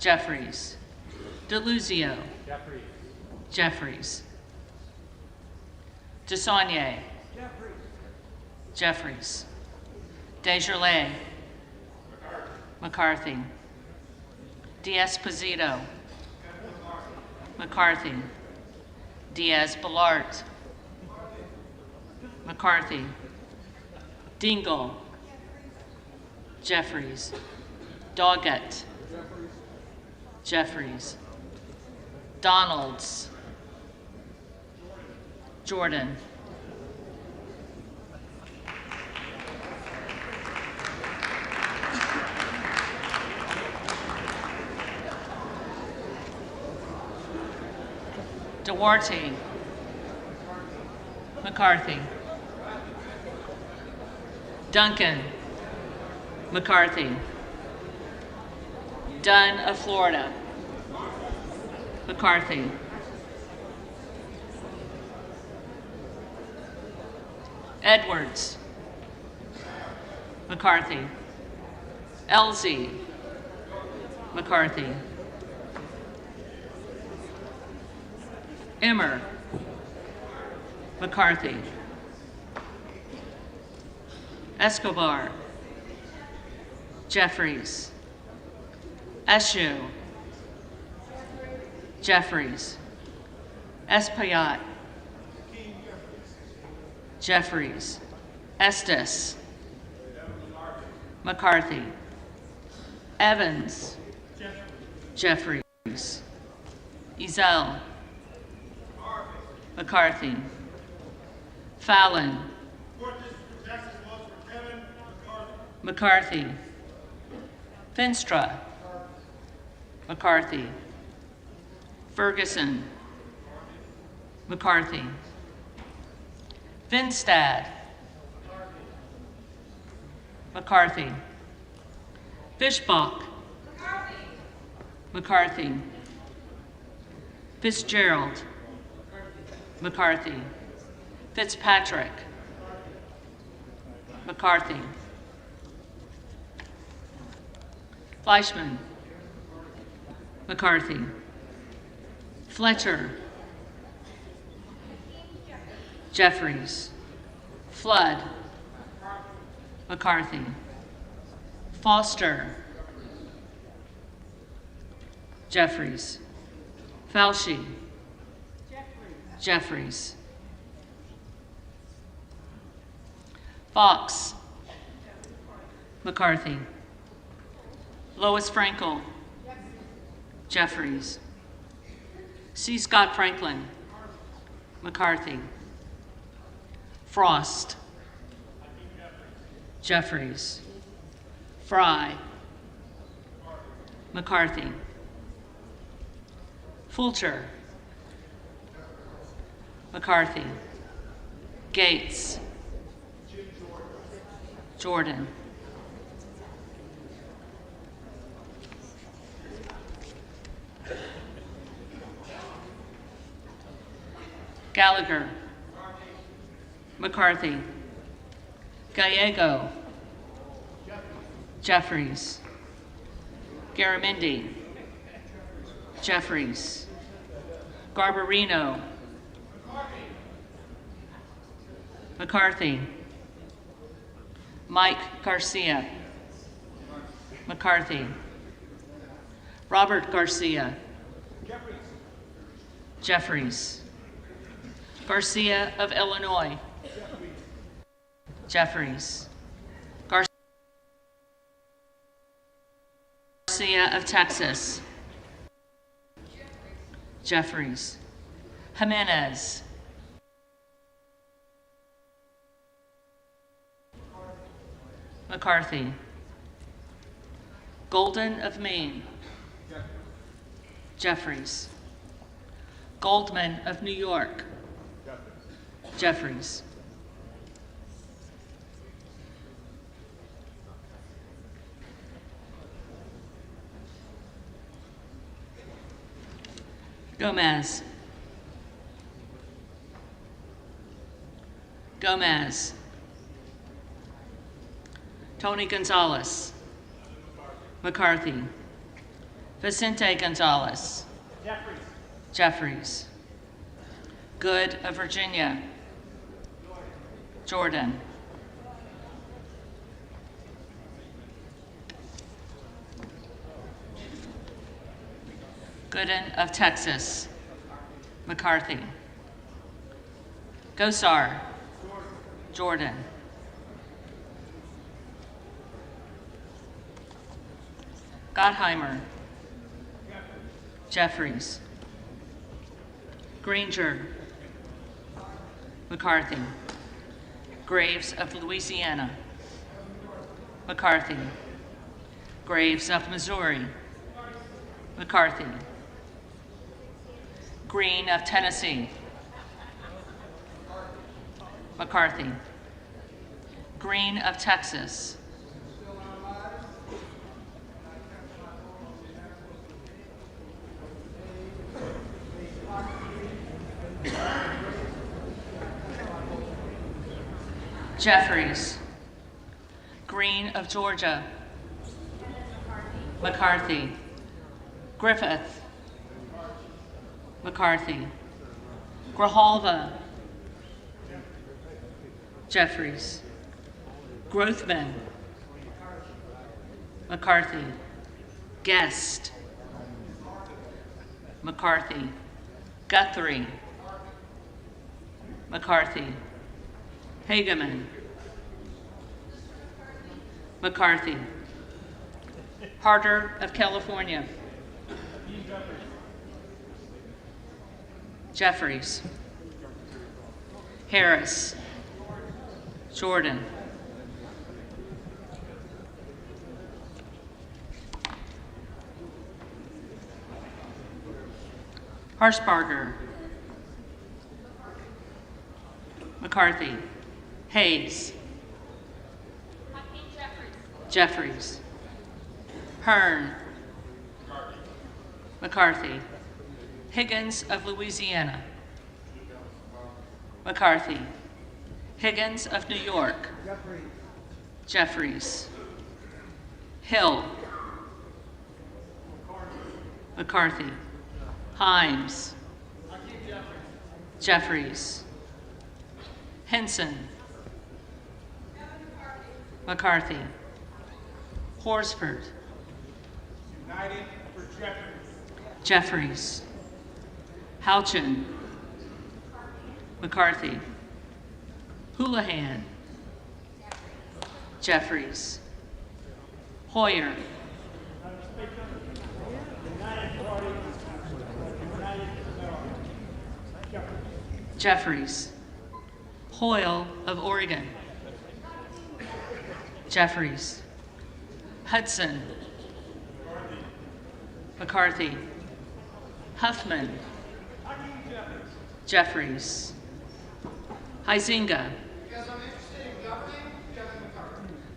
Jeffries. DeLuzio. Jeffries. Jeffries. DeSaulnier. Jeffries. Jeffries. Desjardins. McCarthy. D'Esposito. McCarthy. Diaz-Balart. McCarthy. Dingle. Jeffries. Doggett. Jeffries. Donalds. Jordan. Duarte. McCarthy. Duncan. McCarthy. Dunn of Florida. McCarthy. Edwards. McCarthy. Elsie. McCarthy. Emmer. McCarthy. Escobar. Jeffries. Eshoo. Jeffries. Espaillat. Jeffries. Estes. McCarthy. Evans. Jeffries. Ezell. McCarthy. Fallon. McCarthy. Finstra. McCarthy. Ferguson. McCarthy. Finstad. McCarthy. Fishbach. McCarthy. Fitzgerald. McCarthy. Fitzpatrick. McCarthy. Fleischman. McCarthy. Fletcher. Jeffries. Flood. McCarthy. Foster. Jeffries. Fauci. Jeffries. Fox. McCarthy. Lois Frankel. Jeffries. C. Scott Franklin. McCarthy. Frost. Jeffries. Fry. McCarthy. Fulcher. McCarthy. Gates. Jordan. Gallagher. McCarthy. Gallego. Jeffries. Garamendi. Jeffries. Garbarino. McCarthy. Mike Garcia. McCarthy. Robert Garcia. Jeffries. Garcia of Illinois. Jeffries. Garcia of Texas. Jeffries. Jimenez. McCarthy. Golden of Maine. Jeffries. Goldman of New York. Jeffries. Gomez. Gomez. Tony Gonzalez. McCarthy. Vicente Gonzalez. Jeffries. Good of Virginia. Jordan. Gooden of Texas. McCarthy. Gosar. Jordan. Gottheimer. Jeffries. Granger. McCarthy. Graves of Louisiana. McCarthy. Graves of Missouri. McCarthy. Green of Tennessee. McCarthy. Green of Texas. Jeffries. Green of Georgia. McCarthy. Griffith. McCarthy. Grijalva. Jeffries. Grothman. McCarthy. Guest. McCarthy. Guthrie. McCarthy. Hageman. McCarthy. Harder of California. Jeffries. Harris. Jordan. Harshbarger. McCarthy. Hayes. Jeffries. Hearn. McCarthy. Higgins of Louisiana. McCarthy. Higgins of New York. Jeffries. Hill. McCarthy. Himes. Jeffries. Henson. McCarthy. Horsford. United for Jeffries. Jeffries. Houchin. McCarthy. Houlihan. Jeffries. Hoyer. Jeffries. Hoyle of Oregon. Jeffries. Hudson. McCarthy. Huffman. Jeffries. Huizinga.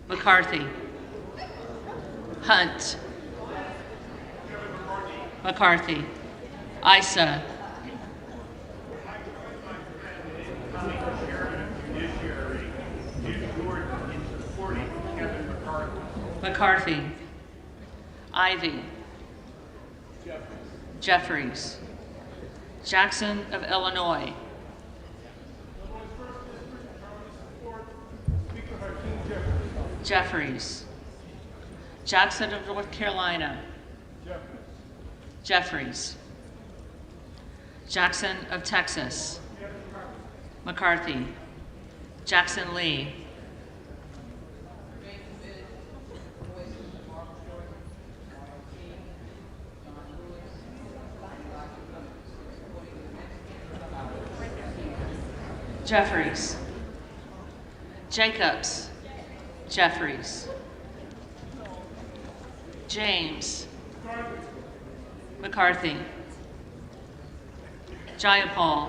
McCarthy. Hunt. McCarthy. Issa. McCarthy. Ivy. Jeffries. Jackson of Illinois. Jeffries. Jackson of North Carolina. Jeffries. Jackson of Texas. McCarthy. Jackson Lee. Jeffries. Jacobs. Jeffries. James. McCarthy. Jayapal.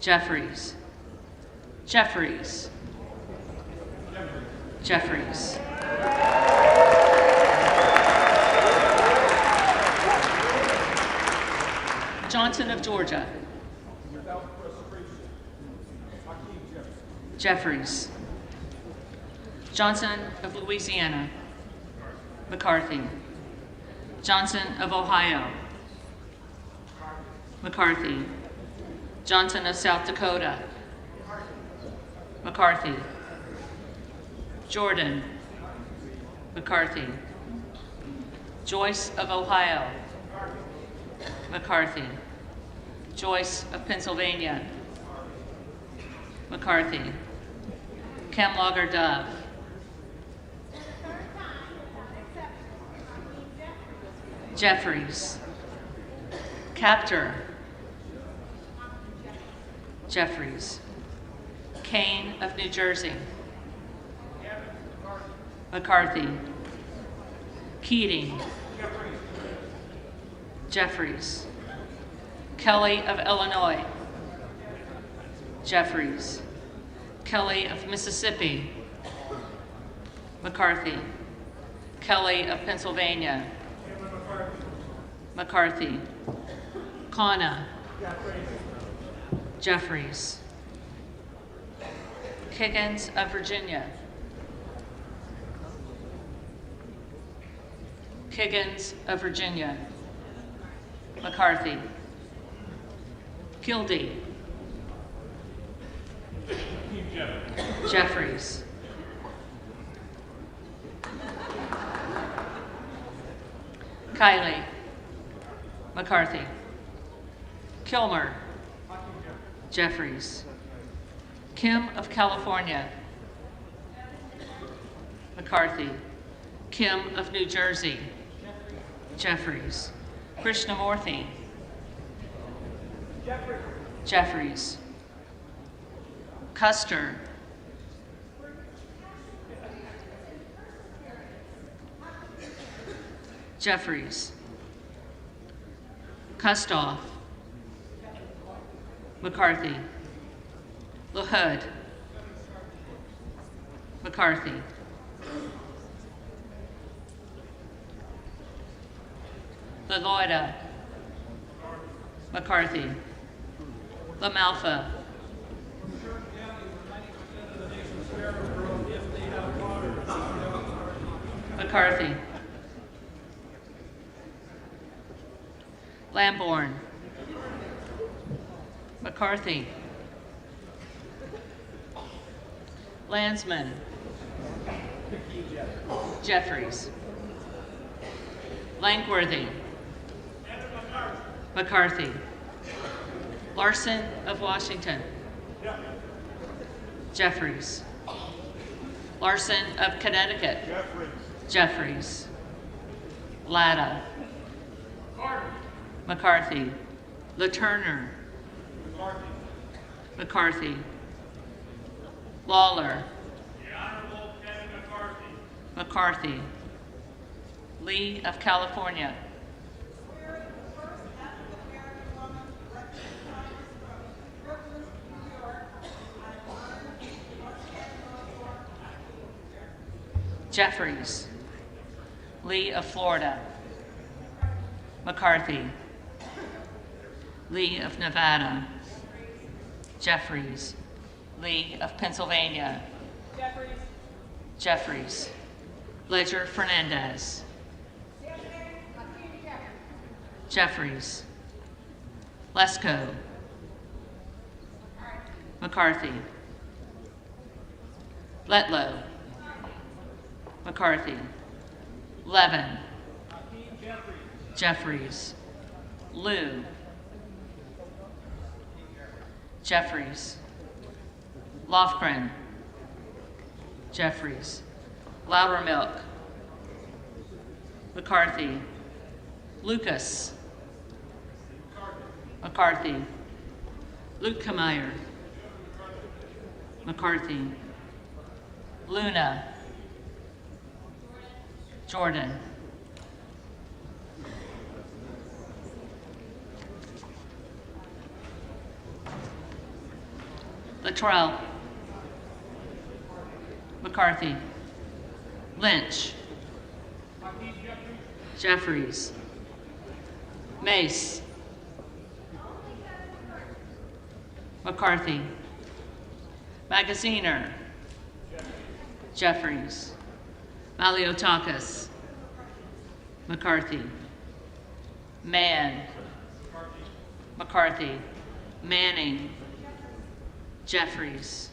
Jeffries. Jeffries. Jeffries. Johnson of Georgia. Jeffries. Johnson of Louisiana. McCarthy. Johnson of Ohio. McCarthy. Johnson of South Dakota. McCarthy. Jordan. McCarthy. Joyce of Ohio. McCarthy. Joyce of Pennsylvania. McCarthy. Camlogger Dove. Jeffries. Captor. Jeffries. Kane of New Jersey. McCarthy. Keating. Jeffries. Kelly of Illinois. Jeffries. Kelly of Mississippi. McCarthy. Kelly of Pennsylvania. McCarthy. Kana. Jeffries. Higgins of Virginia. Higgins of Virginia. McCarthy. Kildee. Jeffries. Kiley. McCarthy. Kilmer. Jeffries. Kim of California. McCarthy. Kim of New Jersey. Jeffries. Krishnamurthy. Jeffries. Custer. Jeffries. Kustoff. McCarthy. LaHood. McCarthy. LaLoida. McCarthy. LaMalfa. McCarthy. Lamborn. McCarthy. Landsman. Jeffries. Langworthy. McCarthy. Larson of Washington. Jeffries. Larson of Connecticut. Jeffries. Latta. McCarthy. LaTurner. McCarthy. Lawler. McCarthy. Lee of California. Jeffries. Lee of Florida. McCarthy. Lee of Nevada. Jeffries. Lee of Pennsylvania. Jeffries. Ledger Fernandez. Jeffries. Lesko. McCarthy. Letlow. McCarthy. Levin. Jeffries. Liu. Jeffries. Lofgren. Jeffries. Loudermilk. McCarthy. Lucas. McCarthy. Luetkemeyer. McCarthy. Luna. Jordan. Luttrell. McCarthy. Lynch. Jeffries. Mace. McCarthy. Magaziner. Jeffries. Maliotakis. McCarthy. Mann. McCarthy. Manning. Jeffries.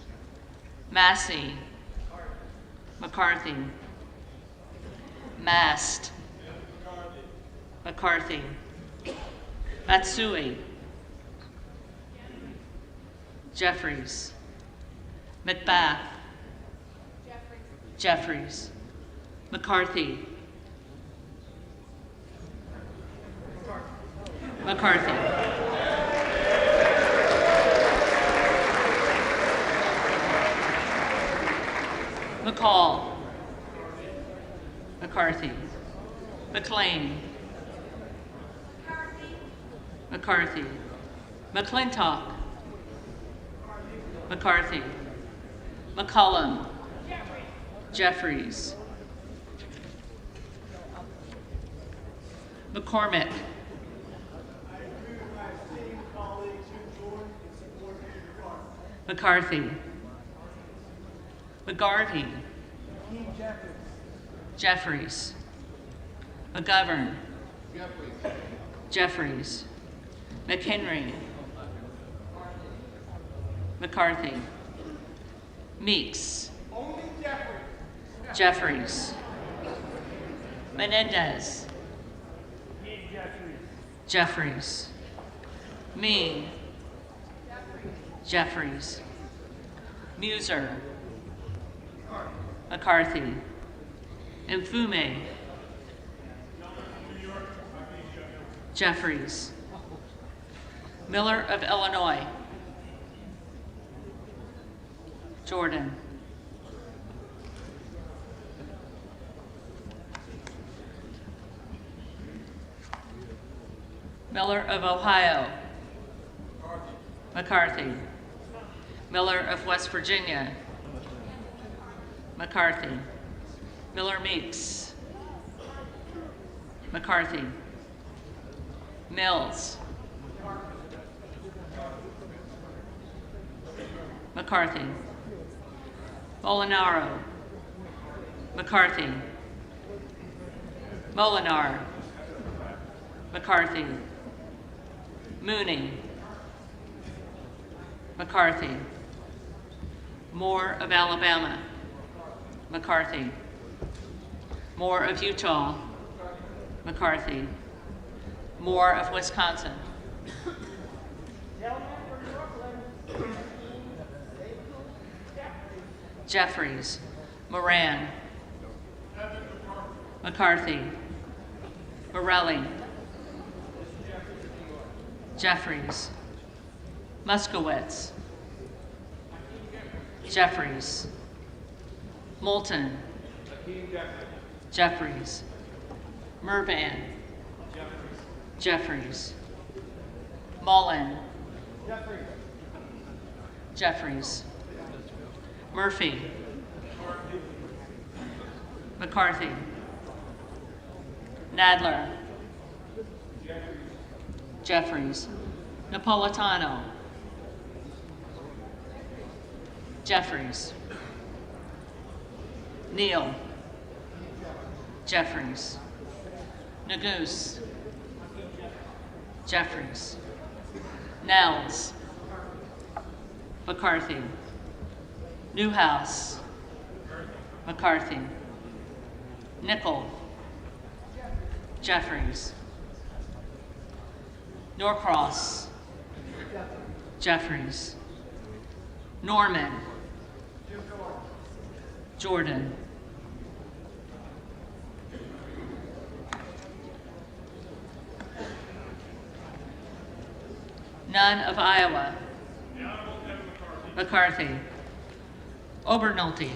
Massey. McCarthy. Mast. McCarthy. Matsui. Jeffries. McBath. Jeffries. McCarthy. McCarthy. McCall. McCarthy. McLean. McCarthy. McClintock. McCarthy. McCollum. Jeffries. McCormick. McCarthy. McGarvey. Jeffries. McGovern. Jeffries. McHenry. McCarthy. Meeks. Jeffries. Menendez. Jeffries. Mean. Jeffries. Muser. McCarthy. Mfume. Jeffries. Miller of Illinois. Jordan. Miller of Ohio. McCarthy. Miller of West Virginia. McCarthy. Miller Meeks. McCarthy. Mills. McCarthy. Molinaro. McCarthy. Molinar. McCarthy. Mooney. McCarthy. Moore of Alabama. McCarthy. Moore of Utah. McCarthy. Moore of Wisconsin. Jeffries. Moran. McCarthy. Morelli. Jeffries. Muskowitz. Jeffries. Moulton. Jeffries. Mervan. Jeffries. Mullen. Jeffries. Murphy. McCarthy. Nadler. Jeffries. Napolitano. Jeffries. Neal. Jeffries. Neguse. Jeffries. Nels. McCarthy. Newhouse. McCarthy. Nickel. Jeffries. Norcross. Jeffries. Norman. Jordan. None of Iowa. McCarthy. Obernolte.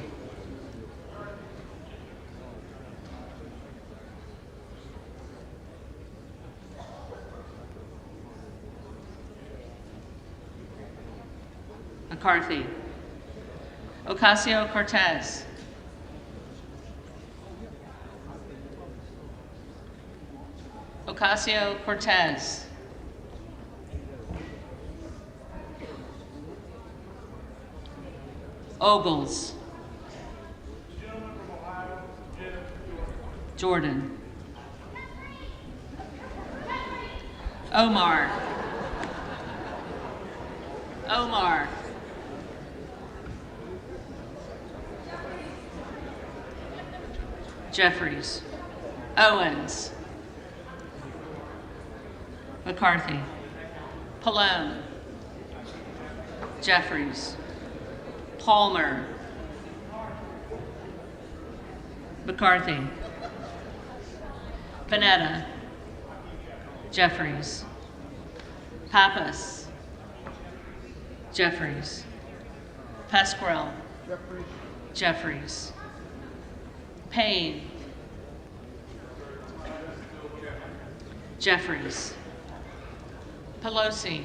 McCarthy. Ocasio-Cortez. Ocasio-Cortez. Ogles. Jordan. Omar. Omar. Jeffries. Owens. McCarthy. Pallone. Jeffries. Palmer. McCarthy. Panetta. Jeffries. Pappas. Jeffries. Pasquarel. Jeffries. Payne. Jeffries. Pelosi.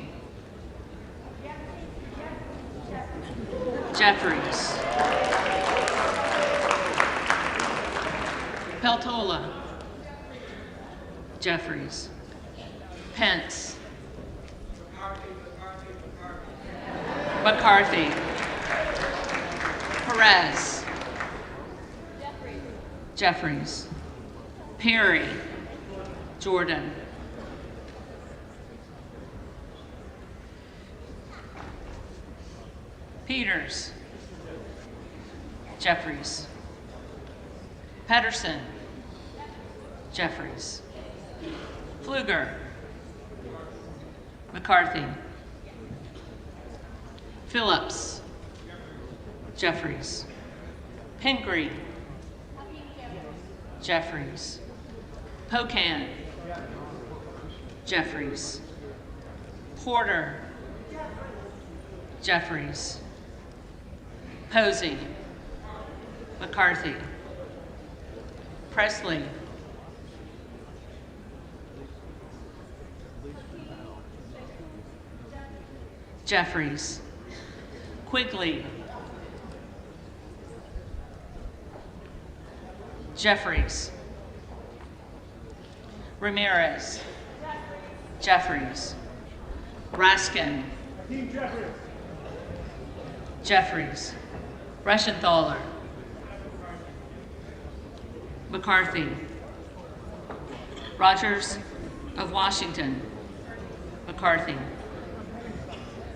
Jeffries. Peltola. Jeffries. Pence. McCarthy. Perez. Jeffries. Perry. Jordan. Peters. Jeffries. Pedersen. Jeffries. Pfluger. McCarthy. Phillips. Jeffries. Pingree. Jeffries. Pocan. Jeffries. Porter. Jeffries. Posey. McCarthy. Presley. Jeffries. Quigley. Jeffries. Ramirez. Jeffries. Raskin. Jeffries. Reschenthaler. McCarthy. Rogers of Washington. McCarthy.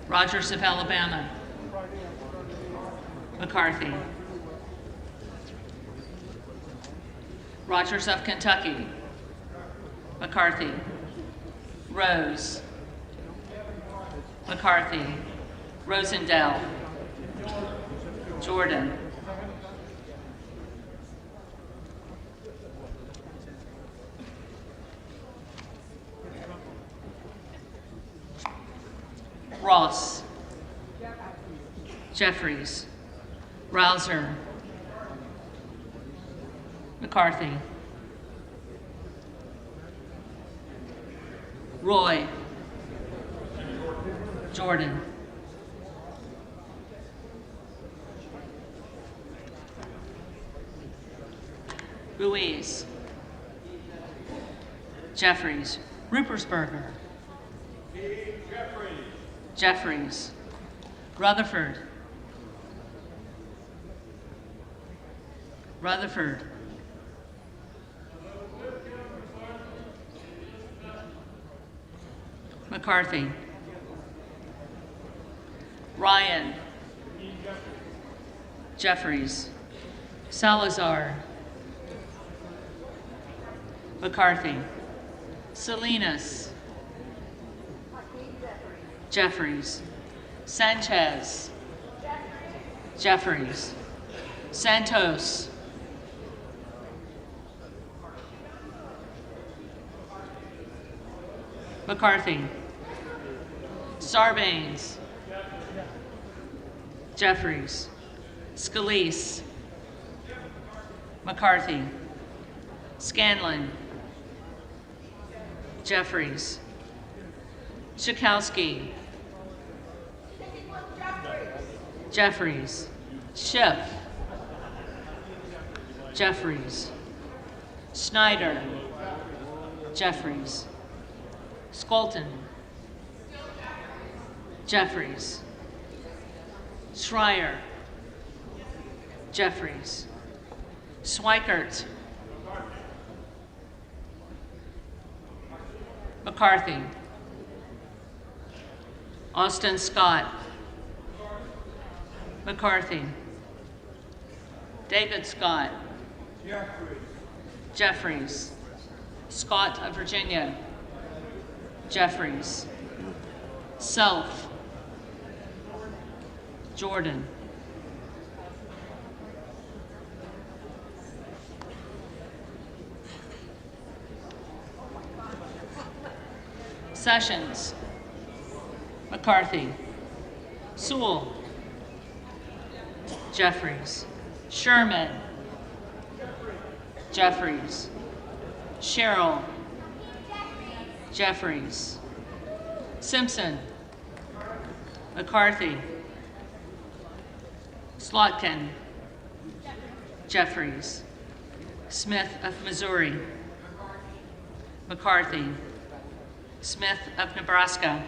Rogers of Alabama. McCarthy. Rogers of Kentucky. McCarthy. Rose. McCarthy. Rosendale. Jordan. Ross. Jeffries. Rouser. McCarthy. Roy, Jordan, Ruiz, Jeffries, Rupersberger, Jeffries, Rutherford, Rutherford, McCarthy, Ryan, Jeffries, Salazar, McCarthy, Salinas, Jeffries, Sanchez, Jeffries, Santos, McCarthy, Sarbanes, Jeffries, Scalise, McCarthy, Scanlon, Jeffries, Schakowsky, Jeffries, Schiff, Jeffries, Snyder, Jeffries, Skolton, Jeffries, Schreier, Jeffries, Schweikert, McCarthy, Austin Scott, McCarthy, David Scott, Jeffries, Scott of Virginia, Jeffries, Self, Jordan, Sessions, McCarthy, Sewell, Jeffries, Sherman, Jeffries, Sherrill, Jeffries, Simpson, McCarthy, Slotkin, Jeffries, Smith of Missouri, McCarthy, Smith of Nebraska,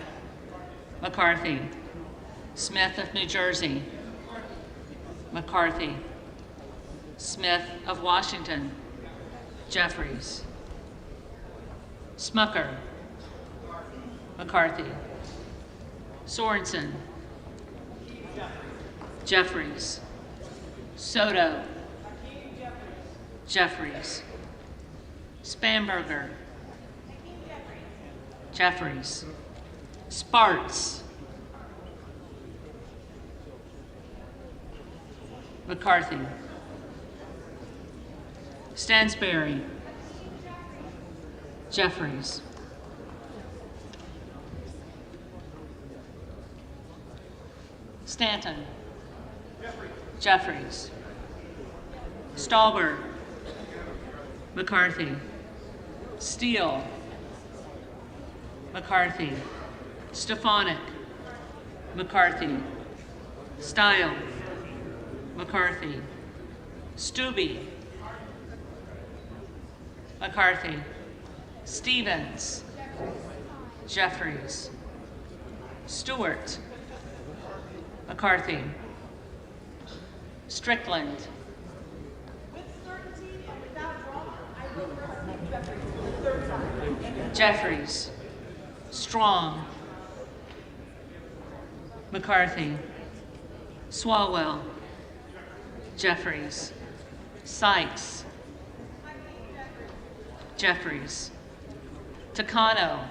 McCarthy, Smith of New Jersey, McCarthy, Smith of Washington, Jeffries, Smucker, McCarthy, Sorensen, Jeffries, Soto, Jeffries, Spanberger, Jeffries, Sparts, McCarthy, Stansberry, Jeffries, Stanton, Jeffries, Stauber, McCarthy, Steele, McCarthy, Stefanik, McCarthy, Stile, McCarthy, Stubbe, McCarthy, Stevens, Jeffries, Stewart, McCarthy, Strickland, Jeffries, Strong, McCarthy, Swalwell, Jeffries, Sykes, Jeffries, Takano,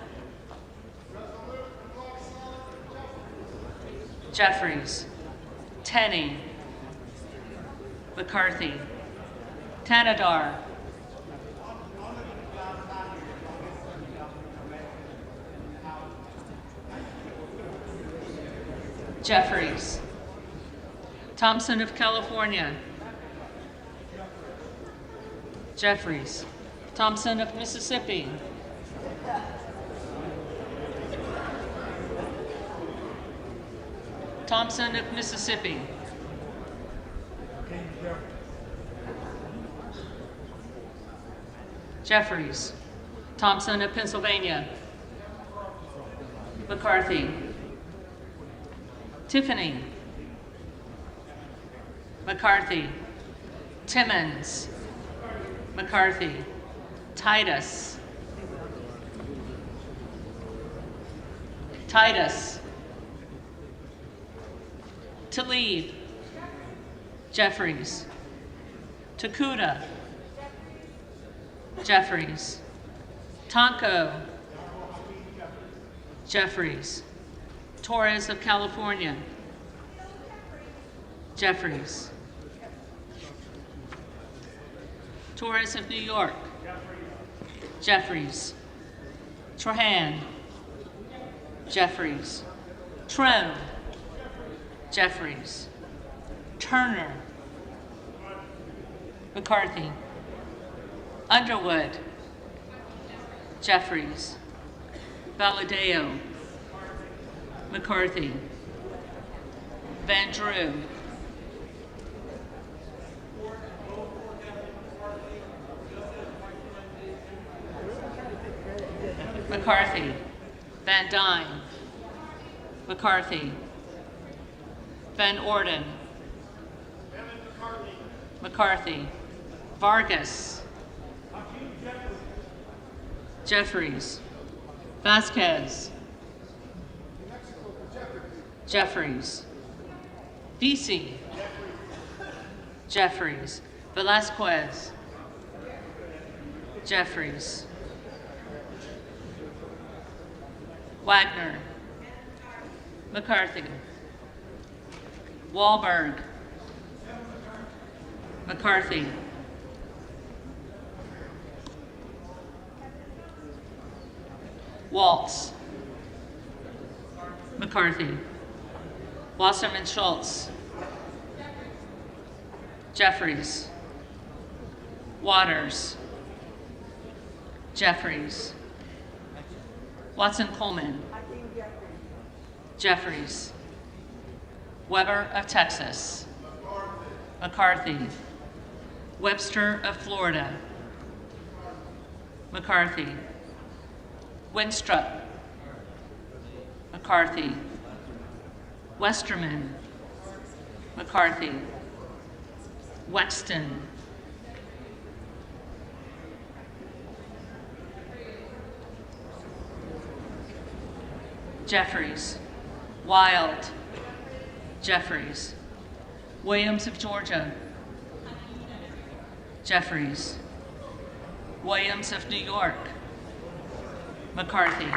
Jeffries, Tenney, McCarthy, Tanadar, Jeffries, Thompson of California, Jeffries, Thompson of Mississippi, Thompson of Mississippi. Jeffries. Thompson of Pennsylvania. McCarthy. Tiffany. McCarthy. Timmons. McCarthy. Titus. Titus. Tlaib. Jeffries. Takuda. Jeffries. Tonko. Jeffries. Torres of California. Jeffries. Torres of New York. Jeffries. Trahan. Jeffries. Trone. Jeffries. Turner. McCarthy. Underwood. Jeffries. Valadeo. McCarthy. Van Drew. McCarthy. Van Dyne. McCarthy. Van Orden. McCarthy. Vargas. Jeffries. Vasquez. Jeffries. Vesey. Jeffries. Velasquez. Jeffries. Wagner. McCarthy. Wahlberg. McCarthy. Waltz. McCarthy. Wasserman Schultz. Jeffries. Waters. Jeffries. Watson Coleman. Jeffries. Weber of Texas. McCarthy. Webster of Florida. McCarthy. Winstrup. McCarthy. Westerman. McCarthy. Wexton. Jeffries. Wild. Jeffries. Williams of Georgia. Jeffries. Williams of New York. McCarthy.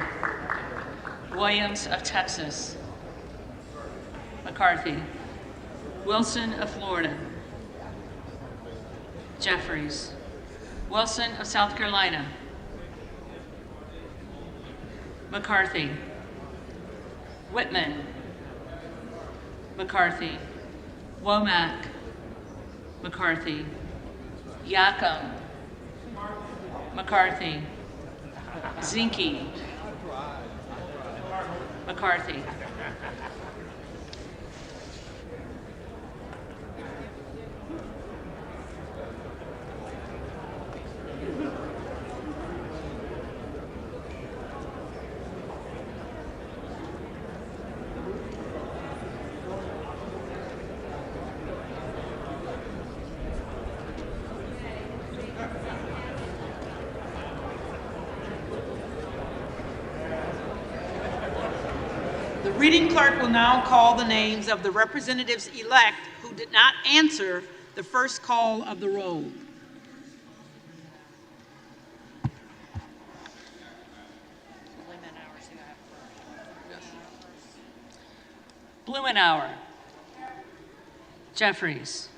Williams of Texas. McCarthy. Wilson of Florida. Jeffries. Wilson of South Carolina. McCarthy. Whitman. McCarthy. Womack. McCarthy. Yacom. McCarthy. Zinke. McCarthy. The reading clerk will now call the names of the representatives-elect who did not answer the first call of the roll. Blumenauer. Jeffries.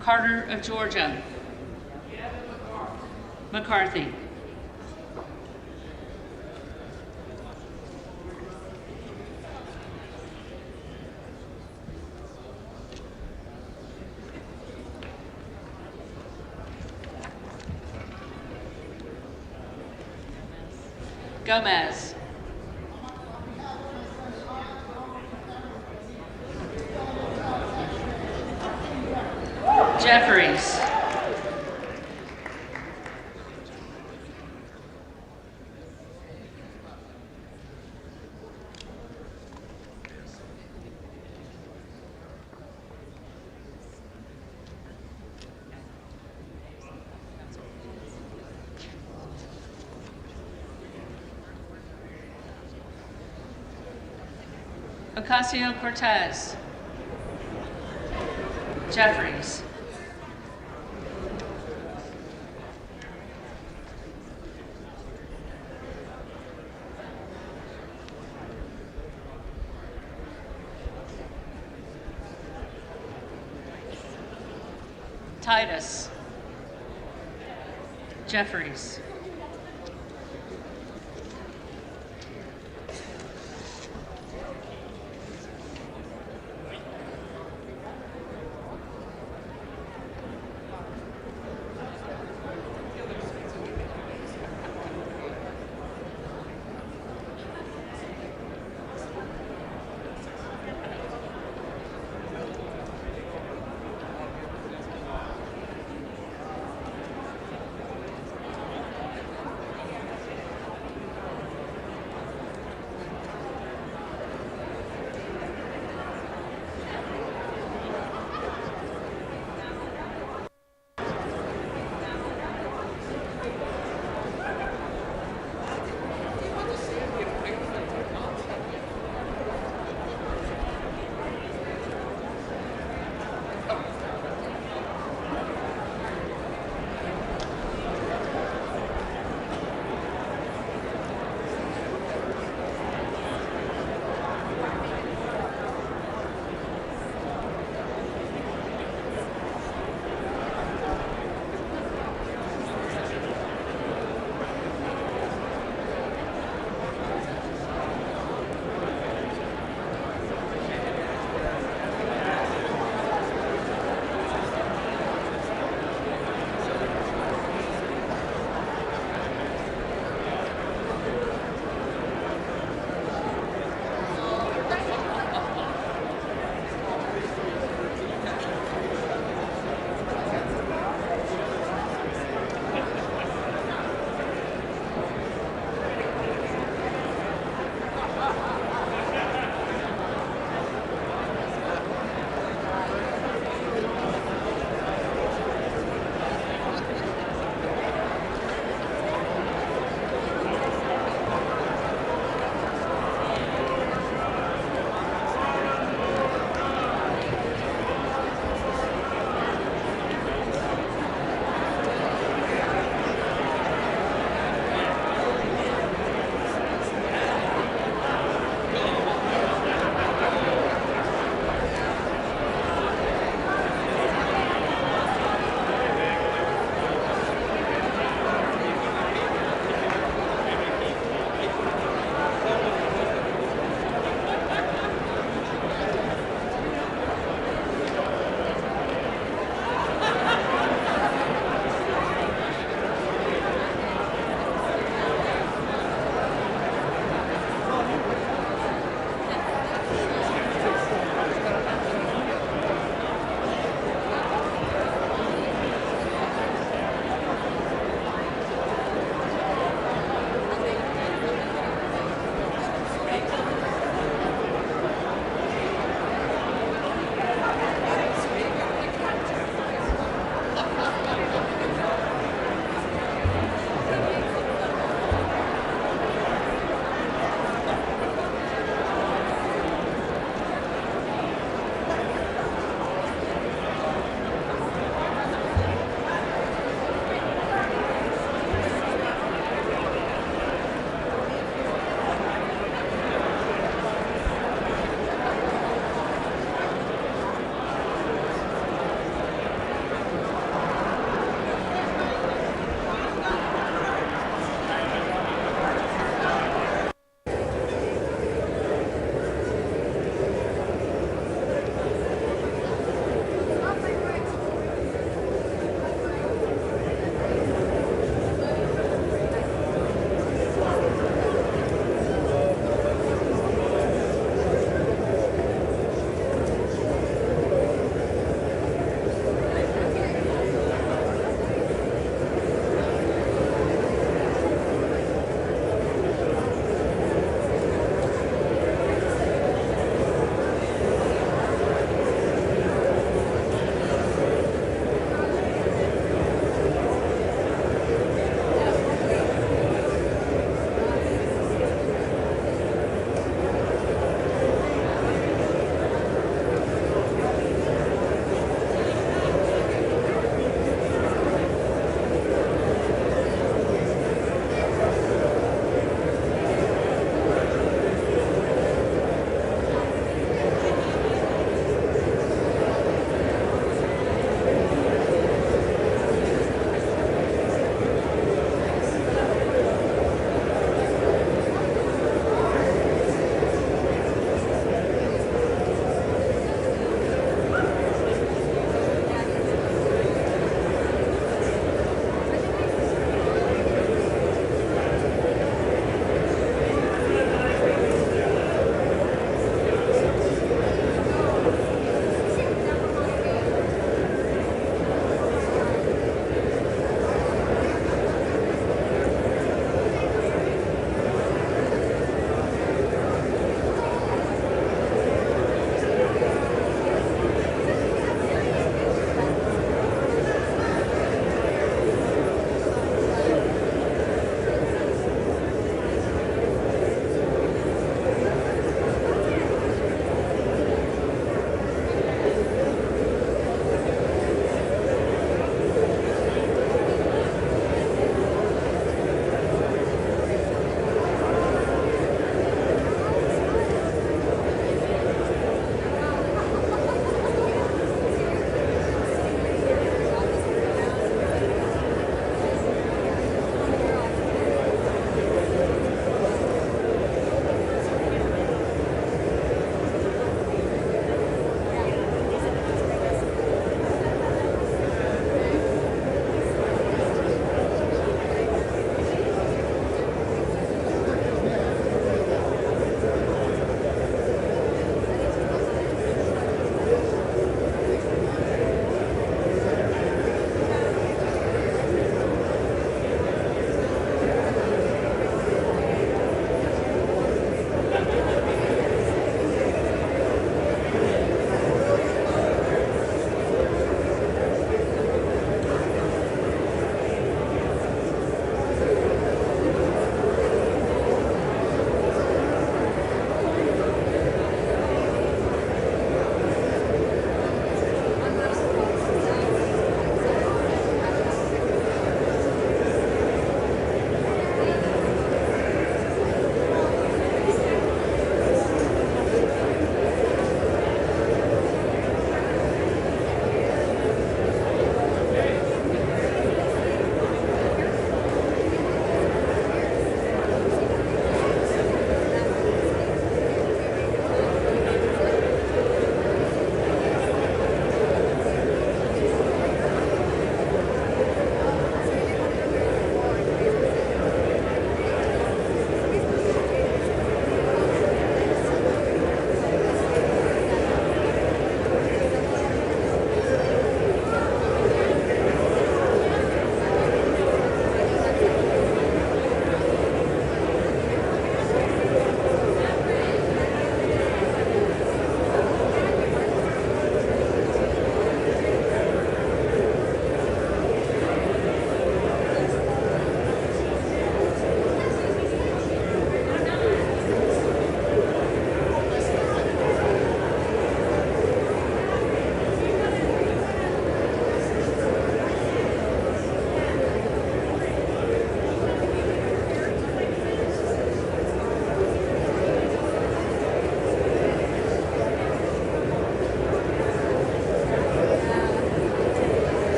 Carter of Georgia. McCarthy. Gomez. Jeffries. Ocasio-Cortez. Jeffries. Titus. Jeffries.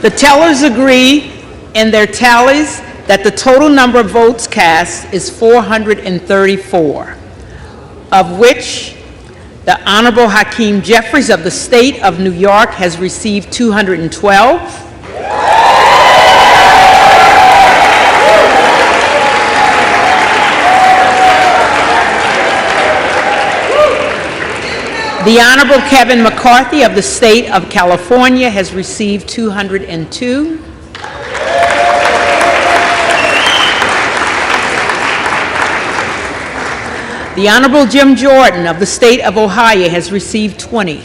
The tellers agree in their tallies that the total number of votes cast is 434, of which the Honorable Hakeem Jeffries of the State of New York has received 212. The Honorable Kevin McCarthy of the State of California has received 202. The Honorable Jim Jordan of the State of Ohio has received 20.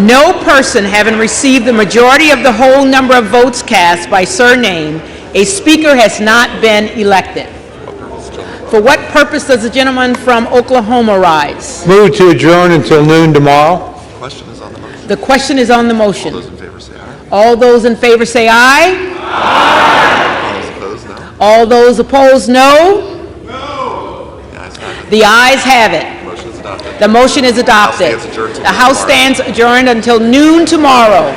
No person having received the majority of the whole number of votes cast by surname, a speaker has not been elected. For what purpose does the gentleman from Oklahoma rise? Move to adjourn until noon tomorrow. Question is on the motion. The question is on the motion. All those in favor say aye. All those in favor say aye. All those opposed, no. All those opposed, no. The ayes have it. Motion is adopted. The motion is adopted. House stands adjourned till The House tomorrow. stands adjourned until noon tomorrow.